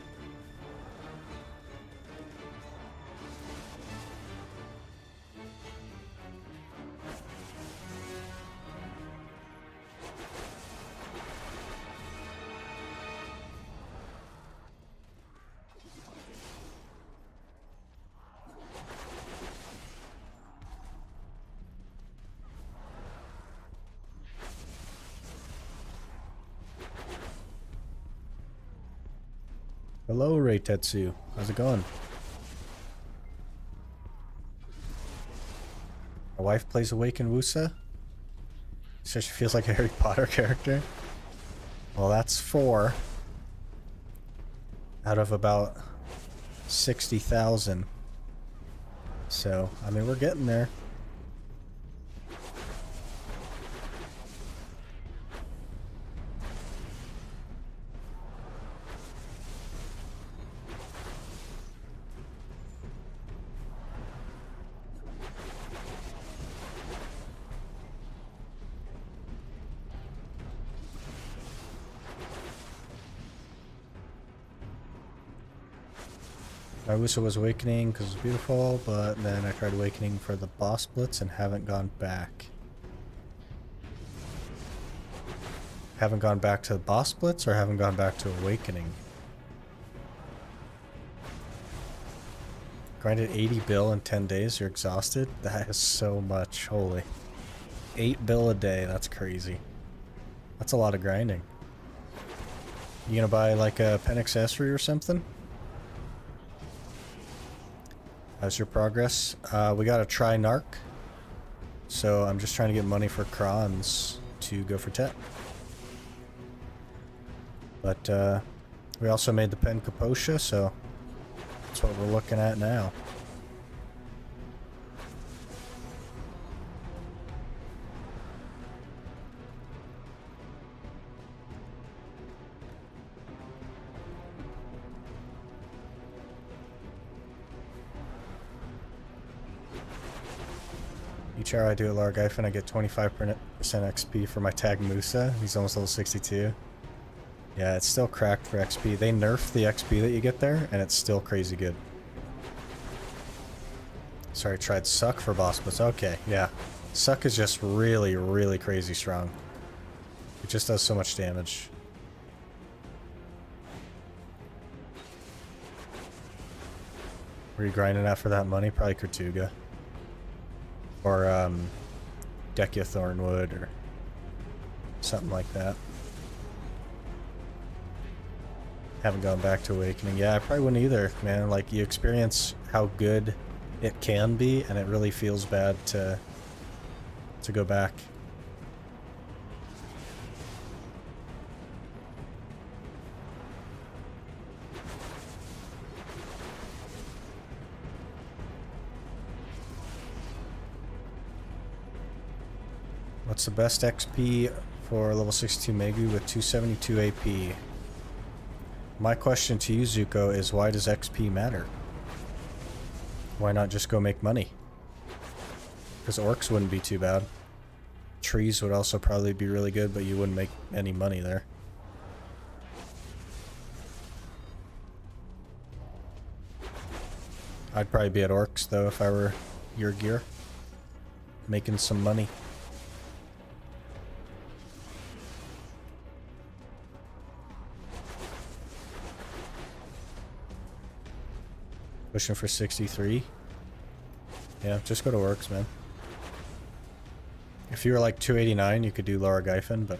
Hello, Ray Tetsu. How's it going? My wife plays Awakened Wusa. So she feels like a Harry Potter character. Well, that's 4 out of about 60,000. So, I mean, we're getting there. My Wusa was awakening because it's beautiful, but then I tried awakening for the boss blitz and haven't gone back. Haven't gone back to the boss blitz or haven't gone back to awakening? Grinded 80 bill in 10 days, you're exhausted? That is so much, holy. 8 bill a day, that's crazy. That's a lot of grinding. You gonna buy like a pen accessory or something? How's your progress? We gotta try narc. So I'm just trying to get money for crons to go for Tet. But we also made the pen Kaposha, so that's what we're looking at now. Each hour I do a Largaifen, I get 25% XP for my tag Musa. He's almost level 62. Yeah, it's still cracked for XP. They nerfed the XP that you get there, and it's still crazy good. Sorry, I tried Suck for boss blitz. Okay, yeah. Suck is just really, really crazy strong. It just does so much damage. Were you grinding out for that money? Probably Kurtuga. Or, Dekia Thornwood, or something like that. Haven't gone back to Awakening. Yeah, I probably wouldn't either, man. Like, you experience how good it can be, and it really feels bad to go back. What's the best XP for level 62 Megu with 272 AP? My question to you, Zuko, is why does XP matter? Why not just go make money? Because orcs wouldn't be too bad. Trees would also probably be really good, but you wouldn't make any money there. I'd probably be at orcs, though, if I were your gear. Making some money. Pushing for 63. Yeah, just go to Orcs, man. If you were like 289, you could do Laura Gyfin, but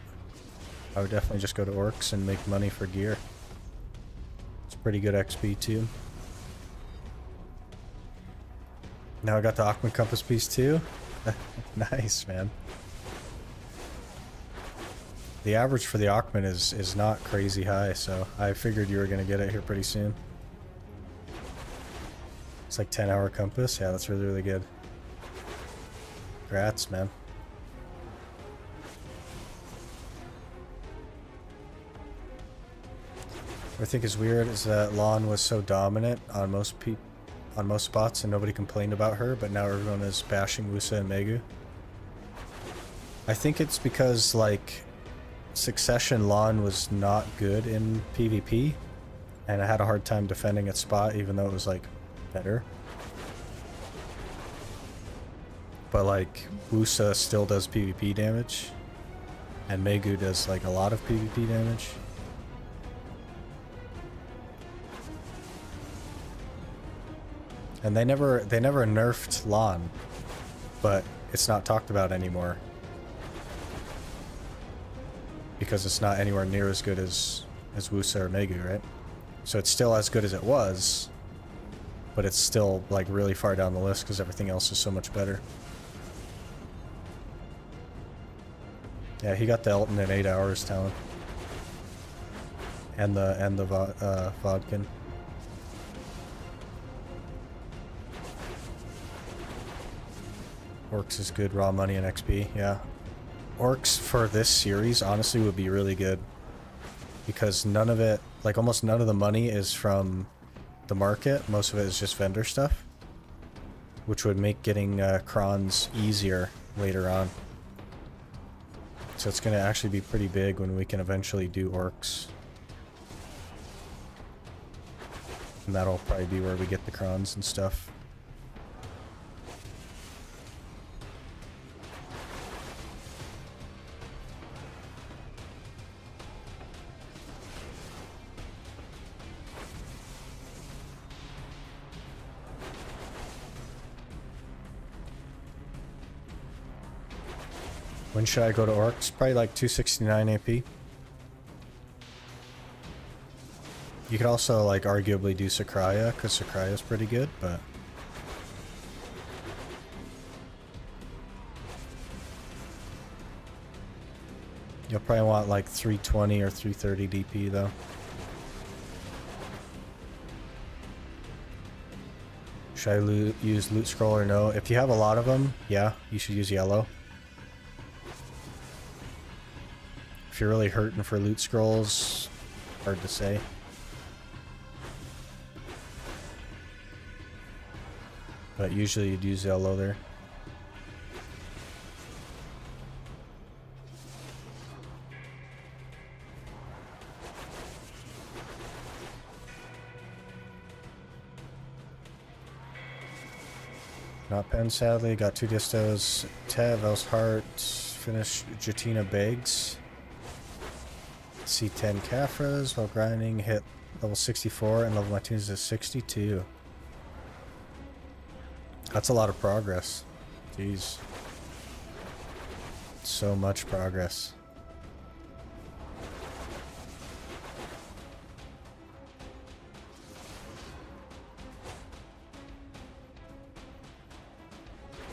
I would definitely just go to Orcs and make money for gear. It's pretty good XP too. Now I got the Achman Compass piece too. Nice, man. The average for the Achman is not crazy high, so I figured you were going to get it here pretty soon. It's like 10-hour compass. Yeah, that's really, really good. Congrats, man. What I think is weird is that Lon was so dominant on most spots and nobody complained about her, but now everyone is bashing Wusa and Megu. I think it's because, like, Succession Lon was not good in PvP, and I had a hard time defending its spot even though it was, like, better. But, like, Wusa still does PvP damage, and Megu does, like, a lot of PvP damage. And they never nerfed Lon, but it's not talked about anymore because it's not anywhere near as good as Wusa or Megu, right? So it's still as good as it was, but it's still like really far down the list because everything else is so much better. Yeah, he got the Elton in 8 hours, Talon, and the Vodkin. Orcs is good raw money and XP, yeah. Orcs for this series honestly would be really good because none of it, like almost none of the money is from the market. Most of it is just vendor stuff, which would make getting crons easier later on. So it's going to actually be pretty big when we can eventually do Orcs. And that'll probably be where we get the crons and stuff. When should I go to Orcs? Probably like 269 AP. You could also like arguably do Sakraya, because Sakraya is pretty good, but you'll probably want like 320 or 330 DP though. Should I use Loot Scroll or no? If you have a lot of them, yeah, you should use yellow. If you're really hurting for loot scrolls, hard to say. But usually you'd use yellow there. Not pen, sadly. Got 2 distos. Tev, Elshart, finished Jatina Beggs. C10 Kafras while grinding, hit level 64 and level my tunes to 62. That's a lot of progress. Jeez. So much progress.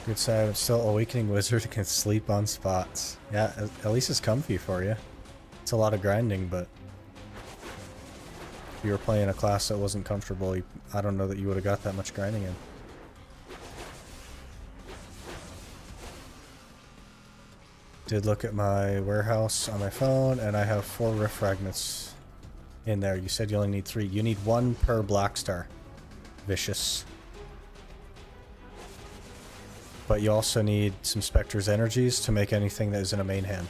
Good side, but still Awakening Wizard can sleep on spots. Yeah, at least it's comfy for you. It's a lot of grinding, but if you were playing a class that wasn't comfortable, I don't know that you would have got that much grinding in. Did look at my warehouse on my phone, and I have 4 rift fragments in there. You said you only need 3. You need 1 per black star. Vicious. But you also need some Spectre's energies to make anything that is in a main hand.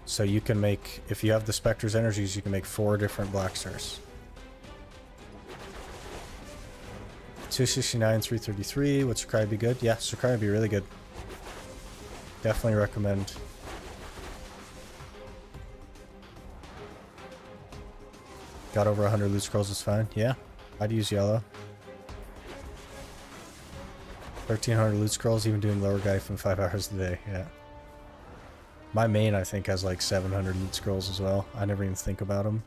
So you can make, if you have the Spectre's energies, you can make 4 different black stars. 269, 333. Would Sakraya be good? Yeah, Sakraya would be really good. Definitely recommend. Got over 100 loot scrolls is fine. Yeah, I'd use yellow. 1300 loot scrolls, even doing lower guy from 5 hours a day, yeah. My main, I think, has like 700 loot scrolls as well. I never even think about them.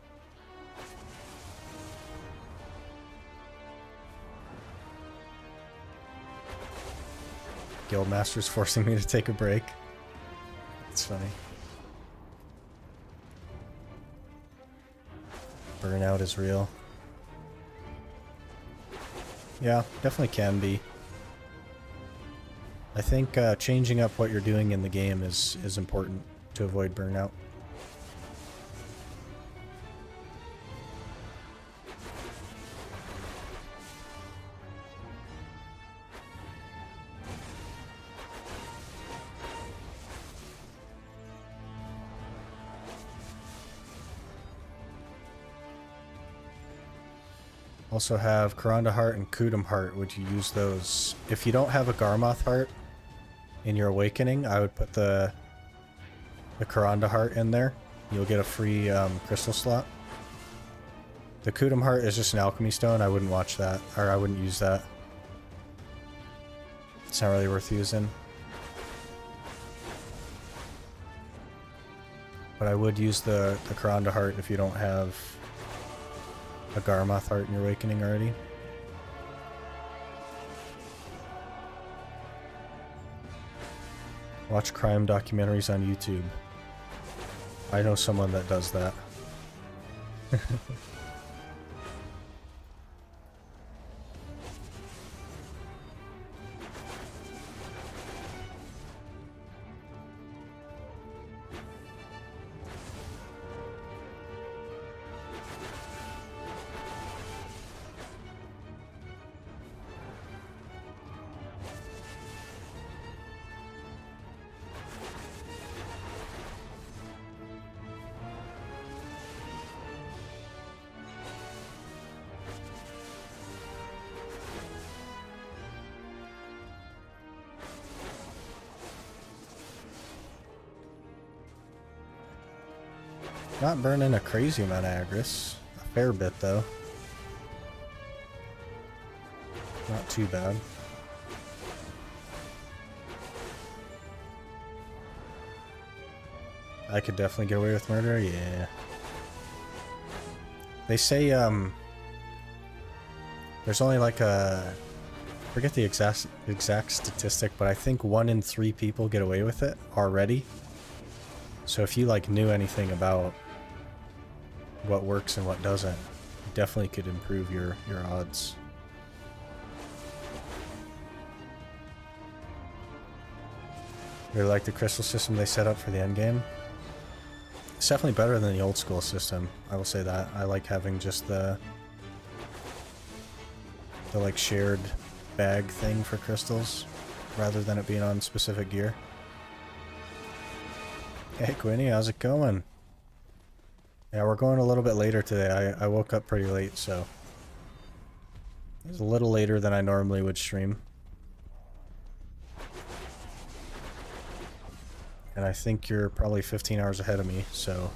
Guildmaster's forcing me to take a break. It's funny. Burnout is real. Yeah, definitely can be. I think changing up what you're doing in the game is important to avoid burnout. Also have Karanda Heart and Kudum Heart. Would you use those? If you don't have a Garmoth Heart in your Awakening, I would put the Karanda Heart in there. You'll get a free crystal slot. The Kudum Heart is just an alchemy stone. I wouldn't watch that, or I wouldn't use that. It's not really worth using. But I would use the Karanda Heart if you don't have a Garmoth Heart in your Awakening already. Watch crime documentaries on YouTube. I know someone that does that. Not burning a crazy amount of Agris. A fair bit, though. Not too bad. I could definitely get away with murder, yeah. They say, there's only like a... I forget the exact statistic, but I think 1 in 3 people get away with it already. So if you like knew anything about what works and what doesn't, definitely could improve your odds. Really like the crystal system they set up for the end game. It's definitely better than the old school system, I will say that. I like having just the like shared bag thing for crystals rather than it being on specific gear. Hey Quinny, how's it going? Yeah, we're going a little bit later today. I woke up pretty late, so it's a little later than I normally would stream. And I think you're probably 15 hours ahead of me, so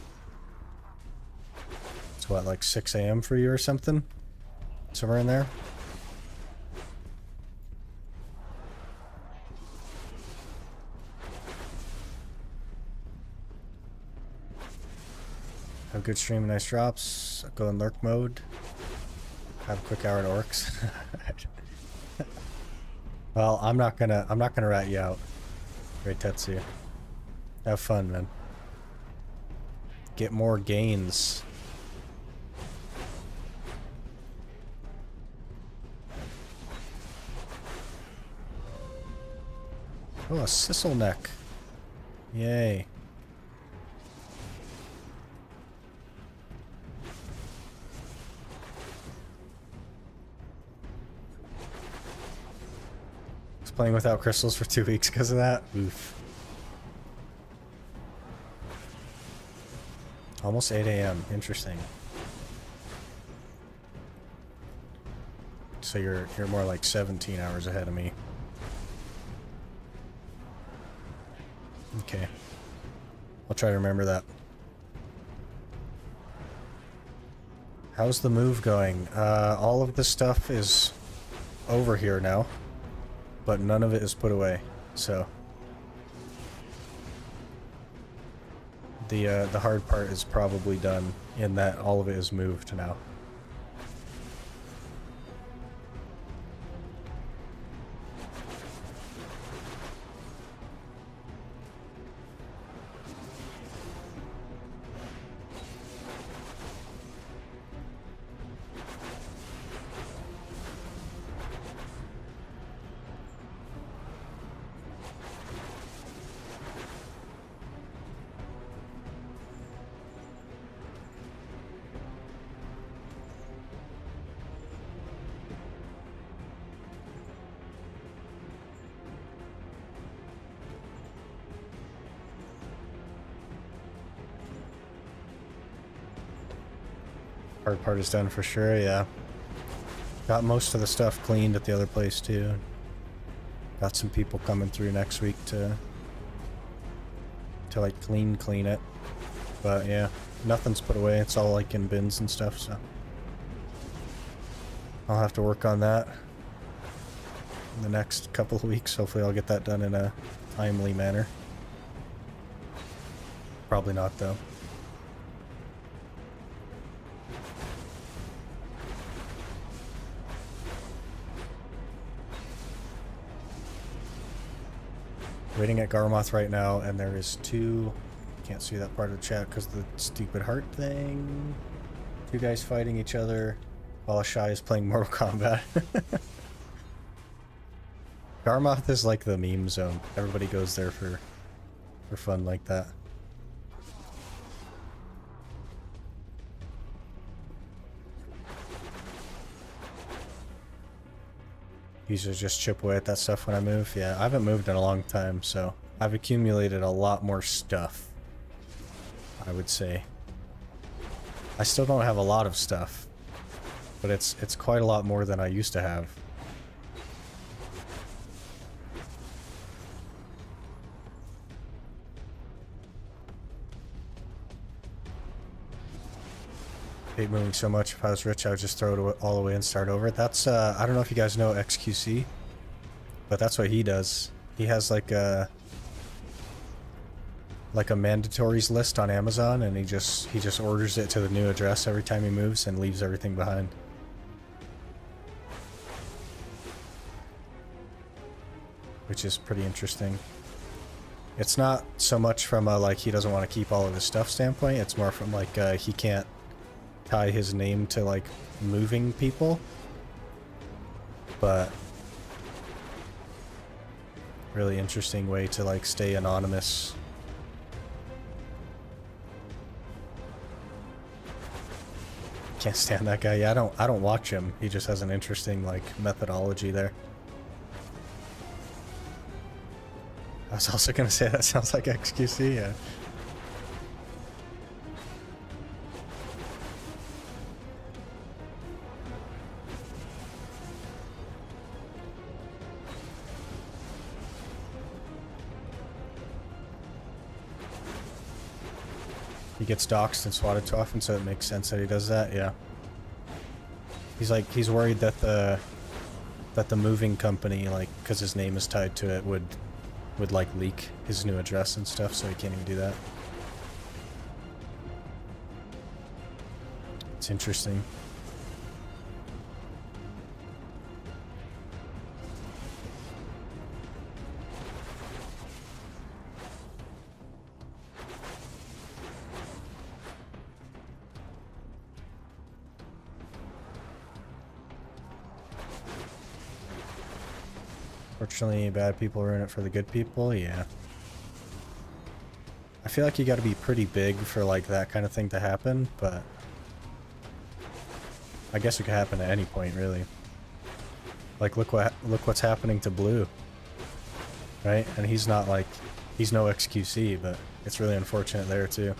it's what, like 6 a.m. for you or something? Somewhere in there? Have a good stream and nice drops. Go in lurk mode. Have a quick hour at orcs. Well, I'm not gonna rat you out. Great Tetsu. Have fun, man. Get more gains. Oh, a sissel neck. Yay. Playing without crystals for 2 weeks because of that. Oof. Almost 8 a.m. Interesting. So you're more like 17 hours ahead of me. Okay. I'll try to remember that. How's the move going? All of the stuff is over here now. but none of it is put away. So the hard part is probably done in that all of it is moved now. Hard part is done for sure, yeah. Got most of the stuff cleaned at the other place too. Got some people coming through next week to like clean it. But yeah, nothing's put away. It's all like in bins and stuff, so I'll have to work on that in the next couple of weeks. Hopefully I'll get that done in a timely manner. Probably not though. Waiting at Garmoth right now, and there is two... Can't see that part of the chat because of the stupid heart thing. Two guys fighting each other while Shai is playing Mortal Kombat. Garmoth is like the meme zone. Everybody goes there for fun like that. Usually just chip away at that stuff when I move. Yeah, I haven't moved in a long time, so I've accumulated a lot more stuff, I would say. I still don't have a lot of stuff, but it's quite a lot more than I used to have. Hate moving so much. If I was rich, I would just throw it all away and start over. That's I don't know if you guys know XQC, but that's what he does. He has like a mandatories list on Amazon, and he just orders it to the new address every time he moves and leaves everything behind. Which is pretty interesting. It's not so much from a like he doesn't want to keep all of his stuff standpoint. It's more from like he can't tie his name to like moving people, but really interesting way to like stay anonymous. Can't stand that guy. Yeah, I don't watch him. He just has an interesting like methodology there. I was also gonna say that sounds like XQC, yeah. He gets doxxed and swatted too often, so it makes sense that he does that, yeah. He's worried that the moving company, like, because his name is tied to it, would like leak his new address and stuff, so he can't even do that. It's interesting. Fortunately, bad people ruin it for the good people, yeah. I feel like you gotta be pretty big for like that kind of thing to happen, but I guess it could happen at any point, really. Like look what's happening to Blue. Right? And he's not like he's no XQC, but it's really unfortunate there too.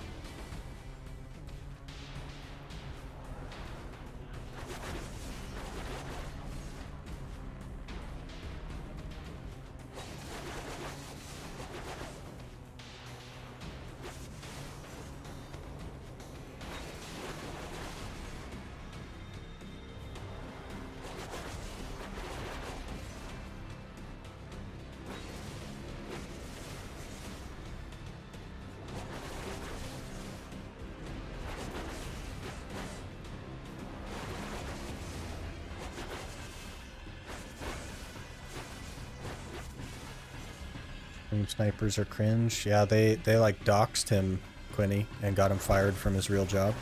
Stream snipers are cringe. Yeah, they like doxed him, Quinny, and got him fired from his real job.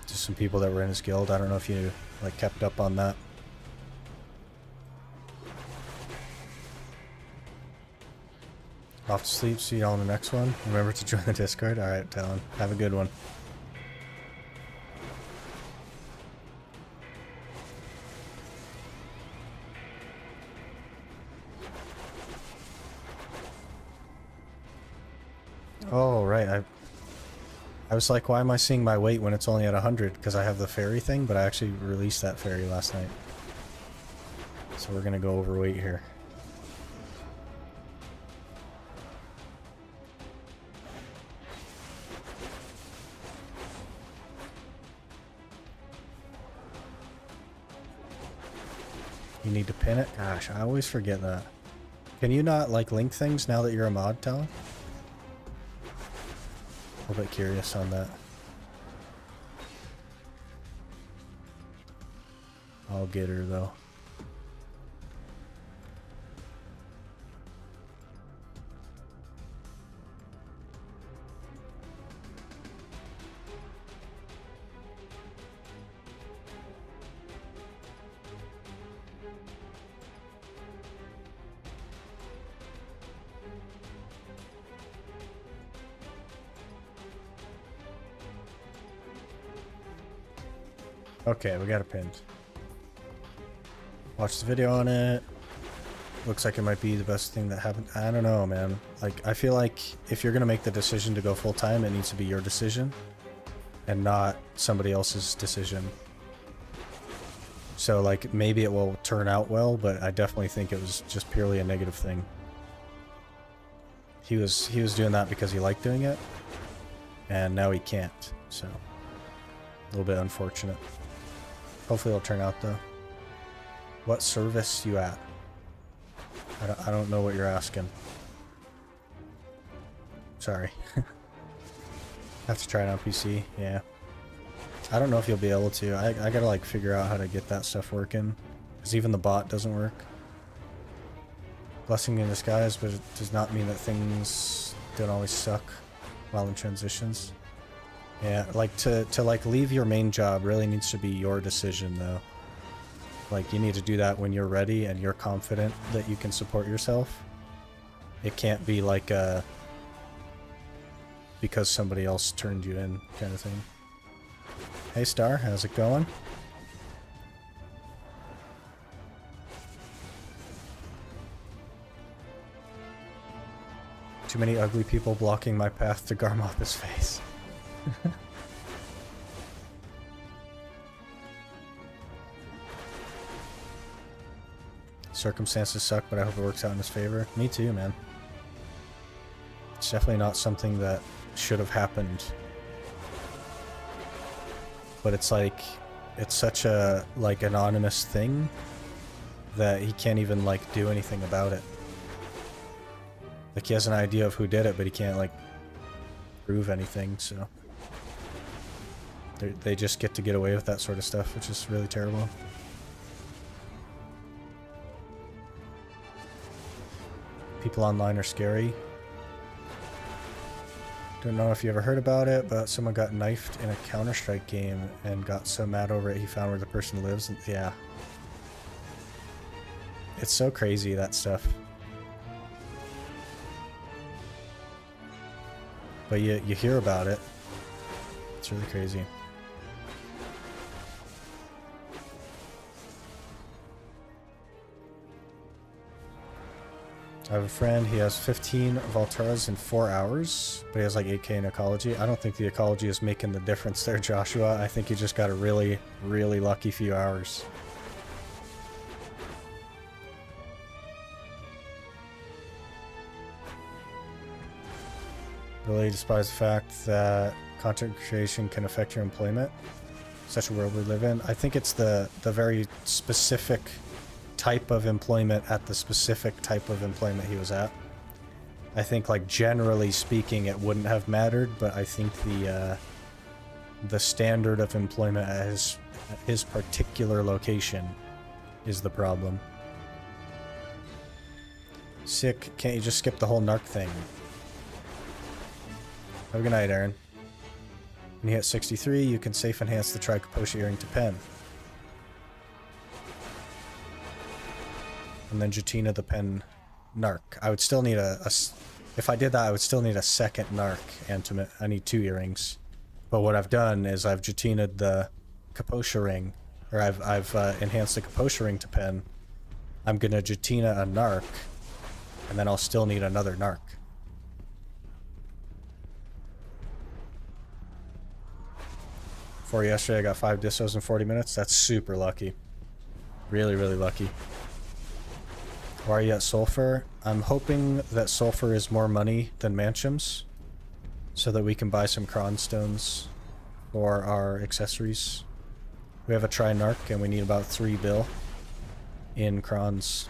Just some people that were in his guild. I don't know if you like kept up on that. Off to sleep. See y'all in the next one. Remember to join the Discord. All right, Talon. Have a good one. Oh, right. I was like, why am I seeing my weight when it's only at 100? Because I have the fairy thing, but I actually released that fairy last night. So we're gonna go overweight here. You need to pin it? Gosh, I always forget that. Can you not, like, link things now that you're a mod, Talon? A little bit curious on that. I'll get her, though. Okay, we got it pinned. Watch the video on it. Looks like it might be the best thing that happened. I don't know, man. Like, I feel like if you're gonna make the decision to go full-time, it needs to be your decision and not somebody else's decision. So, like, maybe it will turn out well, but I definitely think it was just purely a negative thing. He was doing that because he liked doing it, and now he can't, so a little bit unfortunate. Hopefully it'll turn out though. What service you at? I don't know what you're asking. Sorry. Have to try it on PC, yeah. I don't know if you'll be able to. I gotta like figure out how to get that stuff working. Because even the bot doesn't work. Blessing in disguise, but it does not mean that things don't always suck while in transitions. Yeah, like to like leave your main job really needs to be your decision though. Like you need to do that when you're ready and you're confident that you can support yourself. It can't be like a because somebody else turned you in kind of thing. Hey Star, how's it going? Too many ugly people blocking my path to Garmoth's face. Circumstances suck, but I hope it works out in his favor. Me too, man. It's definitely not something that should have happened. But it's like, it's such a, like, anonymous thing that he can't even, like, do anything about it. Like, he has an idea of who did it, but he can't, like, prove anything, so... They just get to get away with that sort of stuff, which is really terrible. People online are scary. Don't know if you ever heard about it, but someone got knifed in a Counter-Strike game and got so mad over it he found where the person lives. And yeah. It's so crazy, that stuff. But you hear about it. It's really crazy. I have a friend, he has 15 Valtaras in 4 hours, but he has like 8k in ecology. I don't think the ecology is making the difference there, Joshua. I think you just got a really, really lucky few hours. Really despise the fact that content creation can affect your employment. Such a world we live in. I think it's the very specific type of employment at the specific type of employment he was at. I think, like, generally speaking, it wouldn't have mattered, but I think the standard of employment at his particular location is the problem. Sick. Can't you just skip the whole narc thing? Have a good night, Aaron. When you hit 63, you can safe enhance the Tricapotia earring to pen. And then Jatina the pen narc. I would still need if I did that, I would still need a second narc and I need 2 earrings. But what I've done is I've Jatina'd the Capotia ring, or I've enhanced the Capotia ring to pen. I'm gonna Jatina a narc, and then I'll still need another narc. For yesterday, I got 5 distos in 40 minutes. That's super lucky. Really, really lucky. Why are you at Sulfur? I'm hoping that Sulfur is more money than Manchim's, so that we can buy some cron stones for our accessories. We have a tri-narc and we need about 3 bill in crons.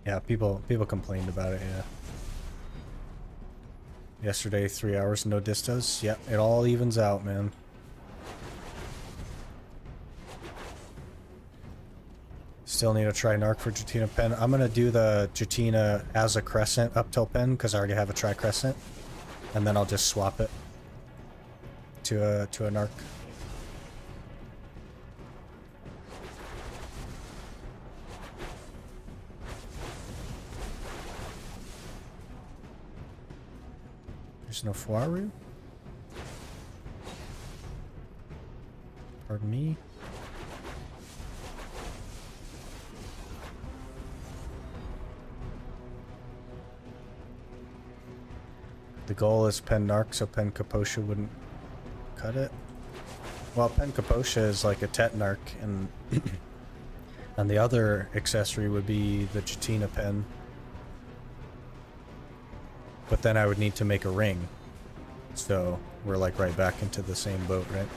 Yeah, people complained about it, yeah. Yesterday, 3 hours, no distos. Yep, it all evens out, man. Still need a tri-narc for Jatina pen. I'm gonna do the Jatina as a crescent up till pen, because I already have a tri-crescent. And then I'll just swap it to a narc. There's no Fuaru? Pardon me? The goal is pen narc, so pen Capotia wouldn't cut it. Well, pen Capotia is like a tet narc, and and the other accessory would be the Jatina pen. But then I would need to make a ring. So we're like right back into the same boat, right?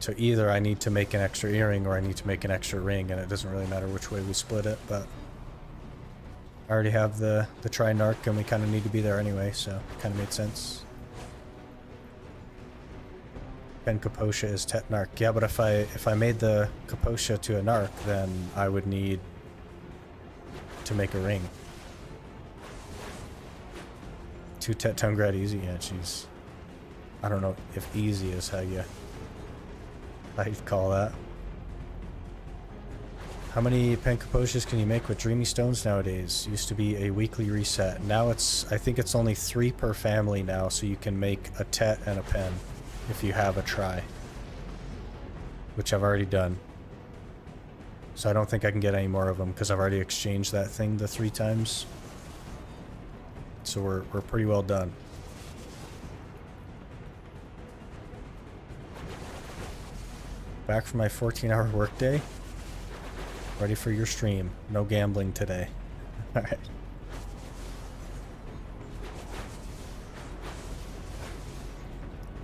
So either I need to make an extra earring or I need to make an extra ring, and it doesn't really matter which way we split it, but I already have the tri-narc and we kind of need to be there anyway, so it kind of made sense. Pen Capotia is tet narc. Yeah, but if I made the Capotia to a narc, then I would need to make a ring. 2 tet Tungrad easy? Yeah, jeez. I don't know if easy is how you'd call that. How many pen Capotias can you make with Dreamy Stones nowadays? Used to be a weekly reset. Now I think it's only 3 per family now, so you can make a tet and a pen if you have a tri. Which I've already done. So I don't think I can get any more of them because I've already exchanged that thing the 3 times. So we're pretty well done. Back from my 14-hour workday. Ready for your stream. No gambling today. Alright.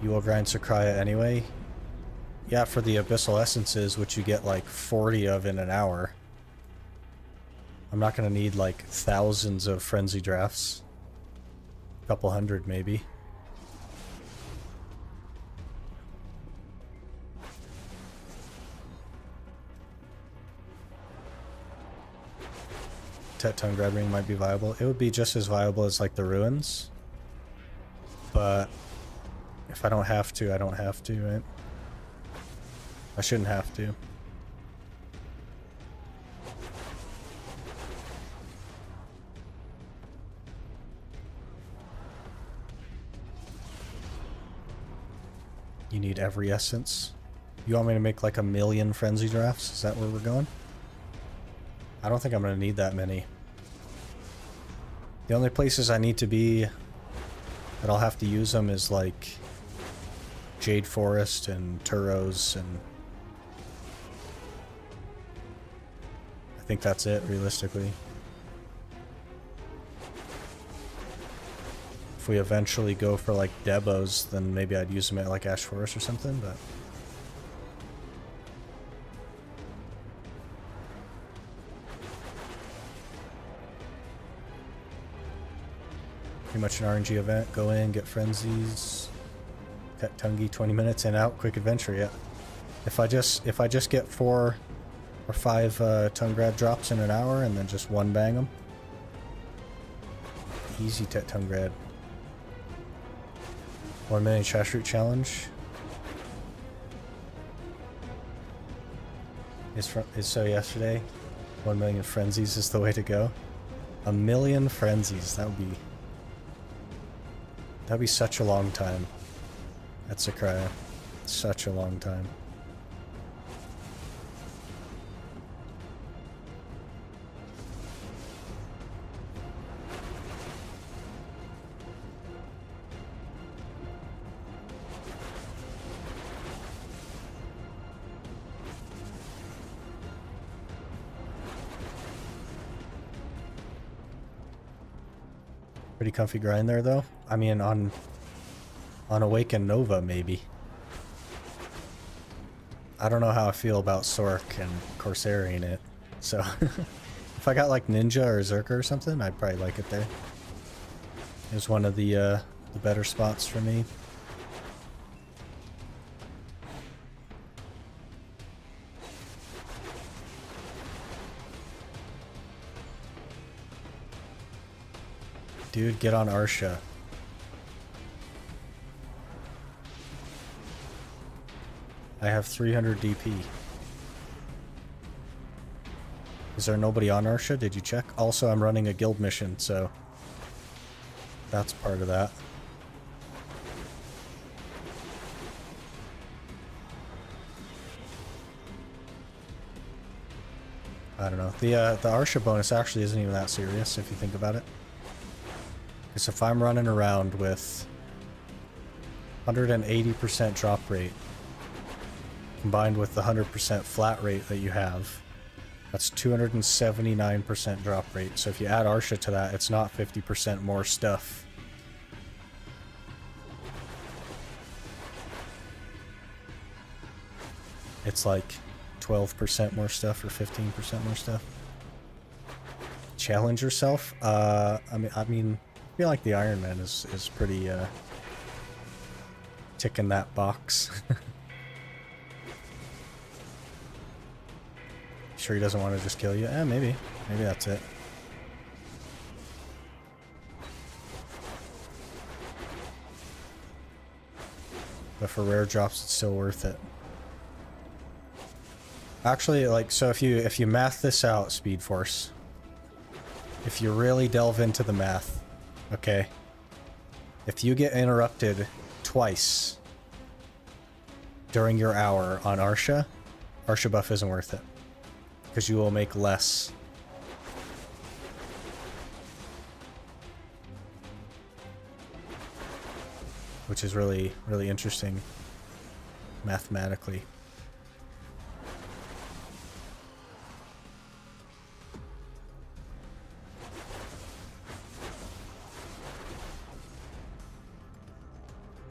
You will grind Sakraya anyway? Yeah, for the Abyssal Essences, which you get like 40 of in an hour. I'm not going to need like thousands of Frenzy Drafts. A couple hundred maybe. Tet Tongue Grad Ring might be viable. It would be just as viable as like the Ruins. But if I don't have to, I don't have to, right? I shouldn't have to. You need every essence. You want me to make like 1,000,000 Frenzy Drafts? Is that where we're going? I don't think I'm going to need that many. The only places I need to be that I'll have to use them is like Jade Forest and Turos, and I think that's it realistically. If we eventually go for like Debos, then maybe I'd use them at like Ash Forest or something, but Pretty much an RNG event. Go in, get frenzies. Pet Tungi, 20 minutes and out. Quick adventure, yeah. If I just get 4 or 5 Tungrad drops in an hour and then just one bang them. Easy Tet Tungrad. 1 million trash route challenge. Is so yesterday. 1 million frenzies is the way to go. 1 million frenzies. That'd be such a long time. That's a cry. Such a long time. Pretty comfy grind there, though. I mean, on Awaken Nova, maybe. I don't know how I feel about Sork and Corsairing it. So, if I got like Ninja or Zerka or something, I'd probably like it there. It was one of the better spots for me. Dude, get on Arsha. I have 300 DP. Is there nobody on Arsha? Did you check? Also, I'm running a guild mission, so that's part of that. I don't know. The Arsha bonus actually isn't even that serious if you think about it. Because if I'm running around with 180% drop rate combined with the 100% flat rate that you have, that's 279% drop rate. So if you add Arsha to that, it's not 50% more stuff. It's like 12% more stuff or 15% more stuff. Challenge yourself? I mean, I feel like the Ironman is pretty ticking that box. Sure he doesn't want to just kill you? Eh, maybe. Maybe that's it. But for rare drops, it's still worth it. Actually, like, so if you math this out, Speed Force, if you really delve into the math, okay, if you get interrupted twice during your hour on Arsha buff isn't worth it. Because you will make less. Which is really, really interesting mathematically.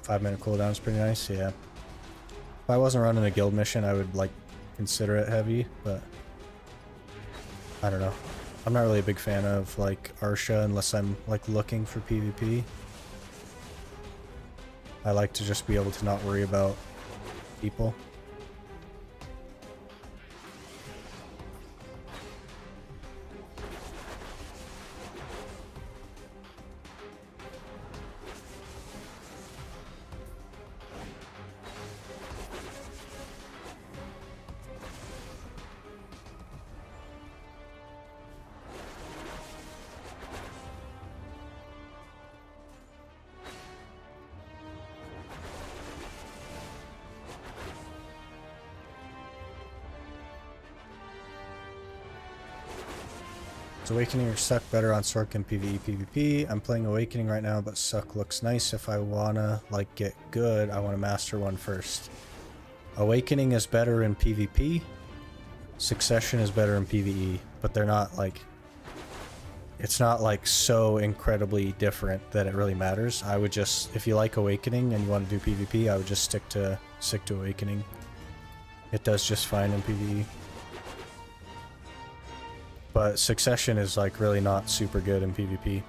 Five-minute cooldown is pretty nice, yeah. If I wasn't running a guild mission, I would, like, consider it heavy, but I don't know. I'm not really a big fan of, like, Arsha unless I'm, like, looking for PvP. I like to just be able to not worry about people. Is Awakening or Suck better on Sork and PvE PvP? I'm playing Awakening right now, but Suck looks nice. If I wanna, like, get good, I wanna master one first. Awakening is better in PvP. Succession is better in PvE, but they're not, like... It's not, like, so incredibly different that it really matters. I would just... If you like Awakening and you want to do PvP, I would just stick to Awakening. It does just fine in PvE. But Succession is, like, really not super good in PvP.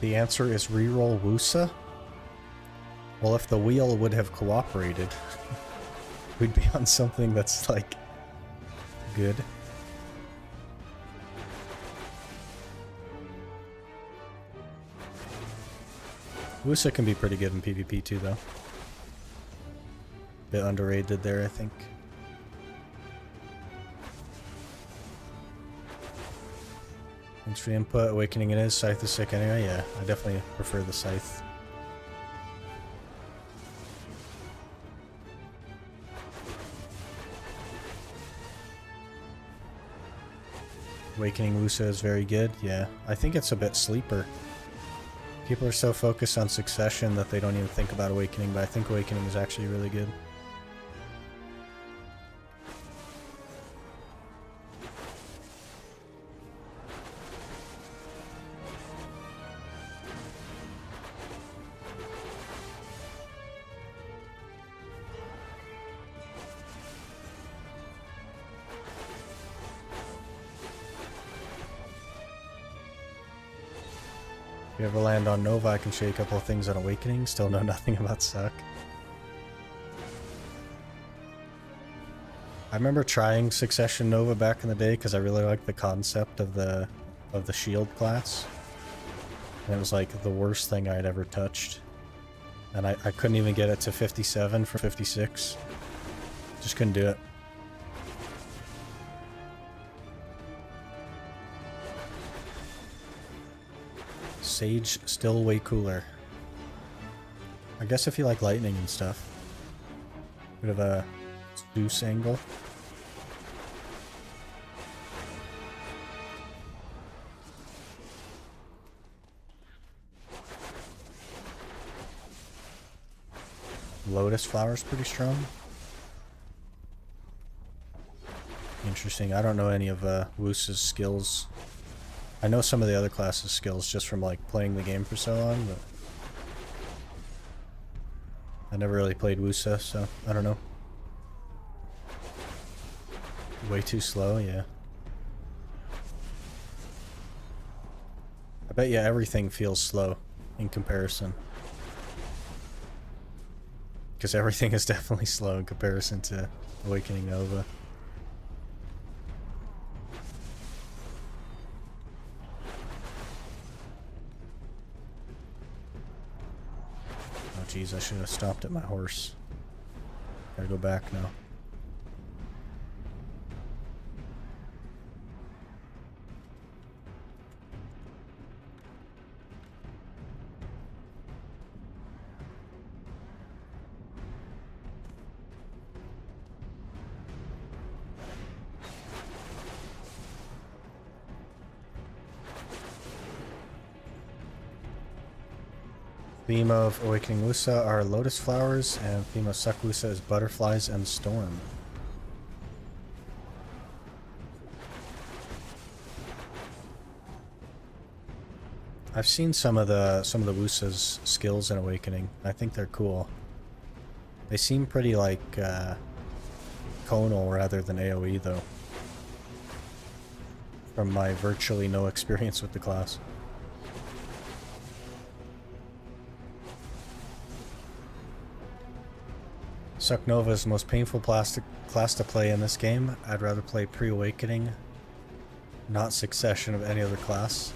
The answer is reroll Wusa. Well, if the wheel would have cooperated, we'd be on something that's, like, good. Wusa can be pretty good in PvP too, though. Bit underrated there, I think. Thanks for the input. Awakening it is. Scythe is sick anyway. Yeah, I definitely prefer the Scythe. Awakening Wusa is very good. Yeah, I think it's a bit sleeper. People are so focused on Succession that they don't even think about Awakening, but I think Awakening is actually really good. If you ever land on Nova, I can show you a couple of things on Awakening. Still know nothing about Suck. I remember trying Succession Nova back in the day because I really liked the concept of the shield class. And it was like the worst thing I'd ever touched. And I couldn't even get it to 57 for 56. Just couldn't do it. Sage still way cooler. I guess if you like lightning and stuff. Bit of a Zeus angle. Lotus Flower's pretty strong. Interesting. I don't know any of Wusa's skills. I know some of the other classes' skills just from like playing the game for so long, but I never really played Wusa, so I don't know. Way too slow, yeah. I bet you everything feels slow in comparison. Because everything is definitely slow in comparison to Awakening Nova. Oh jeez, I should have stopped at my horse. Gotta go back now. Theme of Awakening Wusa are lotus flowers, and theme of Suck Wusa is butterflies and storm. I've seen some of the Wusa's skills in Awakening. I think they're cool. They seem pretty like conal rather than AoE though. From my virtually no experience with the class. Suck Nova is the most painful class to play in this game. I'd rather play Pre-Awakening, not Succession of any other class.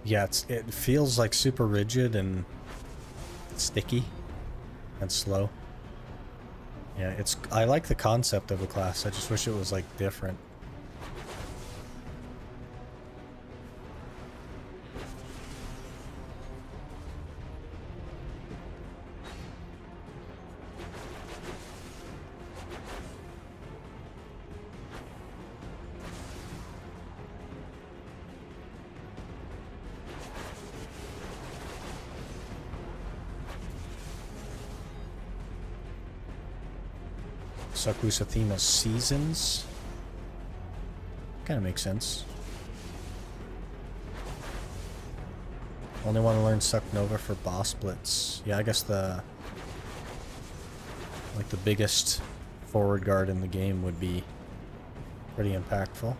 Yeah, it feels like super rigid and sticky and slow. Yeah, I like the concept of the class. I just wish it was like different. Suck Wusa theme is seasons. Kinda makes sense. Only want to learn Suck Nova for boss blitz. Yeah, I guess the biggest forward guard in the game would be pretty impactful.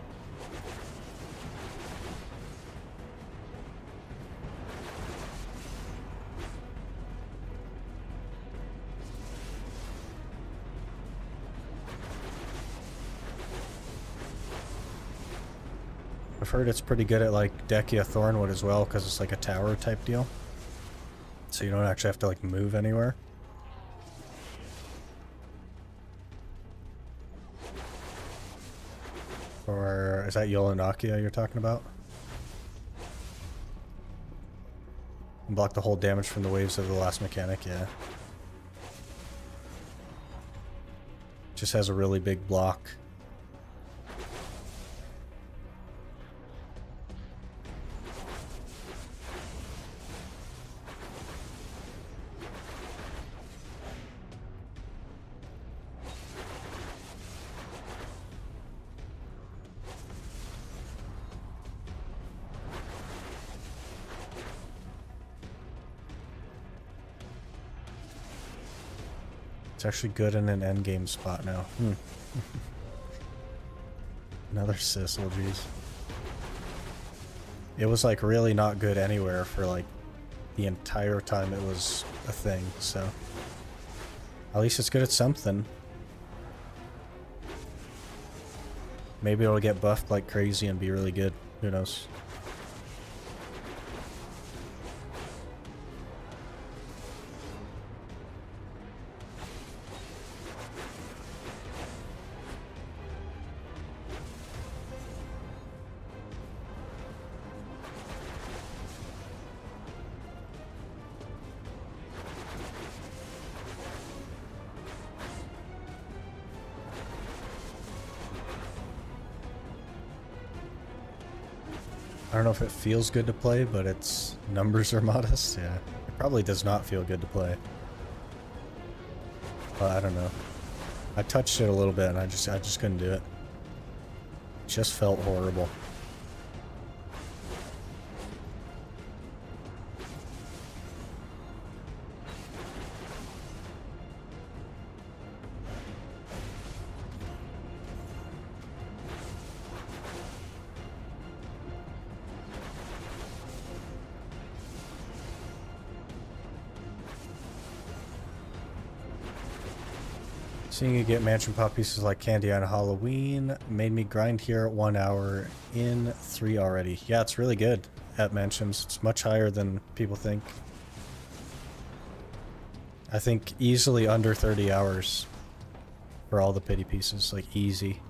I've heard it's pretty good at like Dekia Thornwood as well, because it's like a tower type deal. So you don't actually have to like move anywhere. Or is that Yolanakia you're talking about? Block the whole damage from the waves of the last mechanic, yeah. Just has a really big block. It's actually good in an endgame spot now. Another Sissel, jeez. It was like really not good anywhere for like the entire time it was a thing, so at least it's good at something. Maybe it'll get buffed like crazy and be really good. Who knows? I don't know if it feels good to play, but its numbers are modest. Yeah, it probably does not feel good to play. But I don't know. I touched it a little bit and I just couldn't do it. It just felt horrible. Seeing you get mansion pop pieces like candy on Halloween made me grind here 1 hour in 3 already. Yeah, it's really good at mansions. It's much higher than people think. I think easily under 30 hours for all the pity pieces, like easy.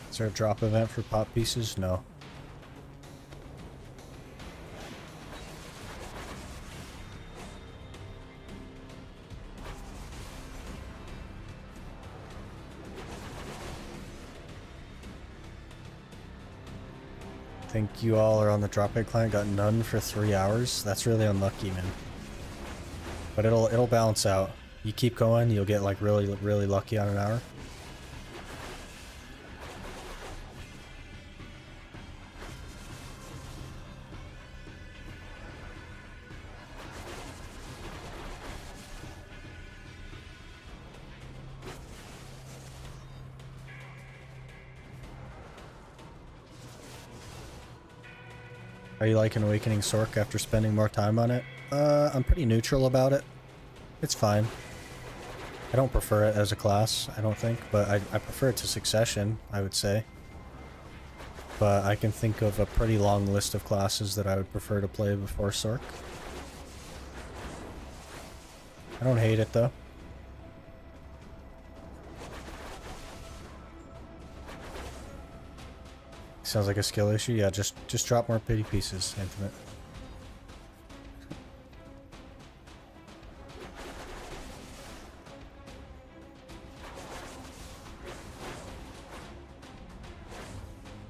Is there a drop event for pop pieces? No. I think you all are on the drop egg client, got none for 3 hours. That's really unlucky, man. But it'll balance out. You keep going, you'll get like really lucky on an hour. Are you liking Awakening Sork after spending more time on it? I'm pretty neutral about it. It's fine. I don't prefer it as a class, I don't think, but I prefer it to Succession, I would say. But I can think of a pretty long list of classes that I would prefer to play before Sork. I don't hate it though. Sounds like a skill issue. Yeah, just drop more pity pieces, Intimate.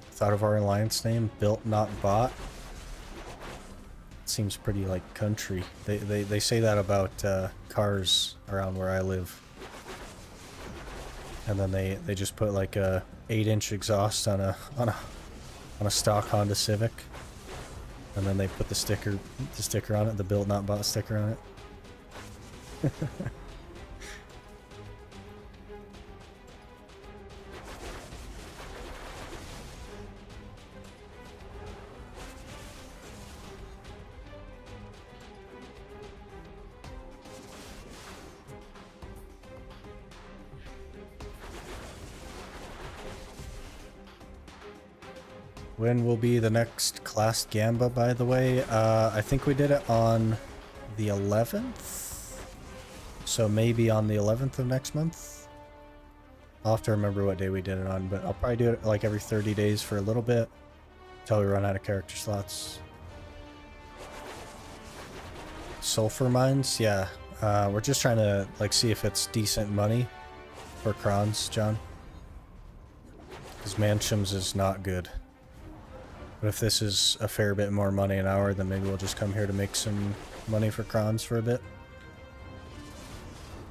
Thought of our alliance name, Built Not Bought. Seems pretty like country. They say that about cars around where I live. And then they just put like a 8-inch exhaust on a stock Honda Civic. And then they put the sticker on it, the build not bought sticker on it. When will be the next class Gamba, by the way? I think we did it on the 11th? So maybe on the 11th of next month? I'll have to remember what day we did it on, but I'll probably do it like every 30 days for a little bit until we run out of character slots. Sulfur mines? Yeah. We're just trying to like see if it's decent money for crons, John. Because Manchums is not good. But if this is a fair bit more money an hour, then maybe we'll just come here to make some money for crons for a bit.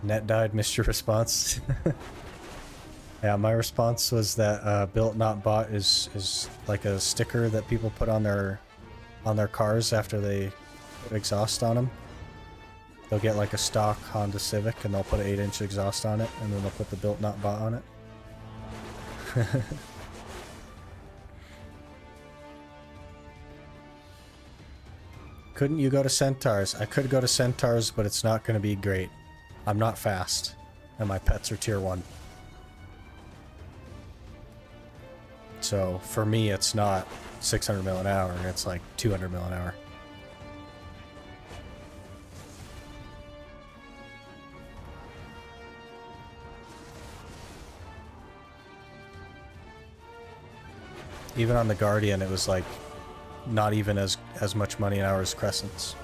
Net died, missed your response. Yeah, my response was that built not bought is like a sticker that people put on their cars after they put exhaust on them. They'll get like a stock Honda Civic and they'll put an 8-inch exhaust on it, and then they'll put the built not bought on it. Couldn't you go to Centaurs? I could go to Centaurs, but it's not going to be great. I'm not fast, and my pets are tier 1. So, for me, it's not 600 mil an hour, it's like 200 mil an hour. Even on the Guardian, it was like not even as much money an hour as Crescents.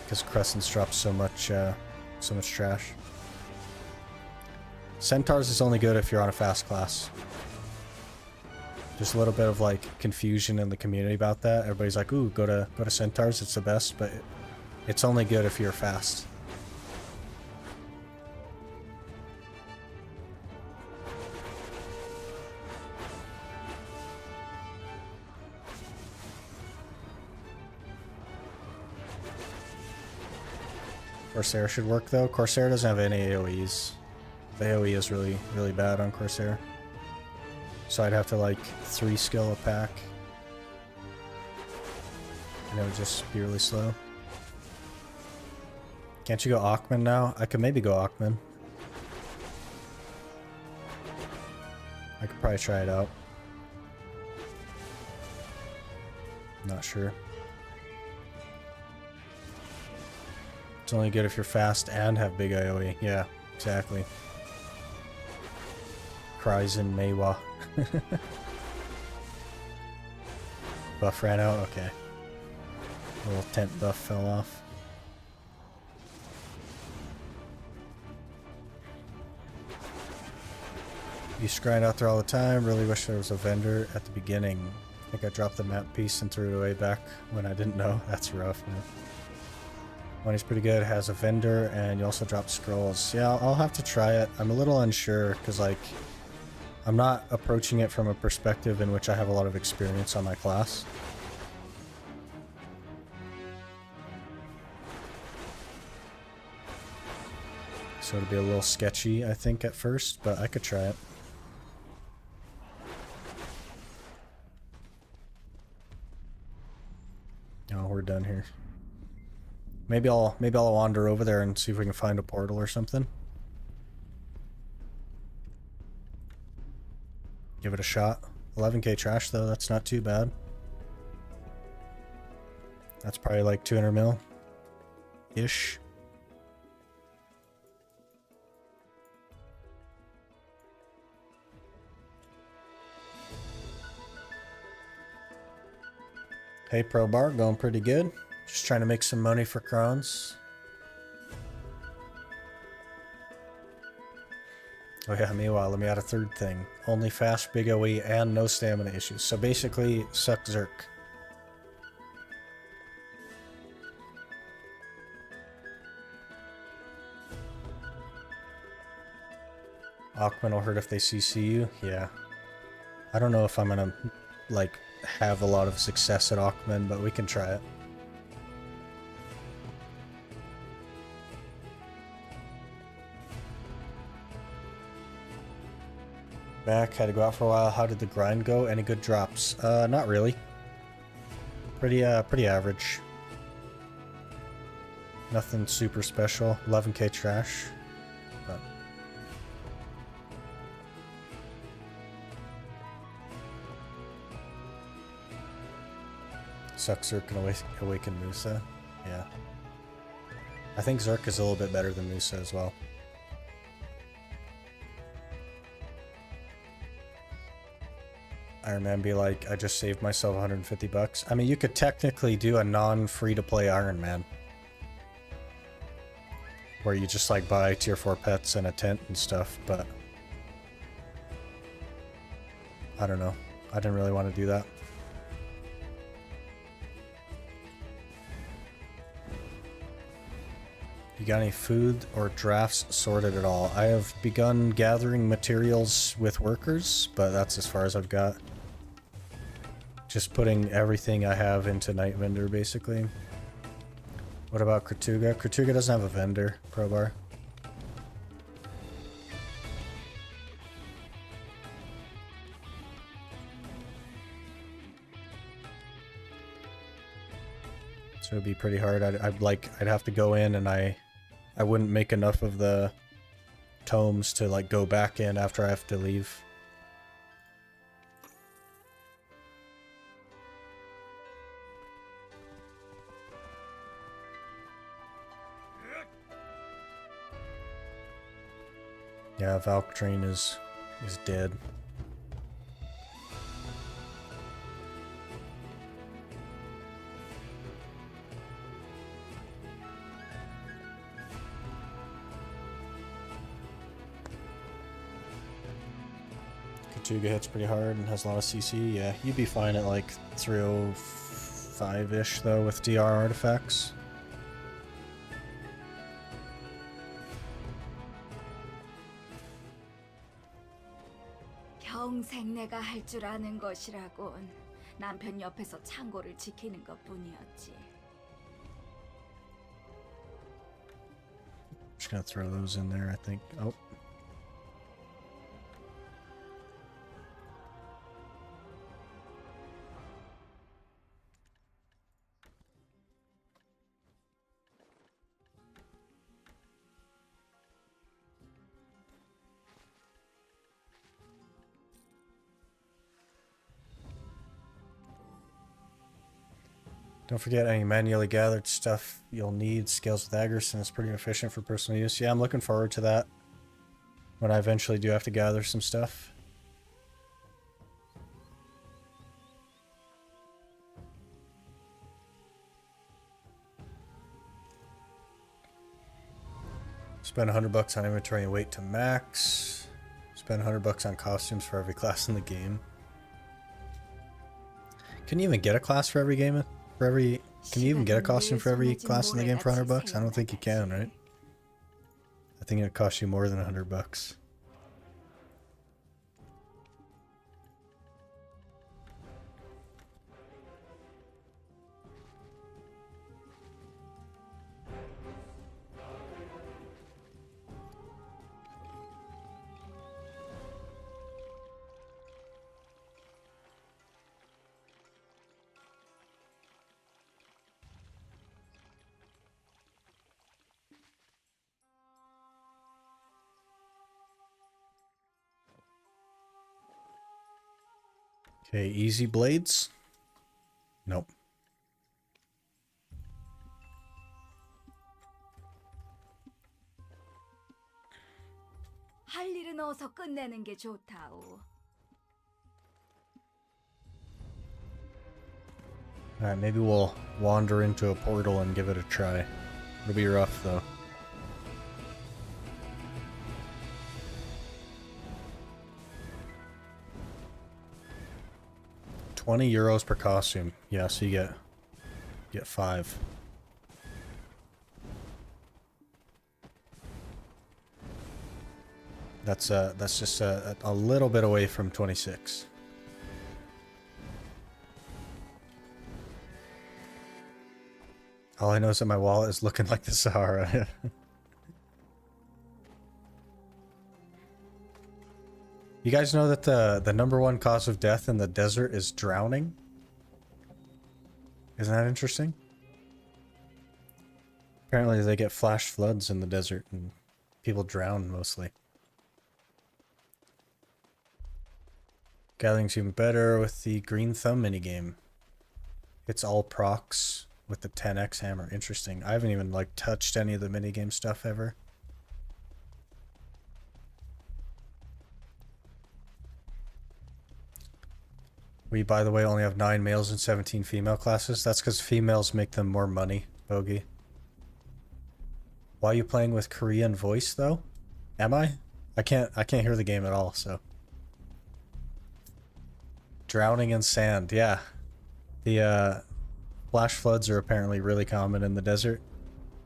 Because Crescents drop so much trash. Centaurs is only good if you're on a fast class. There's a little bit of like confusion in the community about that. Everybody's like, ooh, go to Centaurs, it's the best, but it's only good if you're fast. Corsair should work though. Corsair doesn't have any AoEs. The AoE is really, really bad on Corsair. So I'd have to like 3 skill a pack. And it would just be really slow. Can't you go Ackman now? I could maybe go Ackman. I could probably try it out. Not sure. It's only good if you're fast and have big AoE. Yeah, exactly. Kryzen Meiwa. Buff ran out? Okay. A little tent buff fell off. Used to grind out there all the time. Really wish there was a vendor at the beginning. I think I dropped the map piece and threw it away back when I didn't know. That's rough, man. Money's pretty good, has a vendor, and you also drop scrolls. Yeah, I'll have to try it. I'm a little unsure, because, like, I'm not approaching it from a perspective in which I have a lot of experience on my class. So it'll be a little sketchy, I think, at first, but I could try it. Oh, we're done here. Maybe I'll wander over there and see if we can find a portal or something. Give it a shot. 11k trash though, that's not too bad. That's probably like 200 mil ish. Hey Pro Bar, going pretty good. Just trying to make some money for crons. Oh yeah, meanwhile, let me add a third thing. Only fast, big OE, and no stamina issues. So basically, suck Zerk. Ackman will hurt if they CC you. Yeah. I don't know if I'm gonna, like, have a lot of success at Aukman, but we can try it. Back, had to go out for a while. How did the grind go? Any good drops? Not really. Pretty average. Nothing super special. 11k trash. But suck Zerk can awaken Musa. Yeah. I think Zerk is a little bit better than Musa as well. Ironman be like, I just saved myself 150 bucks. I mean, you could technically do a non-free-to-play Ironman. Where you just like buy tier 4 pets and a tent and stuff, but I don't know. I didn't really want to do that. You got any food or drafts sorted at all? I have begun gathering materials with workers, but that's as far as I've got. Just putting everything I have into Night Vendor, basically. What about Kratuga? Kratuga doesn't have a vendor, Probar. So it'd be pretty hard. I'd have to go in and I wouldn't make enough of the tomes to like go back in after I have to leave. Yeah, Valtara is dead. Katuga hits pretty hard and has a lot of CC. Yeah, you'd be fine at like 305-ish though with DR artifacts. 평생 내가 할 줄 아는 것이라곤 남편 옆에서 창고를 지키는 것뿐이었지. Just gonna throw those in there, I think. Oh. Don't forget any manually gathered stuff you'll need. Scales with Aggerson is pretty efficient for personal use. Yeah, I'm looking forward to that. When I eventually do have to gather some stuff. Spend 100 bucks on inventory and wait to max. Spend 100 bucks on costumes for every class in the game. Can you even get a class for every game? Can you even get a costume for every class in the game for 100 bucks? I don't think you can, right? I think it costs you more than 100 bucks. Okay, easy blades? Nope. 할 일은 어서 끝내는 게 좋다오. Alright, maybe we'll wander into a portal and give it a try. It'll be rough though. €20 per costume. Yeah, so you get 5. That's just a little bit away from 26. All I know is that my wallet is looking like the Sahara. You guys know that the number one cause of death in the desert is drowning? Isn't that interesting? Apparently they get flash floods in the desert and people drown mostly. Gathering's even better with the green thumb minigame. It's all procs with the 10x hammer. Interesting. I haven't even like touched any of the minigame stuff ever. We, by the way, only have 9 males and 17 female classes. That's because females make them more money, Bogey. Why are you playing with Korean voice, though? Am I? I can't hear the game at all, so. Drowning in sand, yeah. The, flash floods are apparently really common in the desert.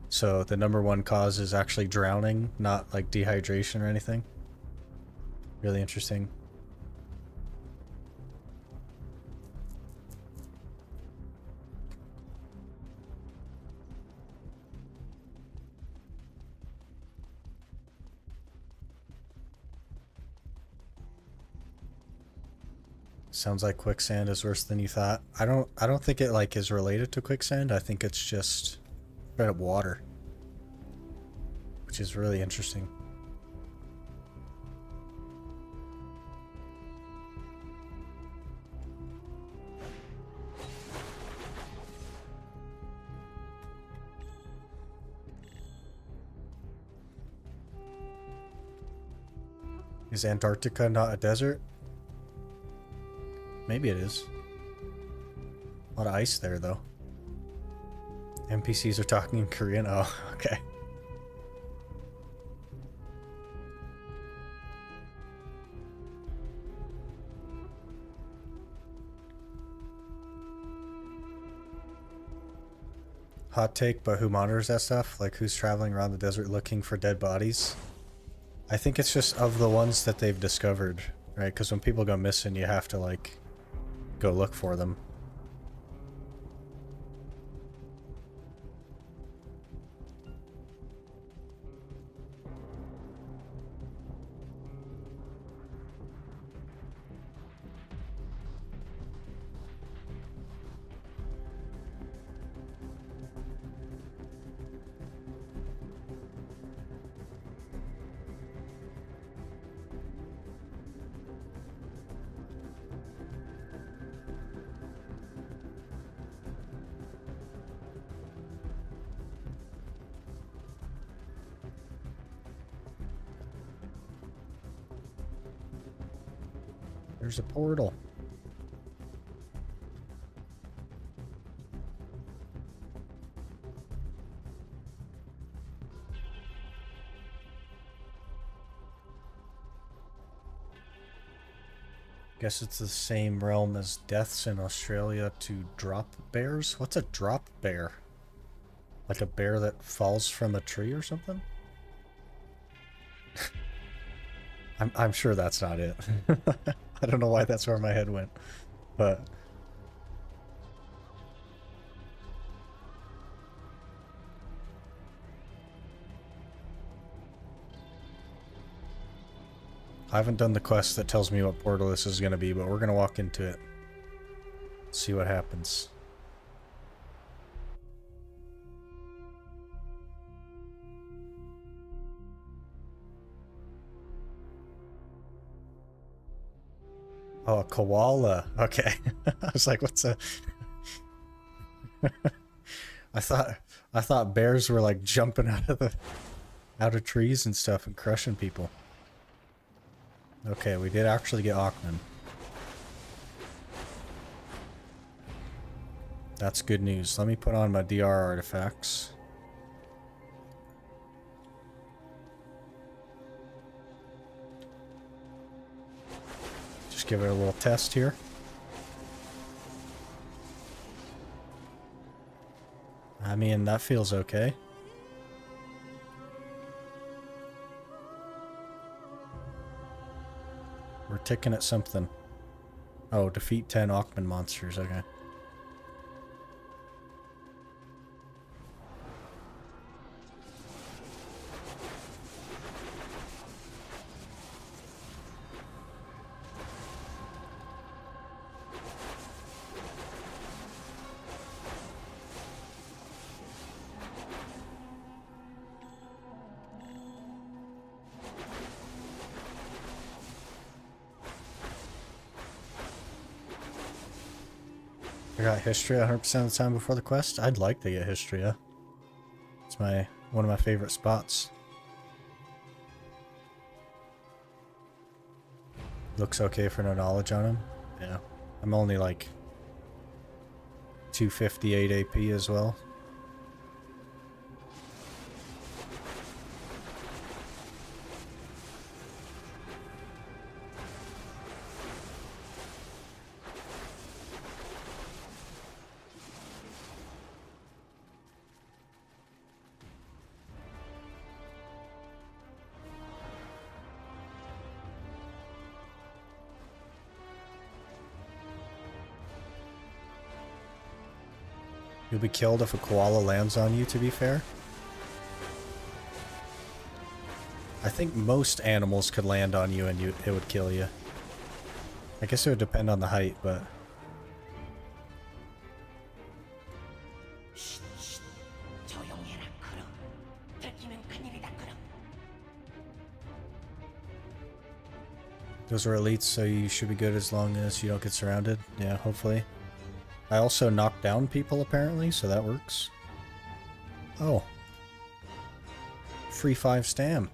So the number one cause is actually drowning, not like dehydration or anything. Really interesting. Sounds like quicksand is worse than you thought. I don't think it like is related to quicksand. I think it's just straight up water. Which is really interesting. Is Antarctica not a desert? Maybe it is. A lot of ice there, though. NPCs are talking in Korean. Oh, okay. Hot take, but who monitors that stuff? Like, who's traveling around the desert looking for dead bodies? I think it's just of the ones that they've discovered, right? Because when people go missing, you have to, like, go look for them. There's a portal. Guess it's the same realm as deaths in Australia to drop bears? What's a drop bear? Like a bear that falls from a tree or something? I'm sure that's not it. I don't know why that's where my head went, but I haven't done the quest that tells me what portal this is going to be, but we're going to walk into it. See what happens. Oh, a koala. Okay. I was like, what's a... I thought bears were like jumping out of trees and stuff and crushing people. Okay, we did actually get Ackman. That's good news. Let me put on my DR artifacts. Just give it a little test here. I mean, that feels okay. We're ticking at something. Oh, defeat 10 Ackman monsters, okay. I got history 100% of the time before the quest. I'd like to get history, yeah. It's one of my favorite spots. Looks okay for no knowledge on him. Yeah. I'm only like 258 AP as well. You'll be killed if a koala lands on you, to be fair. I think most animals could land on you and it would kill you. I guess it would depend on the height, but... Those are elites, so you should be good as long as you don't get surrounded. Yeah, hopefully. I also knock down people, apparently, so that works. Oh. Free 5 stam.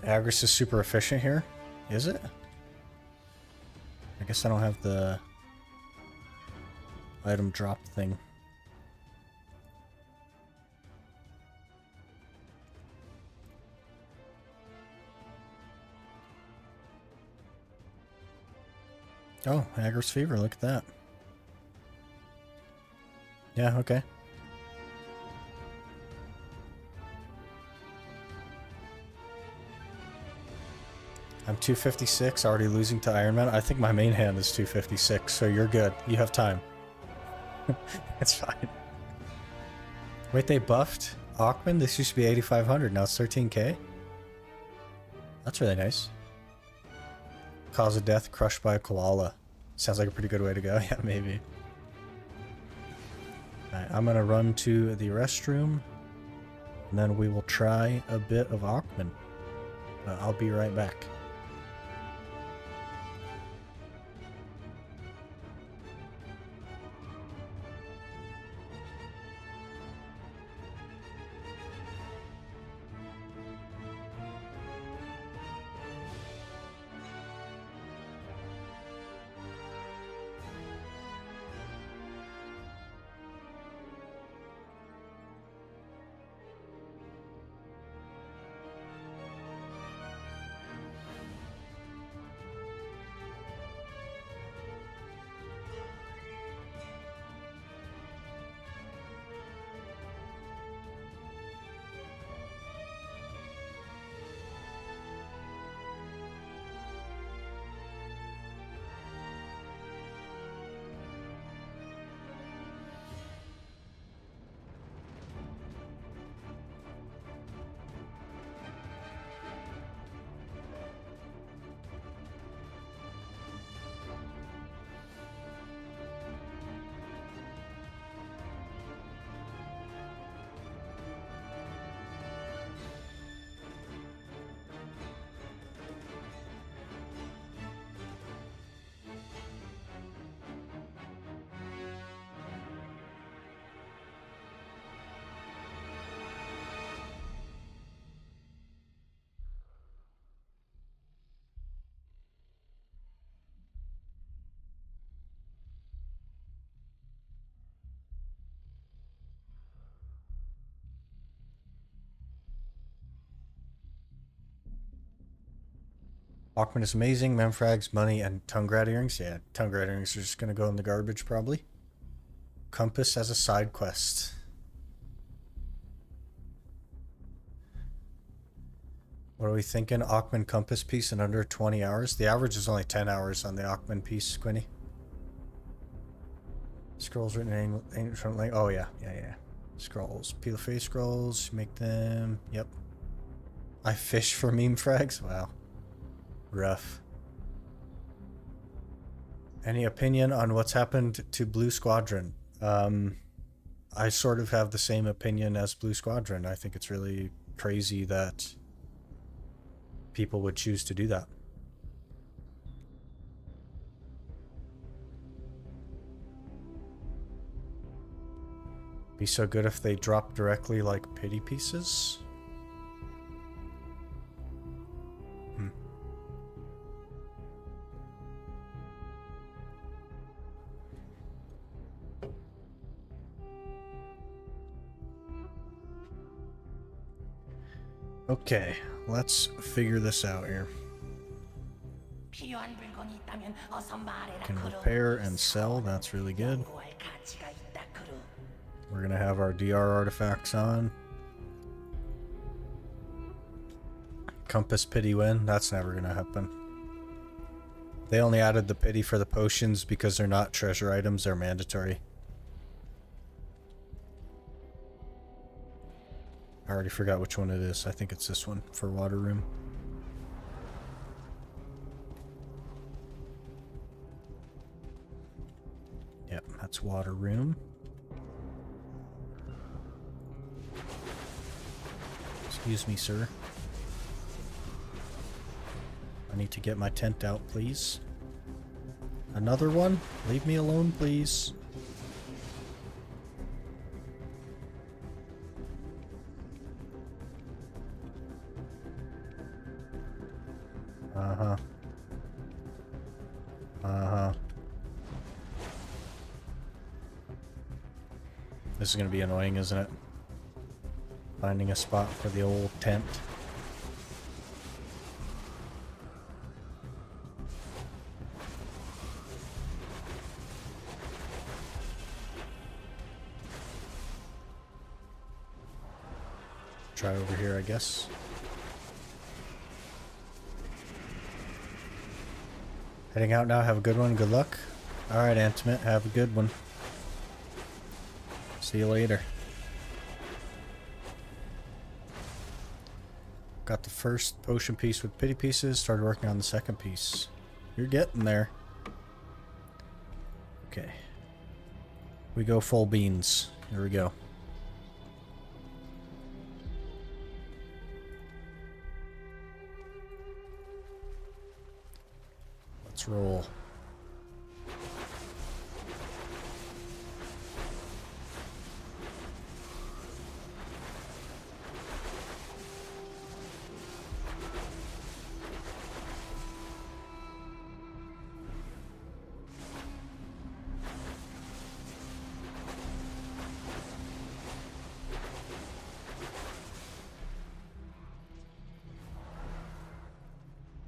Agris is super efficient here. Is it? I guess I don't have the item drop thing. Oh, Agris Fever, look at that. Yeah, okay. I'm 256, already losing to Ironman. I think my main hand is 256, so you're good. You have time. It's fine. Wait, they buffed Aukman? This used to be 8,500, now it's 13k? That's really nice. Cause of death, crushed by a koala. Sounds like a pretty good way to go. Yeah, maybe. Alright, I'm gonna run to the restroom, and then we will try a bit of Aukman. I'll be right back. Aukman is amazing. Memfrags, money, and tongue grad earrings. Yeah, tongue grad earrings are just gonna go in the garbage, probably. Compass as a side quest. What are we thinking? Aukman compass piece in under 20 hours? The average is only 10 hours on the Aukman piece, Quinny. Scrolls written in ancient language. Oh, yeah. Scrolls. Peel face scrolls. Make them. Yep. I fish for meme frags? Wow. Rough. Any opinion on what's happened to Blue Squadron? I sort of have the same opinion as Blue Squadron. I think it's really crazy that people would choose to do that. Be so good if they drop directly like pity pieces. Hmm. Okay, let's figure this out here. 필요한 물건이 있다면 어서 말해라. Can 크루. repair and sell, that's really good. 구할 가치가 있다, 크루. We're gonna have our DR artifacts on. Compass pity win, that's never gonna happen. They only added the pity for the potions because they're not treasure items, they're mandatory. I already forgot which one it is. I think it's this one for water room. Yep, that's water room. Excuse me, sir. I need to get my tent out, please. Another one? Leave me alone, please. Uh-huh. Uh-huh. This is gonna be annoying, isn't it? Finding a spot for the old tent. Try over here, I guess. Heading out now. Have a good one. Good luck. Alright, Antimate. Have a good one. See you later. Got the first potion piece with pity pieces. Started working on the second piece. You're getting there. Okay. We go full beans. Here we go. Let's roll.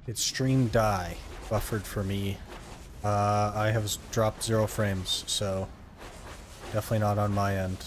Did stream die? Buffered for me. I have dropped 0 frames, so definitely not on my end.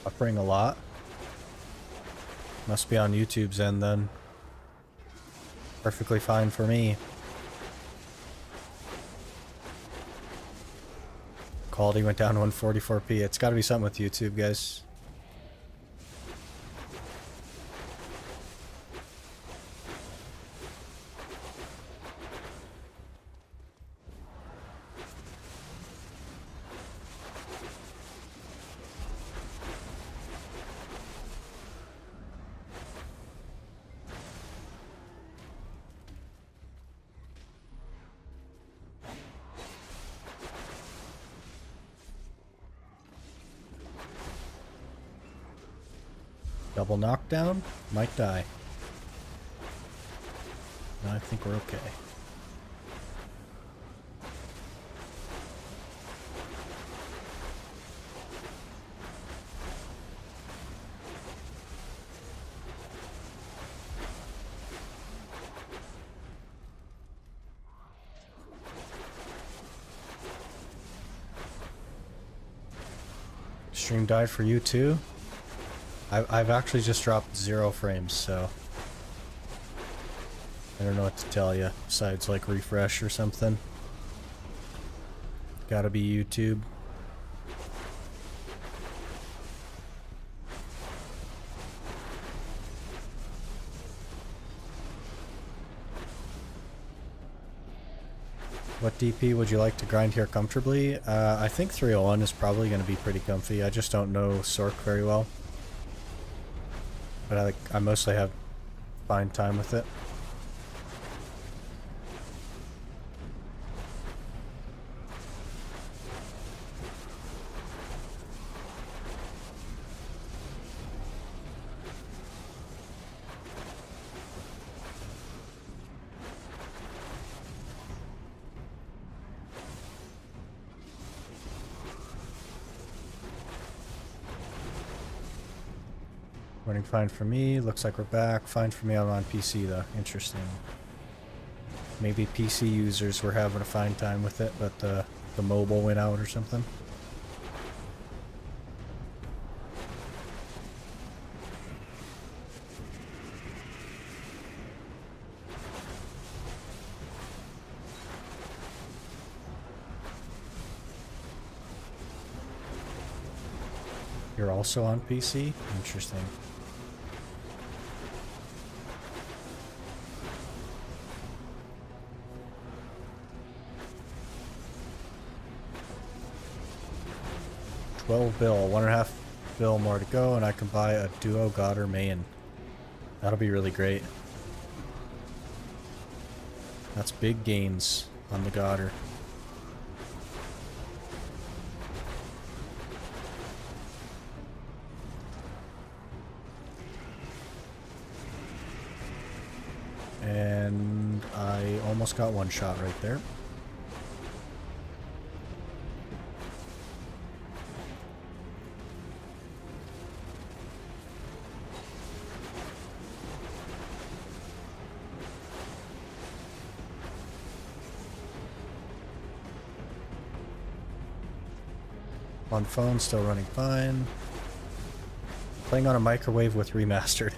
Buffering a lot. Must be on YouTube's end then. Perfectly fine for me. Quality went down 144p. It's gotta be something with YouTube, guys. Double knockdown, might die. No, I think we're okay. Stream died for you too? I've actually just dropped 0 frames, so I don't know what to tell you besides like refresh or something. Gotta be YouTube. What DP would you like to grind here comfortably? I think 301 is probably going to be pretty comfy. I just don't know Sork very well. But I mostly have fine time with it. Running fine for me. Looks like we're back. Fine for me. I'm on PC though. Interesting. Maybe PC users were having a fine time with it, but the mobile went out or something. You're also on PC? Interesting. $12 bill, 1.5 bill more to go, and I can buy a duo Godder main. That'll be really great. That's big gains on the Godder. And I almost got one shot right there. On phone, still running fine. Playing on a microwave with remastered.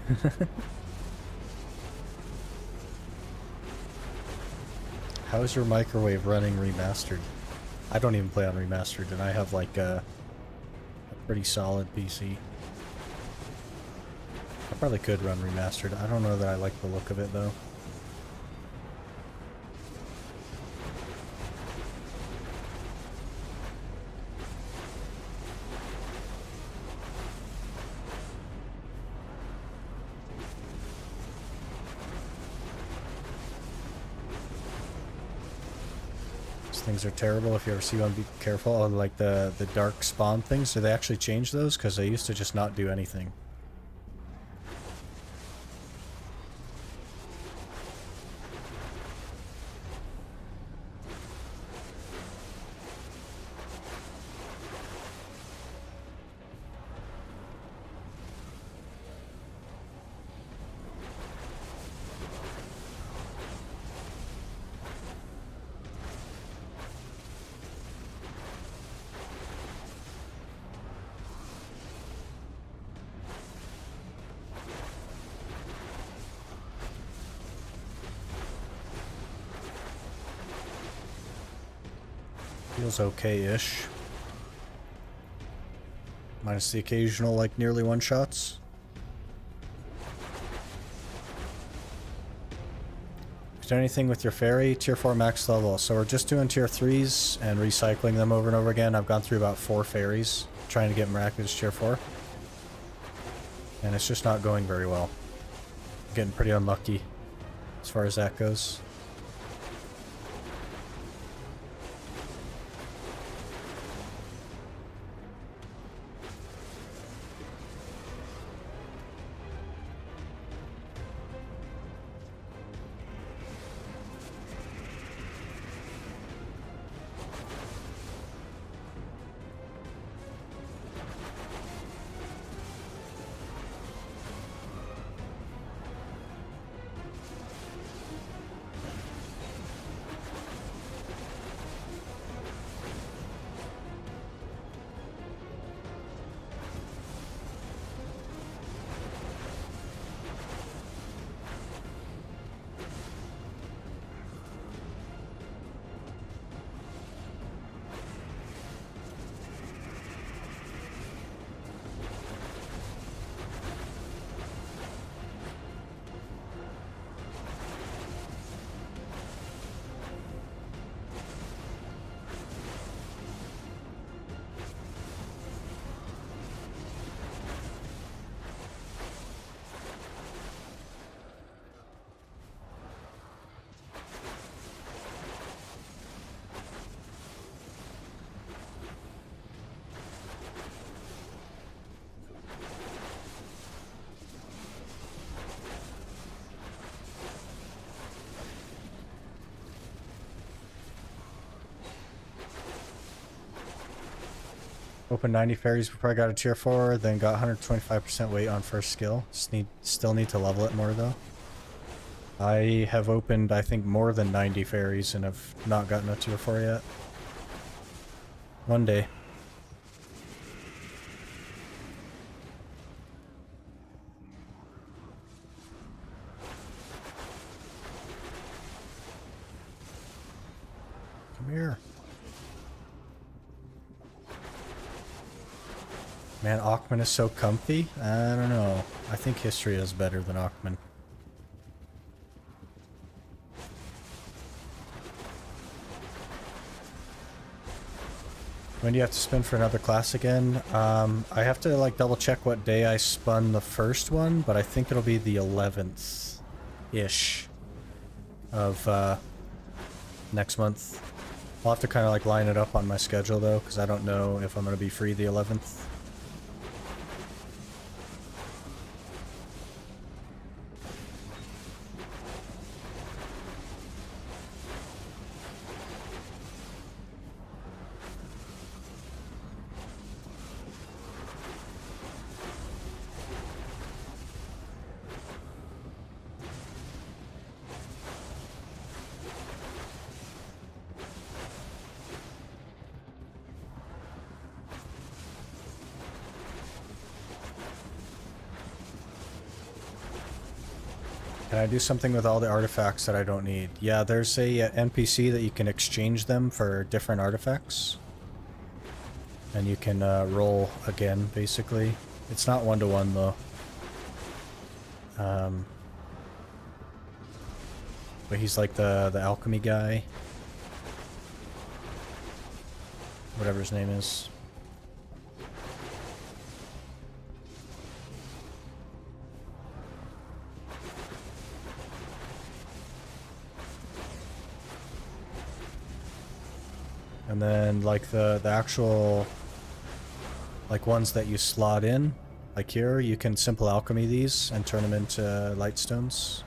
How is your microwave running remastered? I don't even play on remastered, and I have like a pretty solid PC. I probably could run remastered. I don't know that I like the look of it though. Things are terrible. If you ever see one, be careful. Oh, like the dark spawn things. Do they actually change those? Because they used to just not do anything. Feels okay-ish. Minus the occasional, like, nearly one-shots. Is there anything with your fairy? Tier 4 max level. So we're just doing tier 3s and recycling them over and over again. I've gone through about 4 fairies trying to get miraculous tier 4. And it's just not going very well. Getting pretty unlucky as far as that goes. Open 90 fairies before I got a tier 4, then got 125% weight on first skill. Still need to level it more though. I have opened, I think, more than 90 fairies and have not gotten a tier 4 yet. One day. Come here. Man, Ackman is so comfy. I don't know. I think history is better than Ackman. When do you have to spin for another class again? I have to like double check what day I spun the first one, but I think it'll be the 11th-ish of next month. I'll have to kind of like line it up on my schedule though, because I don't know if I'm going to be free the 11th. 'Can I do something with all the artifacts that I don't need? Yeah, there's a NPC that you can exchange them for different artifacts. And you can roll again, basically. It's not one-to-one, though. But he's like the alchemy guy. Whatever his name is. And then like the actual like ones that you slot in, like here, you can simple alchemy these and turn them into light stones.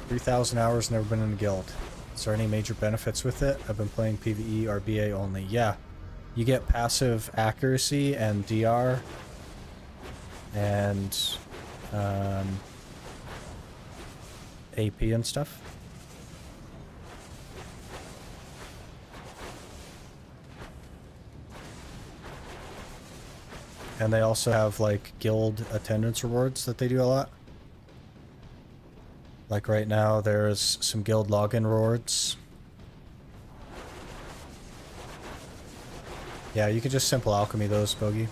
$3,000 hours, never been in a guild. Is there any major benefits with it? I've been playing PvE or BA only. Yeah. You get passive accuracy and DR. And AP and stuff. And they also have like guild attendance rewards that they do a lot. Like right now, there's some guild login rewards. Yeah, you could just simple alchemy those, Bogey.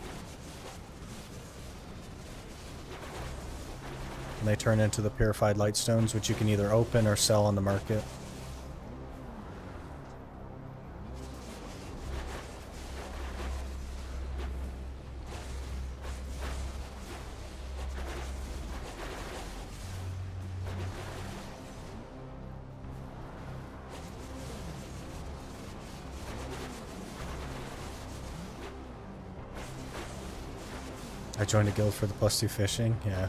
And they turn into the purified light stones, which you can either open or sell on the market. I joined a guild for the +2 fishing, yeah.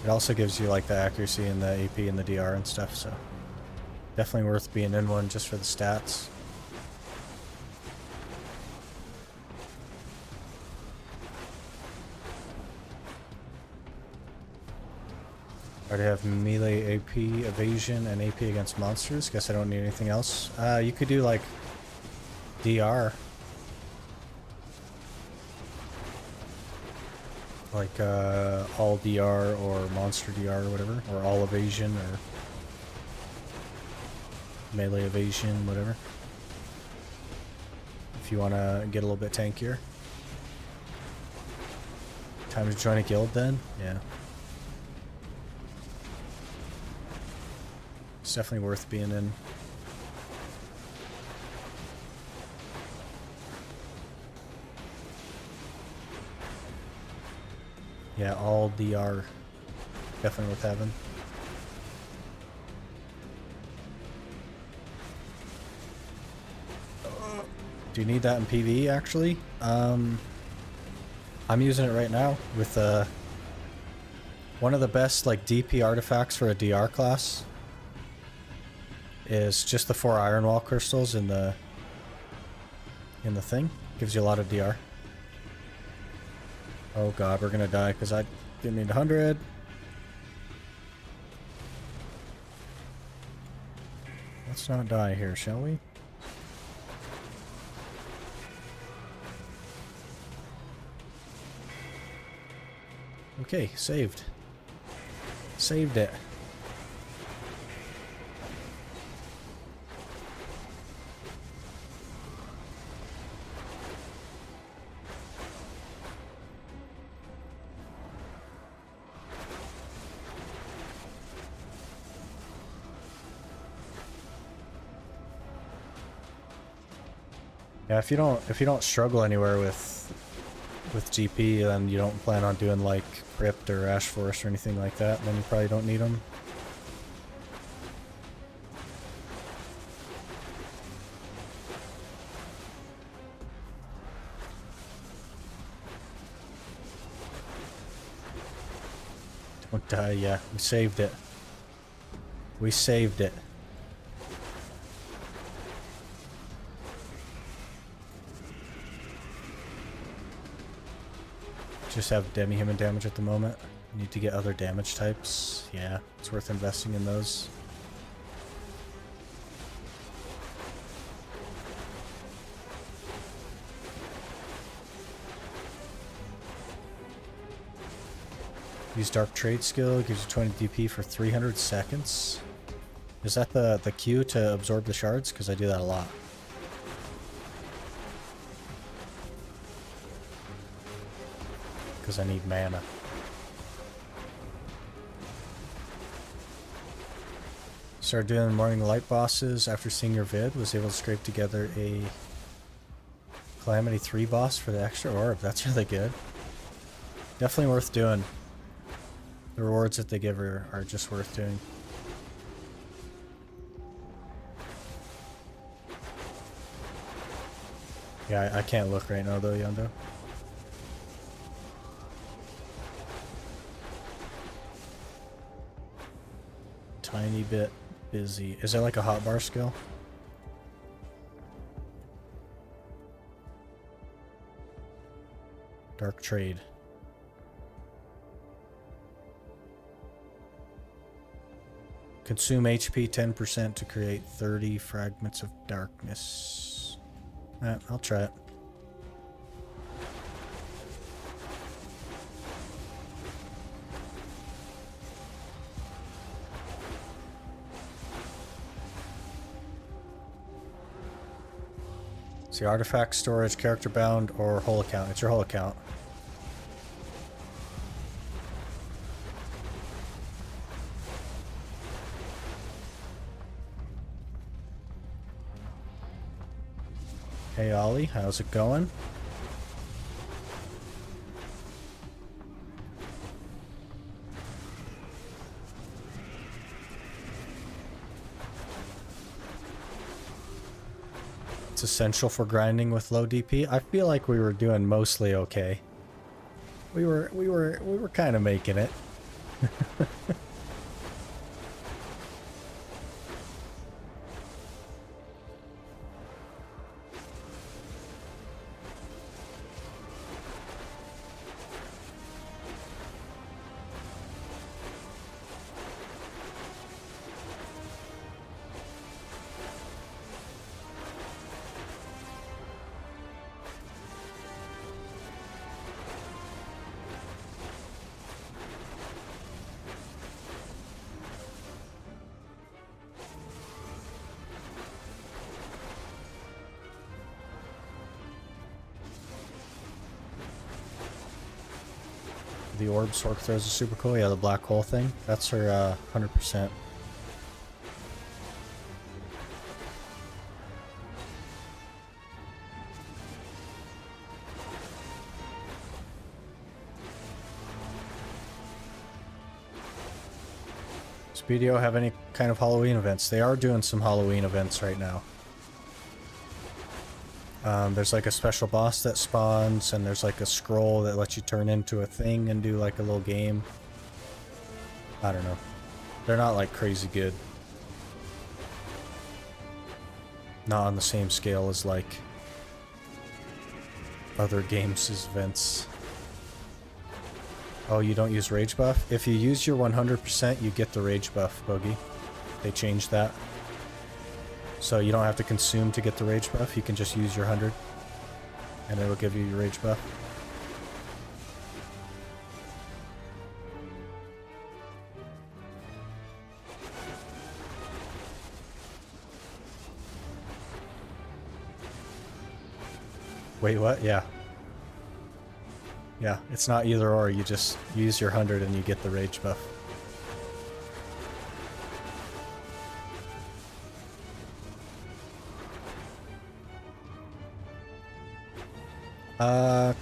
It also gives you like the accuracy and the AP and the DR and stuff, so definitely worth being in one just for the stats. I already have melee AP, evasion, and AP against monsters. Guess I don't need anything else. You could do like DR. Like all DR or monster DR or whatever, or all evasion or melee evasion, whatever. If you want to get a little bit tankier. Time to join a guild then? Yeah. It's definitely worth being in. Yeah, all DR. Definitely worth having. Do you need that in PvE, actually? I'm using it right now with one of the best like DP artifacts for a DR class is just the 4 iron wall crystals in the thing. Gives you a lot of DR. Oh god, we're gonna die because I didn't need 100. Let's not die here, shall we? Okay, saved. Saved it. Yeah, if you don't struggle anywhere with GP, then you don't plan on doing like Crypt or Ash Forest or anything like that, then you probably don't need them. Don't die, yeah, we saved it. We saved it. Just have demi-human damage at the moment. Need to get other damage types. Yeah, it's worth investing in those. Use Dark Trade skill, gives you 20 DP for 300 seconds. Is that the Q to absorb the shards? Because I do that a lot. Because I need mana. Started doing morning light bosses after seeing your vid. Was able to scrape together a Calamity 3 boss for the extra orb. That's really good. Definitely worth doing. The rewards that they give are just worth doing. Yeah, I can't look right now though, Yondo. Tiny bit busy. Is there like a hotbar skill? Dark Trade. Consume HP 10% to create 30 fragments of darkness. I'll try it. See, artifact storage, character bound, or whole account. It's your whole account. Hey Ollie, how's it going? It's essential for grinding with low DP. I feel like we were doing mostly okay. We were kind of making it. The orb Sork throws is super cool. Yeah, the black hole thing. That's her 100%. Speedio have any kind of Halloween events? They are doing some Halloween events right now. There's like a special boss that spawns, and there's like a scroll that lets you turn into a thing and do like a little game. I don't know. They're not like crazy good. Not on the same scale as like other games' events. Oh, you don't use rage buff? If you use your 100%, you get the rage buff, Bogey. They changed that. So you don't have to consume to get the rage buff, you can just use your 100. And it'll give you your rage buff. Wait, what? Yeah. Yeah, it's not either or, you just use your 100 and you get the rage buff.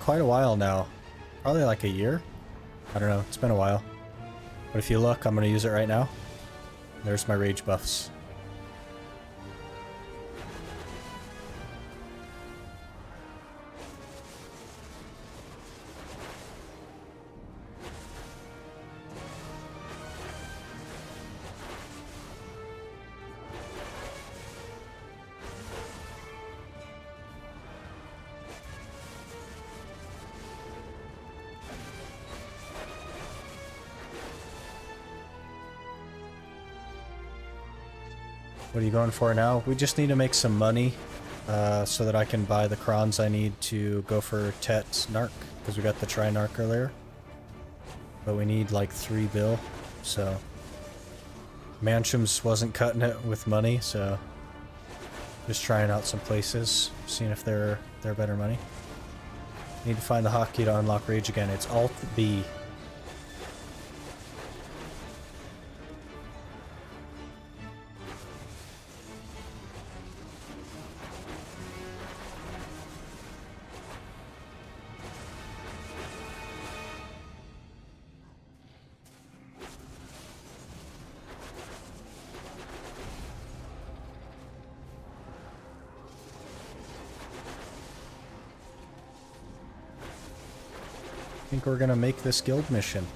Quite a while now. Probably like a year? I don't know, it's been a while. But if you look, I'm gonna use it right now. There's my rage buffs. What are you going for now? We just need to make some money so that I can buy the crons I need to go for Tet's narc, because we got the tri-narc earlier. But we need like 3 bill, so Manchum's wasn't cutting it with money, so just trying out some places, seeing if they're better money. Need to find the hotkey to unlock rage again. It's Alt B. I think we're gonna make this guild mission.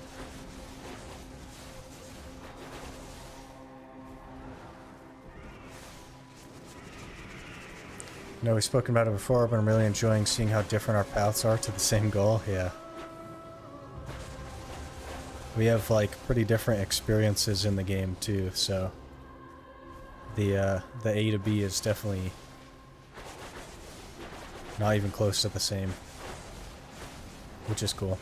I know we've spoken about it before, but I'm really enjoying seeing how different our paths are to the same goal. Yeah. We have like pretty different experiences in the game too, so the A to B is definitely not even close to the same, which is cool.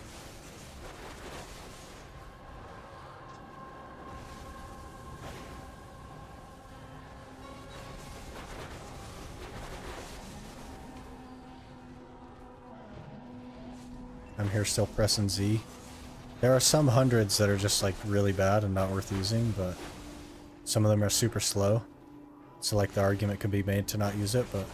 I'm here still pressing Z. There are some hundreds that are just like really bad and not worth using, but some of them are super slow. So like the argument could be made to not use it, but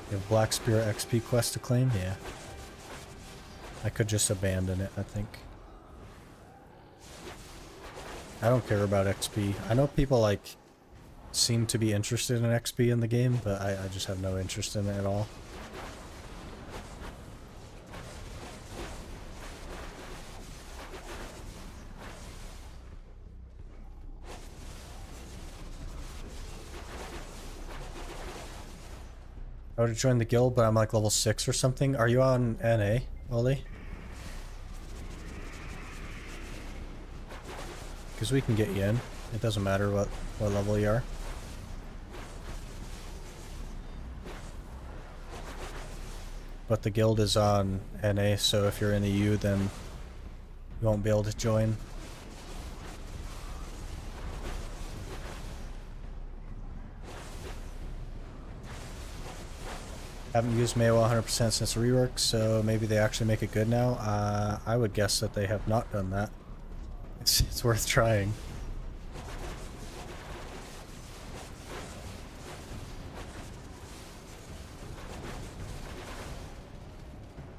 you have Black Spirit XP quest to claim? Yeah. I could just abandon it, I think. I don't care about XP. I know people like seem to be interested in XP in the game, but I just have no interest in it at all. I would have joined the guild, but I'm like level 6 or something. Are you on NA, Ollie? Because we can get you in. It doesn't matter what level you are. But the guild is on NA, so if you're in EU, then you won't be able to join. Haven't used Mayo 100% since the rework, so maybe they actually make it good now. I would guess that they have not done that. It's worth trying.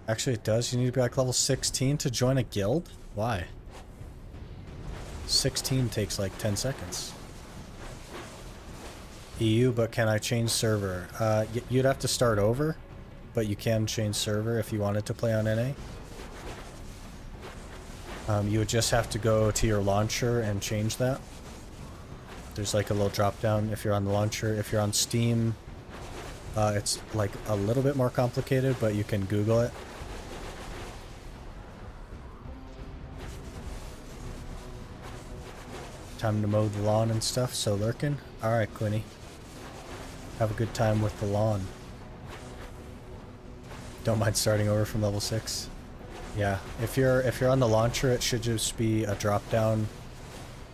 Actually, it does. You need to be like level 16 to join a guild? Why? 16 takes like 10 seconds. EU, but can I change server? You'd have to start over, but you can change server if you wanted to play on NA. You would just have to go to your launcher and change that. There's like a little drop down if you're on the launcher. If you're on Steam, it's like a little bit more complicated, but you can Google it. Time to mow the lawn and stuff, so lurking. Alright, Quinny. Have a good time with the lawn. Don't mind starting over from level 6. Yeah, if you're on the launcher, it should just be a drop down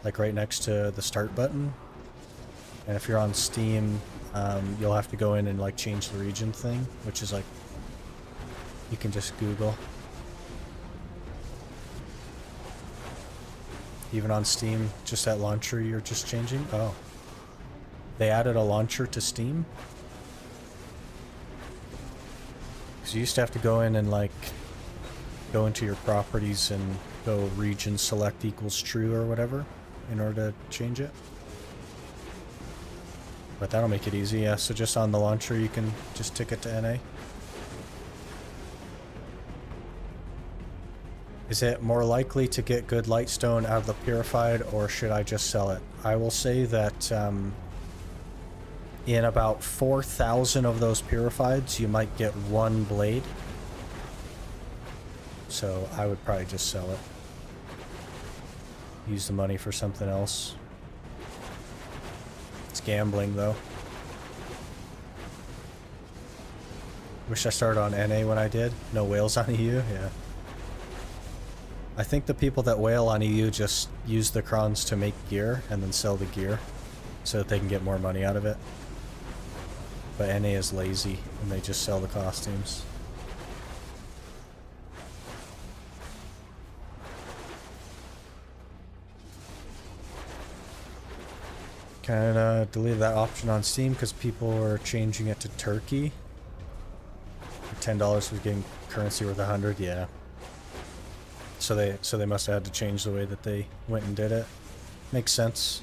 like right next to the start button. And if you're on Steam, you'll have to go in and like change the region thing, which is like you can just Google. Even on Steam, just that launcher you're just changing? Oh. They added a launcher to Steam? Because you used to have to go in and like go into your properties and go region select equals true or whatever in order to change it. But that'll make it easy, yeah. So just on the launcher you can just tick it to NA. Is it more likely to get good lightstone out of the purified, or should I just sell it? I will say that in about 4,000 of those purifieds, you might get one blade. So I would probably just sell it. Use the money for something else. It's gambling, though. Wish I started on NA when I did. No whales on EU, yeah. I think the people that whale on EU just use the crons to make gear and then sell the gear so that they can get more money out of it. But NA is lazy and they just sell the costumes. Kinda deleted that option on Steam because people were changing it to Turkey. For $10 was getting currency worth 100, yeah. So they must have had to change the way that they went and did it. Makes sense.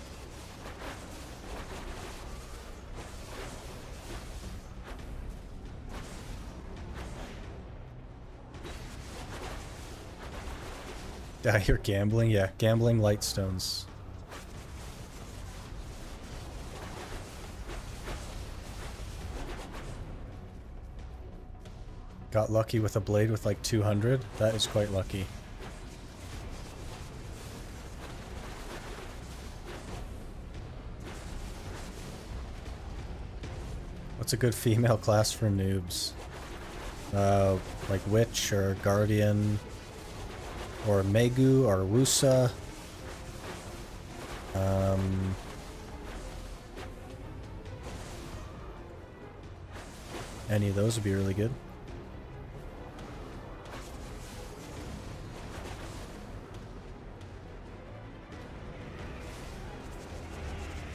You're gambling? Yeah, gambling lightstones. Got lucky with a blade with like 200. That is quite lucky. What's a good female class for noobs? Like Witch or Guardian or Megu or Wusa. Any of those would be really good.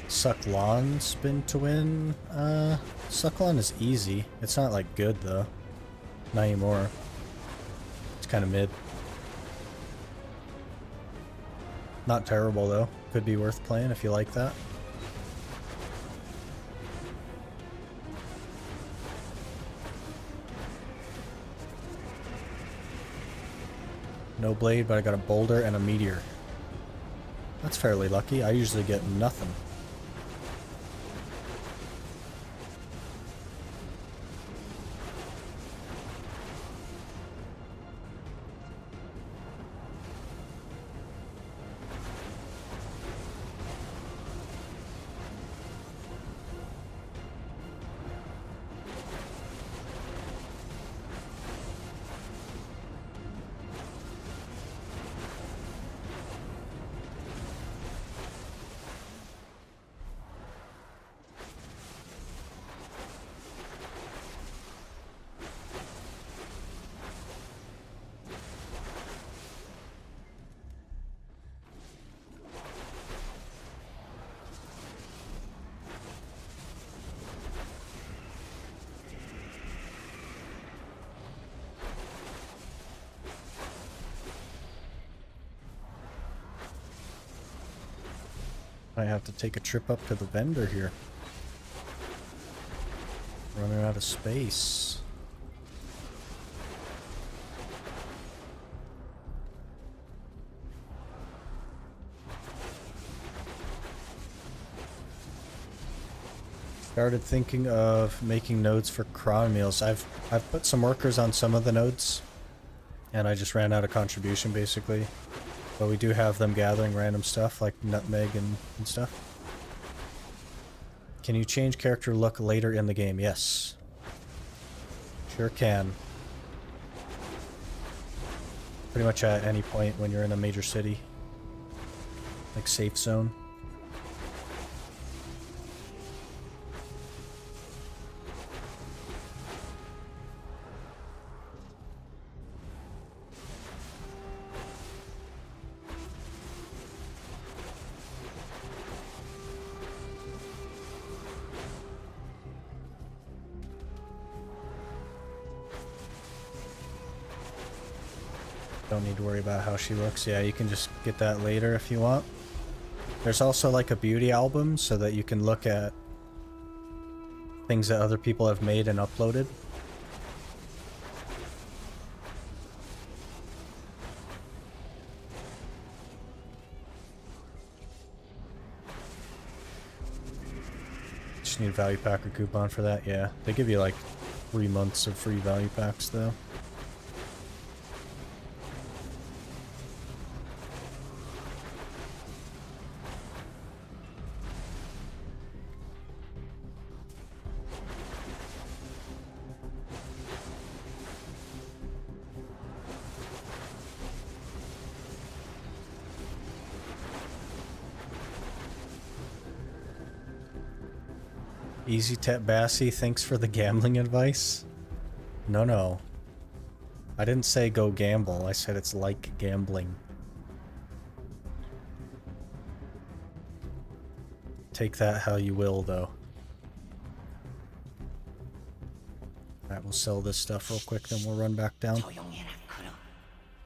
Sucklon spin to win. Sucklon is easy. It's not like good though. Not anymore. It's kind of mid. Not terrible though. Could be worth playing if you like that. No blade, but I got a boulder and a meteor. That's fairly lucky. I usually get nothing. I have to take a trip up to the vendor here. Running out of space. Started thinking of making nodes for cron meals. I've put some workers on some of the nodes, and I just ran out of contribution basically. But we do have them gathering random stuff like nutmeg and stuff. Can you change character look later in the game? Yes. Sure can. Pretty much at any point when you're in a major city. Like safe zone. Don't need to worry about how she looks. Yeah, you can just get that later if you want. There's also like a beauty album so that you can look at things that other people have made and uploaded. Just need a value pack or coupon for that. Yeah, they give you like 3 months of free value packs though. Easy Tep Bassy, thanks for the gambling advice. No. I didn't say go gamble, I said it's like gambling. Take that how you will, though. Alright, we'll sell this stuff real quick, then we'll run back down. 조용해라 크루.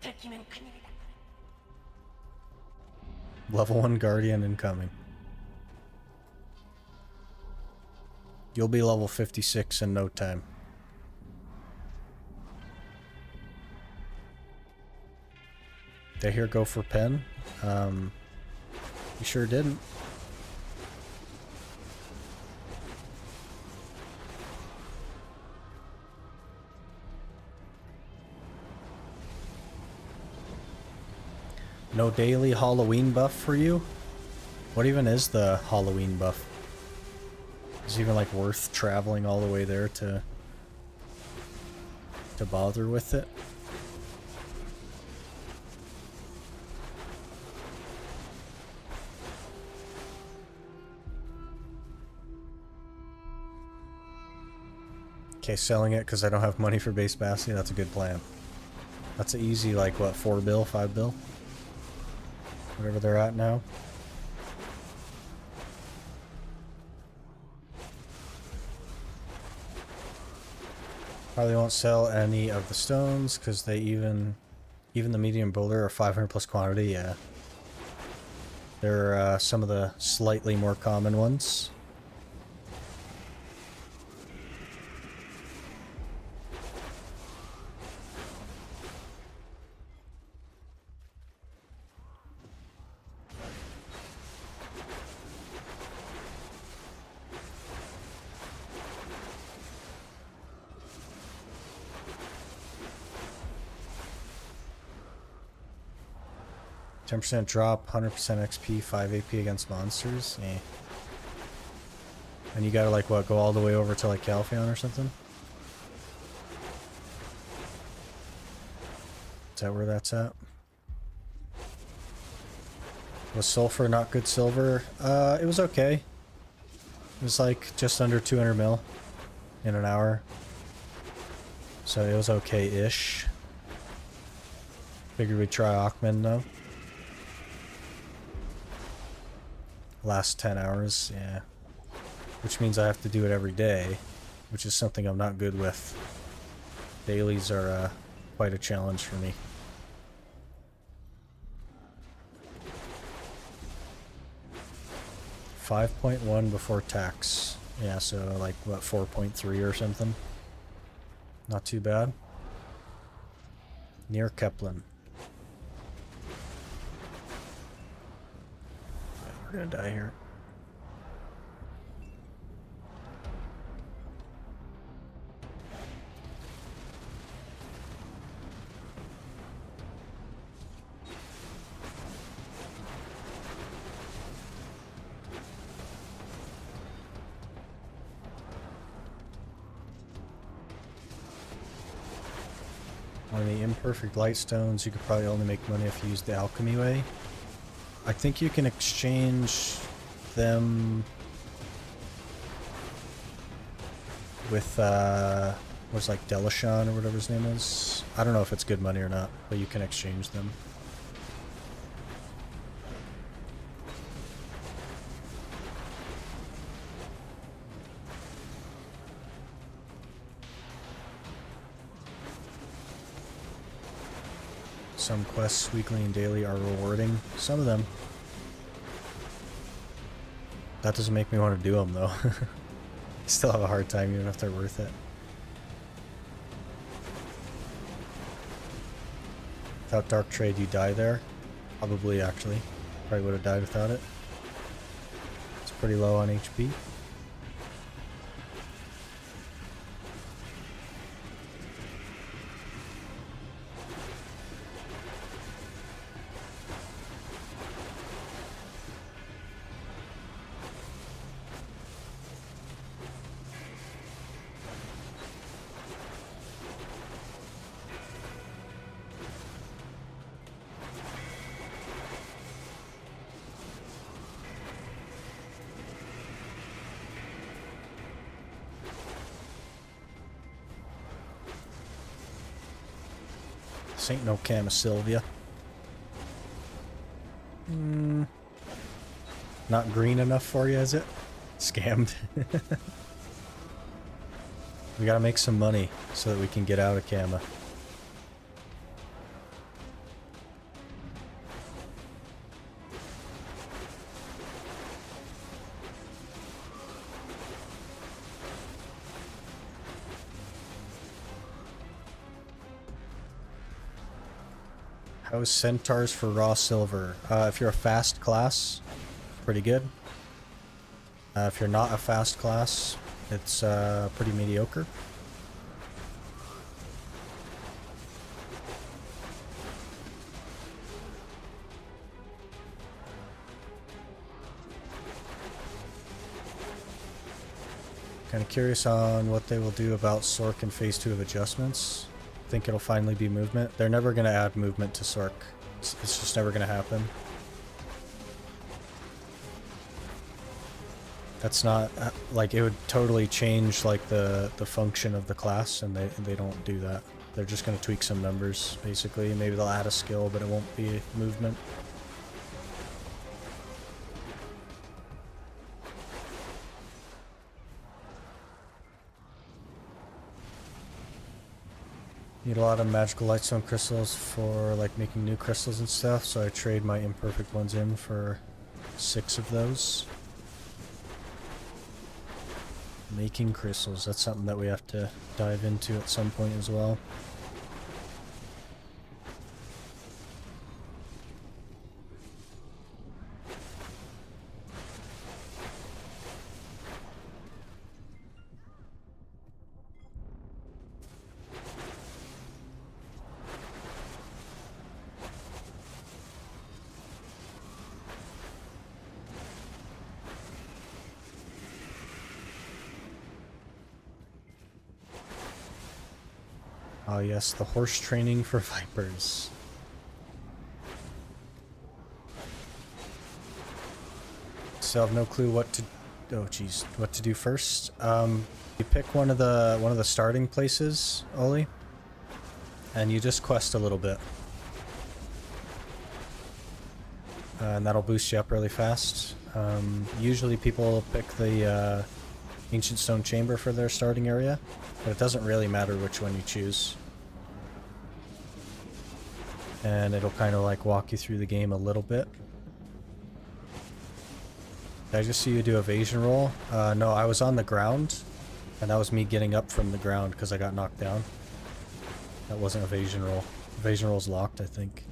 들키면 큰일이다. Level 1 Guardian incoming. You'll be level 56 in no time. Did I hear go for pen? You sure didn't. No daily Halloween buff for you? What even is the Halloween buff? Is it even like worth traveling all the way there to bother with it? Okay, selling it because I don't have money for base Bassi. That's a good plan. That's an easy, like, what, 4 bill, 5 bill? Whatever they're at now. Probably won't sell any of the stones because they even the medium boulder are 500 plus quantity. Yeah, they're some of the slightly more common ones. %10 drop, 100% XP, 5 AP against monsters. Eh. And you gotta like what, go all the way over to like Calpheon or something? Is that where that's at? Was sulfur not good silver? It was okay. It was like just under 200 mil in an hour. So it was okay-ish. Figured we'd try Ackman though. Last 10 hours, yeah. Which means I have to do it every day, which is something I'm not good with. Dailies are quite a challenge for me. 5.1 before tax. Yeah, so like what, 4.3 or something. Not too bad. Near Kepler. Yeah, we're gonna die here. On the imperfect light stones, you could probably only make money if you use the alchemy way. I think you can exchange them with, what's like Delishan or whatever his name is. I don't know if it's good money or not, but you can exchange them. Some quests, weekly and daily, are rewarding. Some of them. That doesn't make me want to do them, though. Still have a hard time, even if they're worth it. Without Dark Trade, you die there? Probably, actually. Probably would have died without it. It's pretty low on HP. This ain't no Sylvia. Not green enough for you, is it? Scammed. We gotta make some money so that we can get out of Kama. How's centaurs for raw silver? If you're a fast class, pretty good. If you're not a fast class, it's pretty mediocre. Kind of curious on what they will do about Sork in Phase 2 of adjustments. Think it'll finally be movement. They're never going to add movement to Sork. It's just never going to happen. That's not like it would totally change like the function of the class, and they don't do that. They're just going to tweak some numbers basically. Maybe they'll add a skill, but it won't be movement. Need a lot of magical lightstone crystals for like making new crystals and stuff, so I trade my imperfect ones in for 6 of those. Making crystals, that's something that we have to dive into at some point as well. Ah yes, the horse training for vipers. So I have no clue what to what to do first. You pick one of the starting places, Oli, and you just quest a little bit. And that'll boost you up really fast. Usually people pick the Ancient Stone Chamber for their starting area, but it doesn't really matter which one you choose. And it'll kind of like walk you through the game a little bit. Did I just see you do evasion roll? No, I was on the ground, and that was me getting up from the ground because I got knocked down. That wasn't evasion roll. Evasion roll's locked, I think.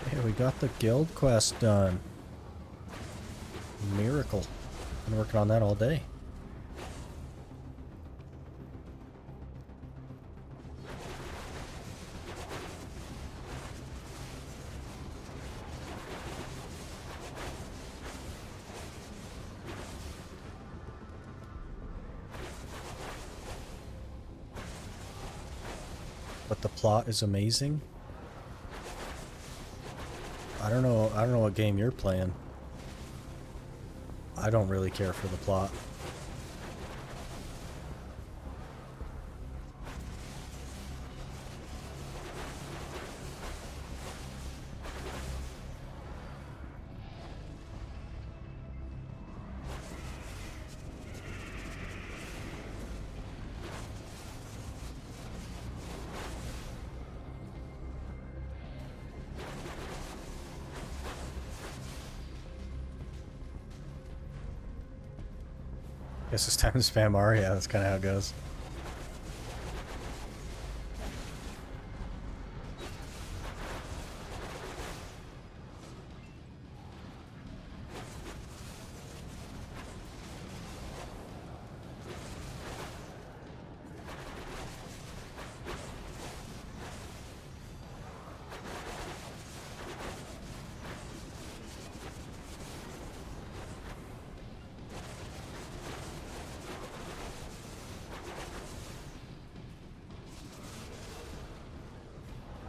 Hey, we got the guild quest done. Miracle. Been working on that all day. But the plot is amazing. I don't know what game you're playing. I don't really care for the plot. Guess it's time to spam R. Yeah, that's kind of how it goes.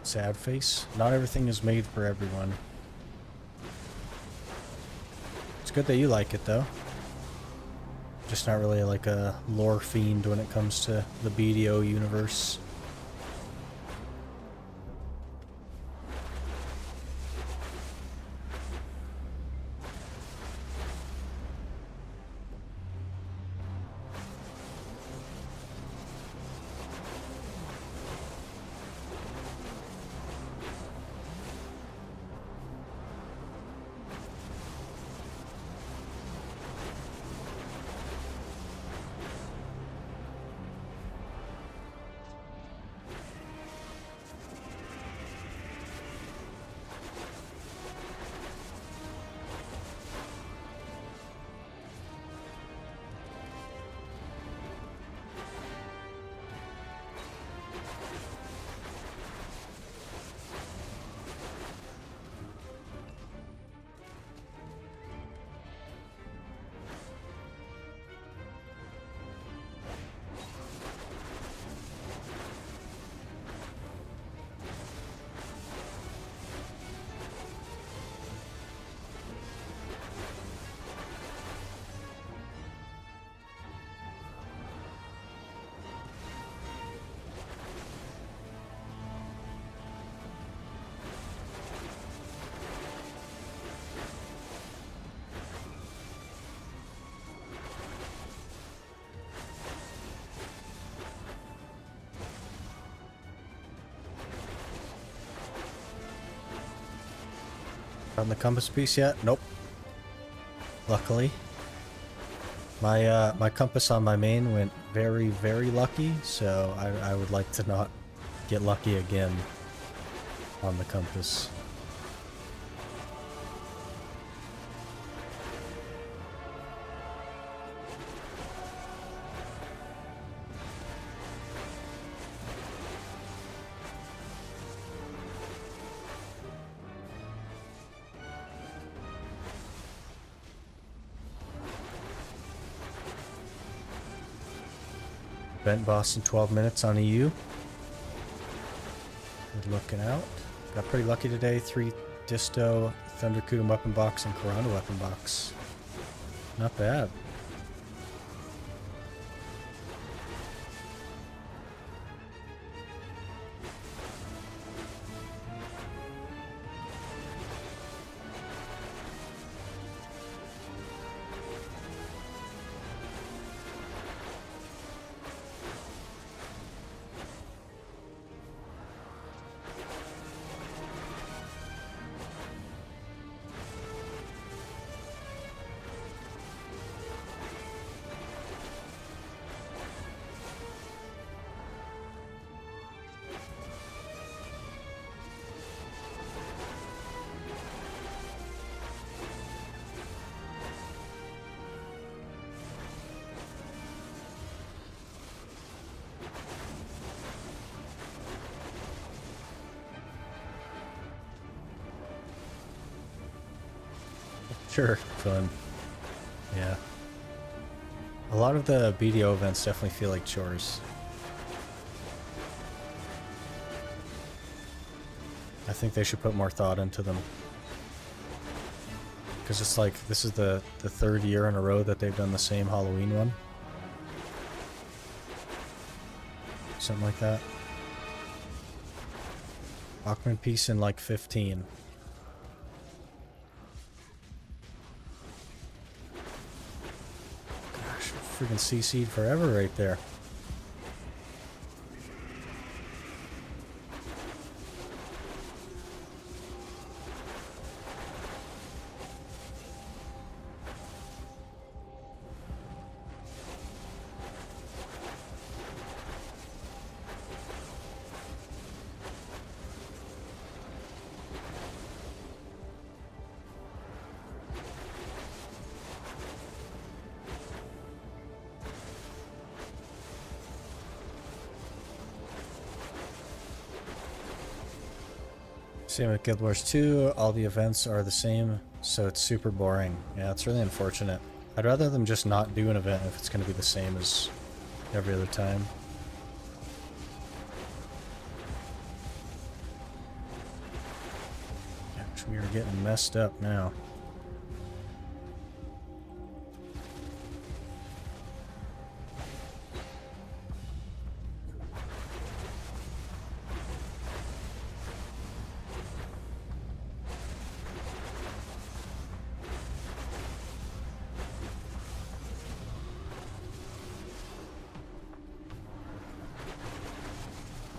Sad face. Not everything is made for everyone. It's good that you like it though. Just not really like a lore fiend when it comes to the BDO universe. On the compass piece yet? Nope. Luckily. My compass on my main went very, very lucky, so I would like to not get lucky again on the compass. Bent boss in 12 minutes on EU. Good looking out. Got pretty lucky today. 3 Disto, Thunder Kudum weapon box, and Karana weapon box. Not bad. Sure, fun. Yeah. A lot of the BDO events definitely feel like chores. I think they should put more thought into them. Because it's like, this is the third year in a row that they've done the same Halloween one. Something like that. Ackman piece in like 15. Gosh, freaking CC'd forever right there. Same with Guild Wars 2, all the events are the same, so it's super boring. Yeah, it's really unfortunate. I'd rather them just not do an event if it's going to be the same as every other time. Gosh, we are getting messed up now.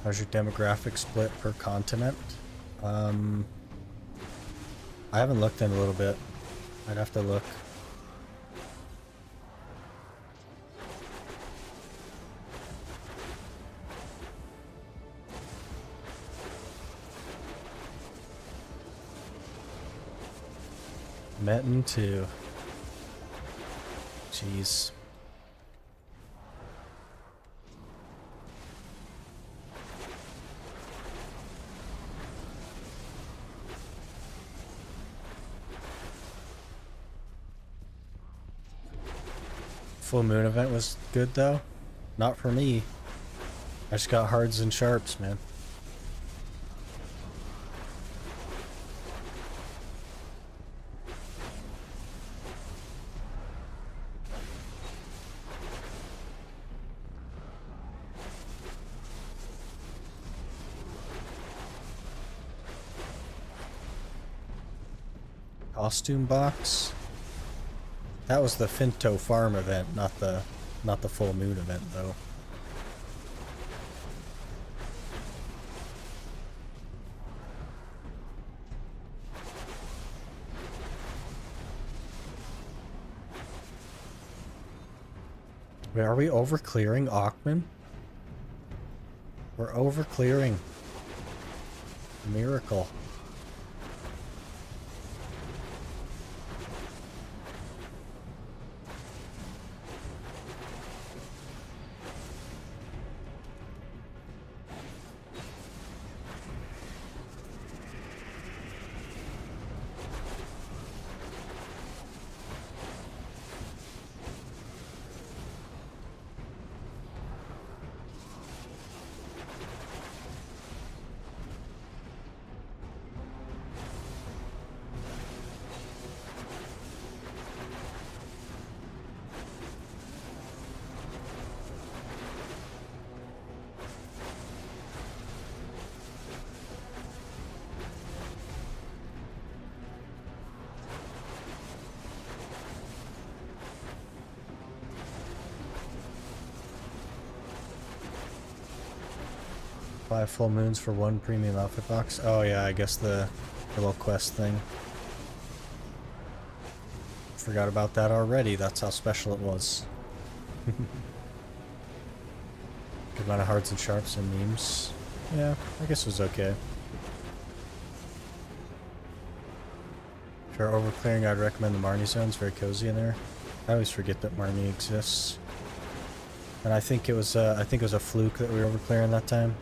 How's your demographic split per continent? I haven't looked in a little bit. I'd have to look. Metin too. Jeez. Full moon event was good though. Not for me. I just got hards and sharps, man. Costume box? That was the Finto Farm event, not the full moon event though. Wait, are we over clearing Ackman? We're over clearing. Miracle. Five full moons for one premium outfit box. Oh yeah, I guess the little quest thing. Forgot about that already. That's how special it was. Good amount of hearts and sharps and memes. Yeah, I guess it was okay. For overclearing, I'd recommend the Marnie zone. It's very cozy in there. I always forget that Marnie exists. And I think it was a fluke that we were overclearing that time.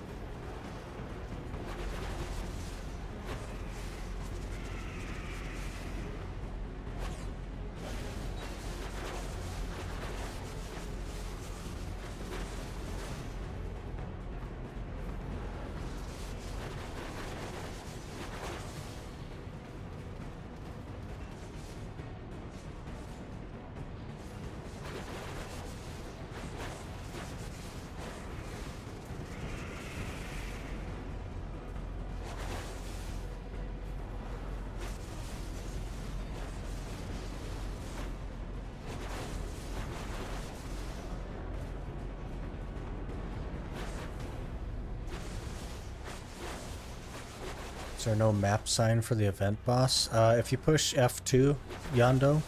Is there no map sign for the event boss? If you push F2, Yando,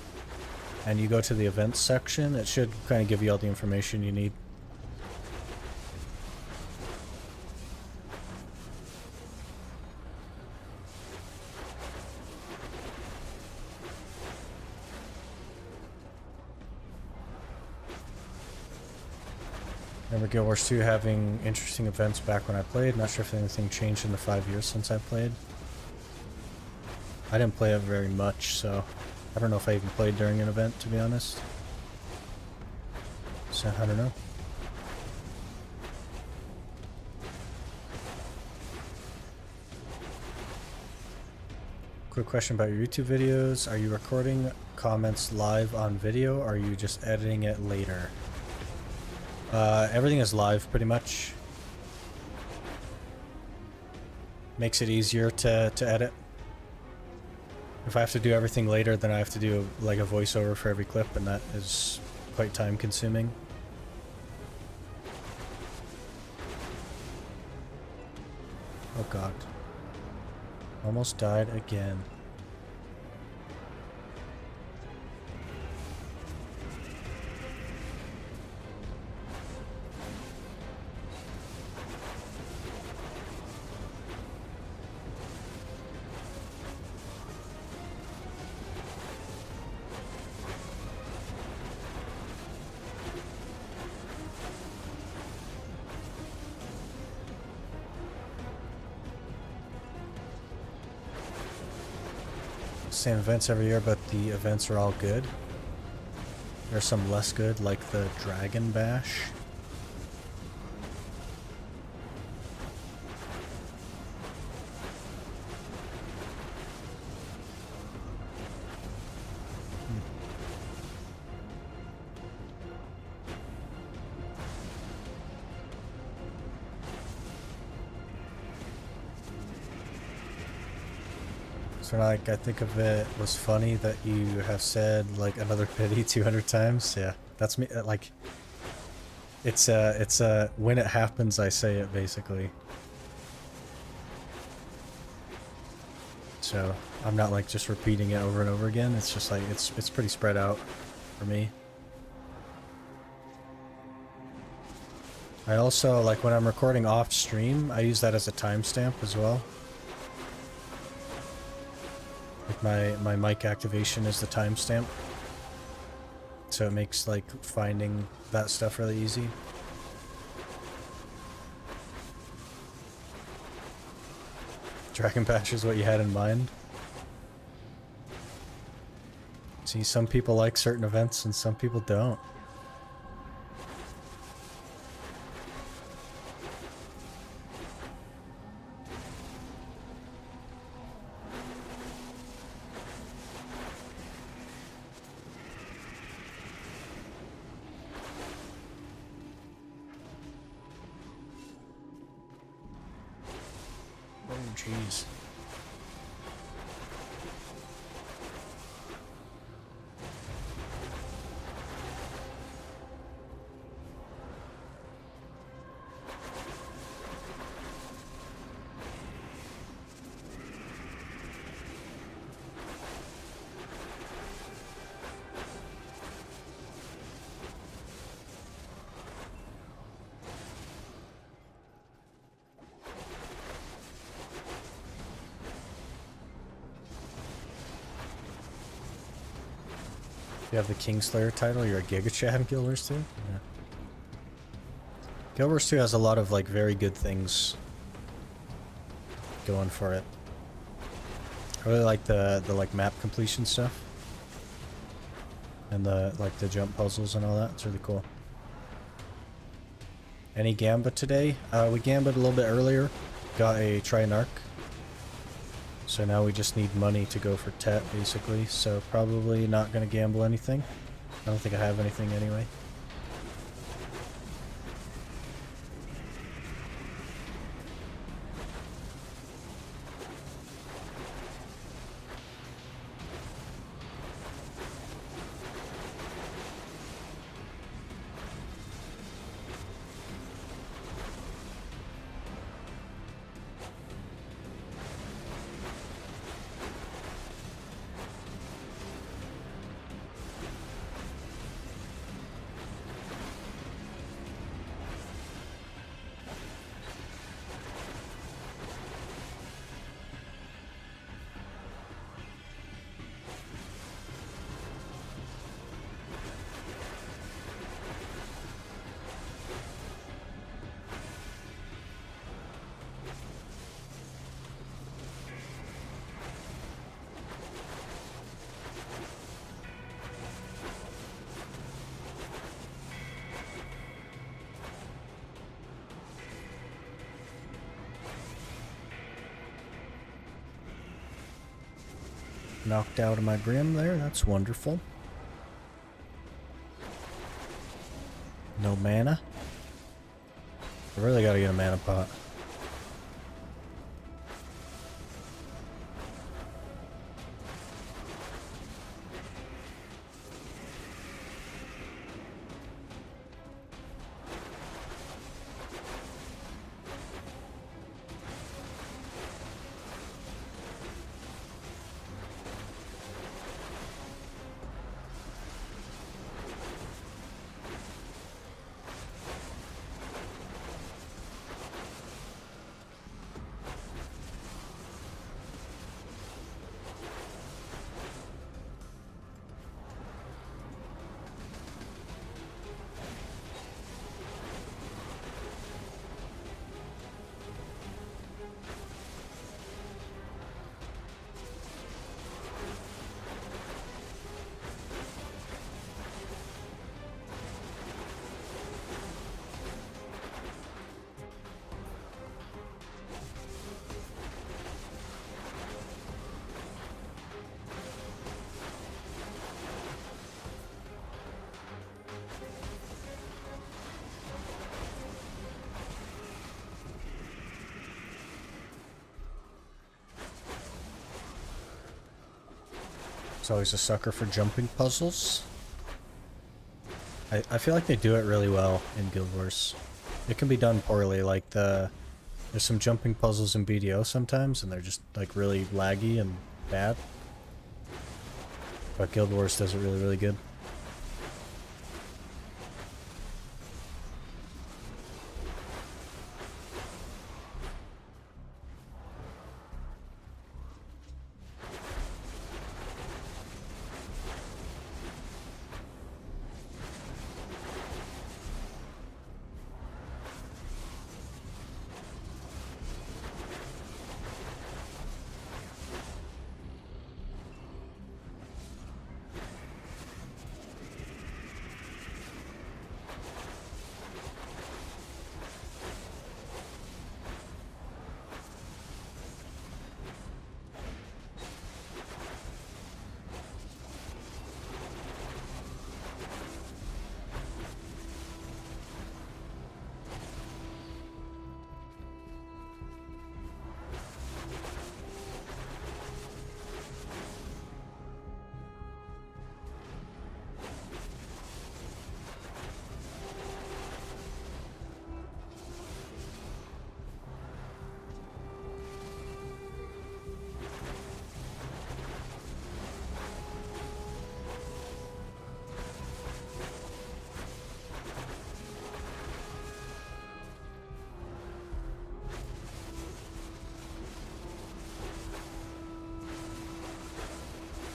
and you go to the events section, it should kind of give you all the information you need. Remember Guild Wars 2 having interesting events back when I played. Not sure if anything changed in the 5 years since I played. I didn't play it very much, so I don't know if I even played during an event, to be honest. So, I don't know. Quick question about your YouTube videos. Are you recording comments live on video, or are you just editing it later? Everything is live, pretty much. Makes it easier to edit. If I have to do everything later, then I have to do like a voiceover for every clip, and that is quite time consuming. Oh god. Almost died again. Same events every year, but the events are all good. There's some less good, like the Dragon Bash. So like, I think of it was funny that you have said like another pity 200 times. Yeah, that's me. Like, it's when it happens, I say it basically. So I'm not like just repeating it over and over again. It's just like it's pretty spread out for me. I also like when I'm recording off stream, I use that as a timestamp as well. Like my mic activation is the timestamp, so it makes like finding that stuff really easy. Dragon Bash is what you had in mind. See, some people like certain events and some people don't. Oh, jeez. You have the Kingslayer title, you're a Giga Chad in Guild Wars 2? Yeah. Guild Wars 2 has a lot of like very good things going for it. I really like the like map completion stuff. And the like the jump puzzles and all that. It's really cool. Any Gambit today? We Gambit a little bit earlier. Got a Tri-Narc. So now we just need money to go for Tet, basically. So probably not going to gamble anything. I don't think I have anything anyway. knocked out of my brim there. That's wonderful. No mana. I really gotta get a mana pot. It's always a sucker for jumping puzzles. I feel like they do it really well in Guild Wars. It can be done poorly, like there's some jumping puzzles in BDO sometimes, and they're just like really laggy and bad. But Guild Wars does it really, really good.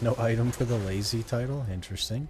No item for the lazy title? Interesting.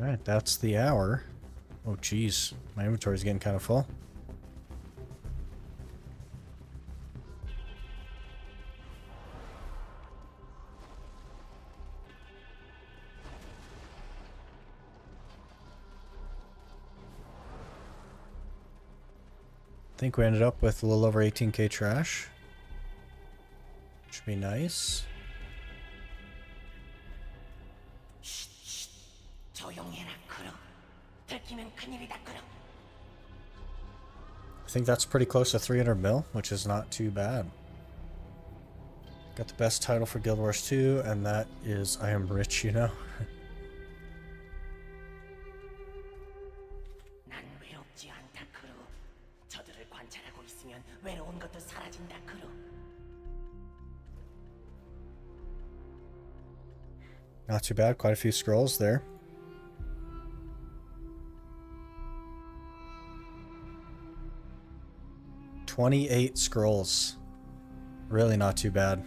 Alright, that's the hour. Oh jeez, my inventory's getting kind of full. I think we ended up with a little over 18k trash. Should be nice. 조용히 해라, 크롱. 들키면 큰일이다, 크롱. I think that's pretty close to 300 mil, which is not too bad. Got the best title for Guild Wars 2, and that is I am rich, you know? 난 외롭지 않다, 좋아진다, 크루. Not too bad. Quite a few scrolls there. $28 scrolls. Really not too bad.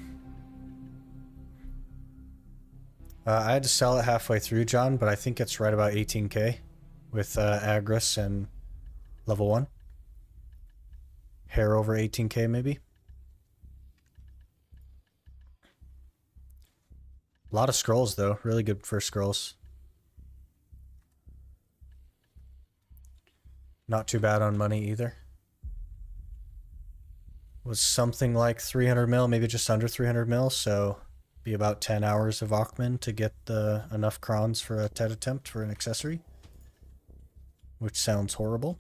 I had to sell it halfway through, John, but I think it's right about 18k with Agris and level 1. Hair over 18k maybe. A lot of scrolls though, really good for scrolls. Not too bad on money either. Was something like 300 mil, maybe just under 300 mil, so be about 10 hours of Aukman to get enough crons for a TED attempt for an accessory, which sounds horrible.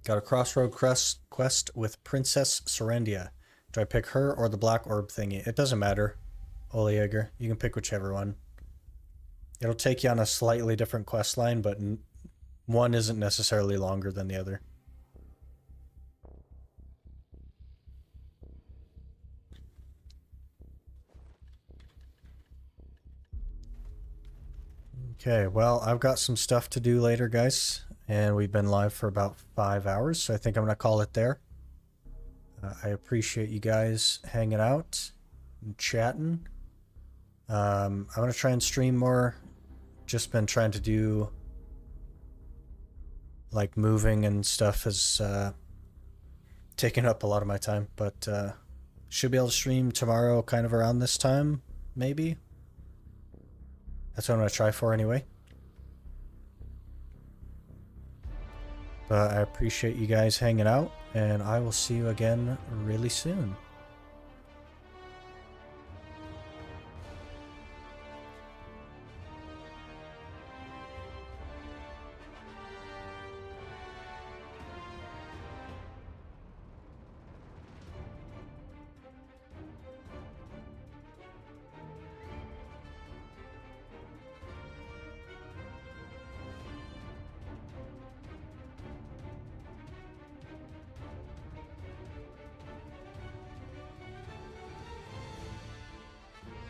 Got a crossroad quest with Princess Serendia. Do I pick her or the black orb thingy? It doesn't matter, Oleager. You can pick whichever one. It'll take you on a slightly different quest line, but one isn't necessarily longer than the other. Okay, well, I've got some stuff to do later, guys. And we've been live for about 5 hours, so I think I'm going to call it there. I appreciate you guys hanging out and chatting. I'm going to try and stream more. Just been trying to do like moving and stuff has taken up a lot of my time, but should be able to stream tomorrow kind of around this time, maybe. That's what I'm going to try for anyway. But I appreciate you guys hanging out, and I will see you again really soon.